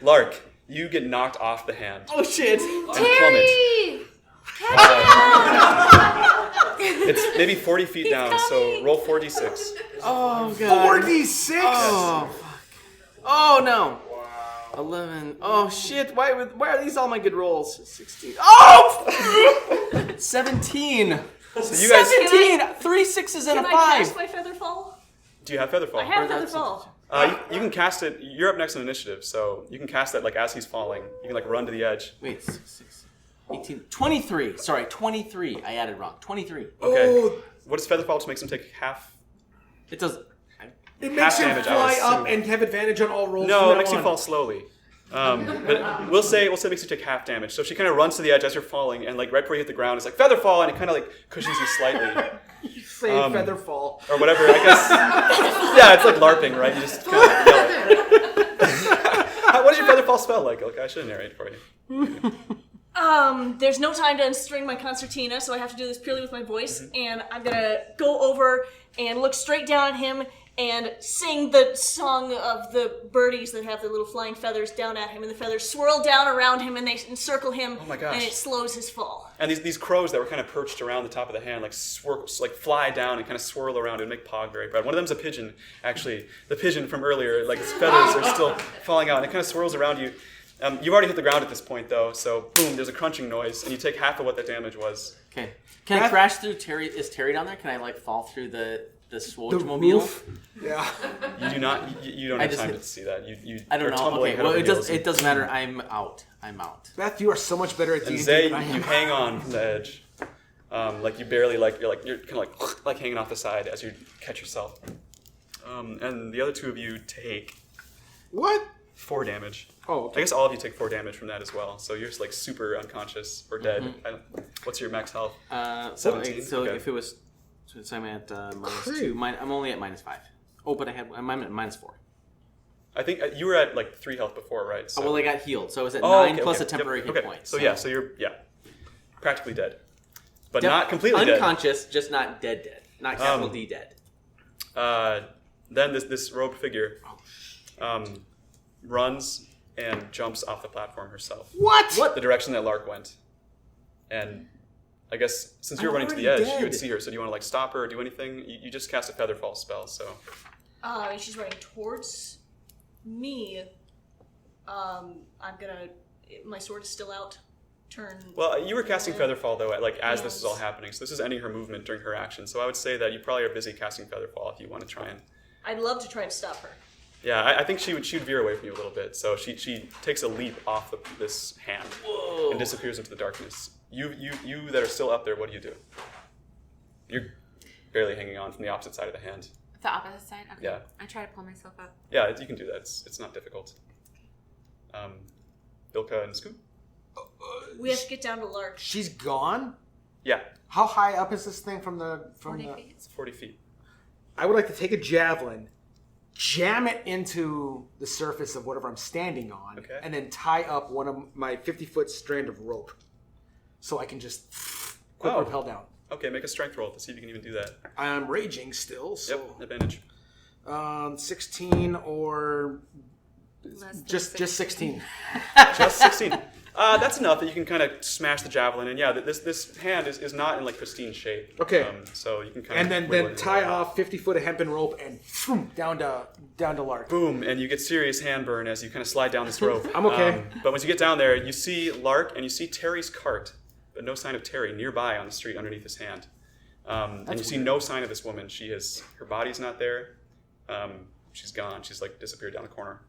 Lark, you get knocked off the hand. Oh, shit. And plummet. Terry! It's maybe 40 feet down, so roll 4d6. Oh, God. 4d6. Oh, fuck. Oh, no. 11. Oh, shit. Why are these all my good rolls? 16. Oh! 17. So you guys, 17. 3 6s and a Can I 5. cast my Featherfall? do you have Featherfall? I have Or that's Featherfall. You can cast it. You're up next on initiative, so you can cast that like as he's falling. You can like run to the edge. Wait, 6, 18. 23. Sorry, 23. I added wrong. 23. Okay. Oh, What does Featherfall just makes him take half? It does. it makes him damage, I would fly up assume. and have advantage on all rolls. No, from it now makes you on. fall slowly. But we'll say it makes you take half damage. So she kind of runs to the edge as you're falling, and like right before you hit the ground, it's like Featherfall, and it kind of like cushions you slightly. Say Featherfall. Or whatever, I guess. Yeah, it's like LARPing, right? You just kind of yell it. What does your Featherfall spell like? Okay, I should narrate for you. There's no time to unstring my concertina, so I have to do this purely with my voice. And I'm gonna go over and look straight down at him and sing the song of the birdies that have the little flying feathers down at him, and the feathers swirl down around him and they encircle him. Oh my gosh. And it slows his fall. And these crows that were kind of perched around the top of the hand, like fly down and kind of swirl around and make Pog very proud. One of them's a pigeon, actually. The pigeon from earlier, like its feathers are still falling out, and it kind of swirls around you. You've already hit the ground at this point, though, so boom, there's a crunching noise, and you take half of what that damage was. Okay. Can I crash through Terry? Is Terry down there? Can I like fall through the the The SWOJ mobile. roof. Yeah. You do not. You don't I have just time hit- to see that. You I don't are know. tumbling Okay, head well over it heels. doesn't matter. I'm out. Beth, you are so much better at And D&D Zay, than I am. you hang on from the edge, like you barely you're kind of like hanging off the side as you catch yourself. And the other two of you take What? 4 damage. Oh, okay. I guess all of you take 4 damage from that as well. So you're just like super unconscious or dead. Mm-hmm. What's your max health? 17. 17? So Okay. if it was, so I'm at minus Great. 2. I'm only at minus 5. Oh, but I'm at minus 4. I think you were at like 3 health before, right? So. Oh, well, I got healed, so I was at Oh, 9 okay, plus okay. a temporary Yep, hit okay. point. So you're practically dead, but not completely unconscious, just not dead. Not capital D dead. dead. Then this robed figure runs and jumps off the platform herself. What? The direction that Lark went, and I guess since you were running to the edge, already you would dead. see her. So do you want to like stop her or do anything? You just cast a Featherfall spell, so. She's running towards me. I'm gonna. My sword is still out. Turn. Well, you were casting Featherfall though, as this is all Yes. happening. So this is ending her movement during her action. So I would say that you probably are busy casting Featherfall if you want to try and. I'd love to try and stop her. Yeah, I think she would veer away from you a little bit. So she takes a leap off this hand and disappears into the darkness. You that are still up there, what do you do? You're barely hanging on from the opposite side of the hand. The opposite side? Okay. Yeah. I try to pull myself up. Yeah, you can do that. It's not difficult. Ilka and Scoot? We have to get down to Lark. She's gone? Yeah, How high up is this thing from the 40 the... feet. it's 40 feet. I would like to take a javelin, jam it into the surface of whatever I'm standing on, Okay. and then tie up one of my 50-foot strand of rope so I can just quick Oh. rappel down. Okay, make a strength roll to see if you can even do that. I'm raging still, so Yep, advantage. 16 or Less than just 16. Just 16. That's enough that you can kind of smash the javelin, and yeah, this hand is not in like pristine shape. Okay. So you can kind And of then tie off 50 foot of hempen rope and down to Lark. Boom, and you get serious hand burn as you kind of slide down this rope. I'm okay. But once you get down there, you see Lark and you see Terry's cart, but no sign of Terry nearby on the street underneath his hand. And you see no sign of this woman. Her body's not there. She's gone. She's like disappeared down the corner.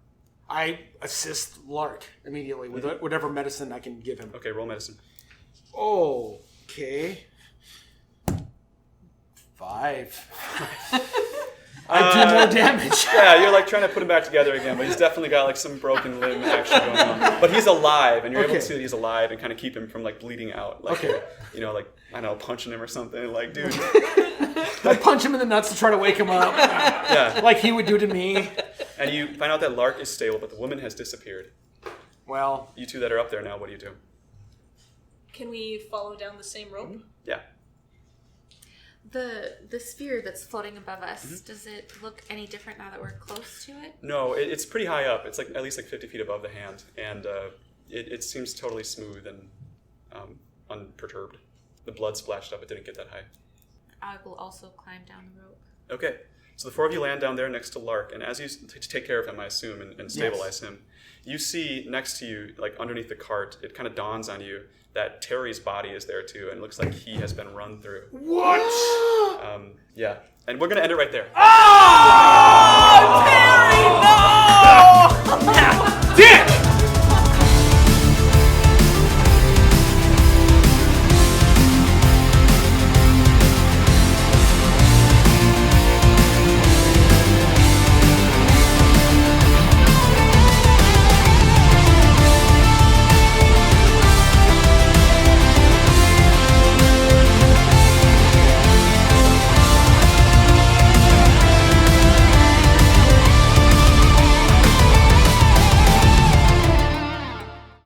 I assist Lark immediately with whatever medicine I can give him. Okay, roll medicine. Okay. 5. I do more damage. Yeah, you're like trying to put him back together again, but he's definitely got like some broken limb action going on. But he's alive, and you're able to Okay. see that he's alive and kind of keep him from like bleeding out. Like, Okay. like I don't know, punching him or something. Like, dude, I punch him in the nuts to try to wake him up, yeah. like he would do to me. And you find out that Lark is stable, but the woman has disappeared. Well, You two that are up there now, what do you do? Can we follow down the same rope? Yeah. The sphere that's floating above us, does it look any different now that we're close to it? No, it's pretty high up. It's like at least like 50 feet above the hand, and it seems totally smooth and unperturbed. The blood splashed up. It didn't get that high. I will also climb down the rope. Okay, so the 4 of you land down there next to Lark, and as you take care of him, I assume, and stabilize him, you see next to you, like underneath the cart, it kind of dawns on you that Terry's body is there too, and it looks like he has been run through. what? Yeah, and we're gonna end it right there. Ah!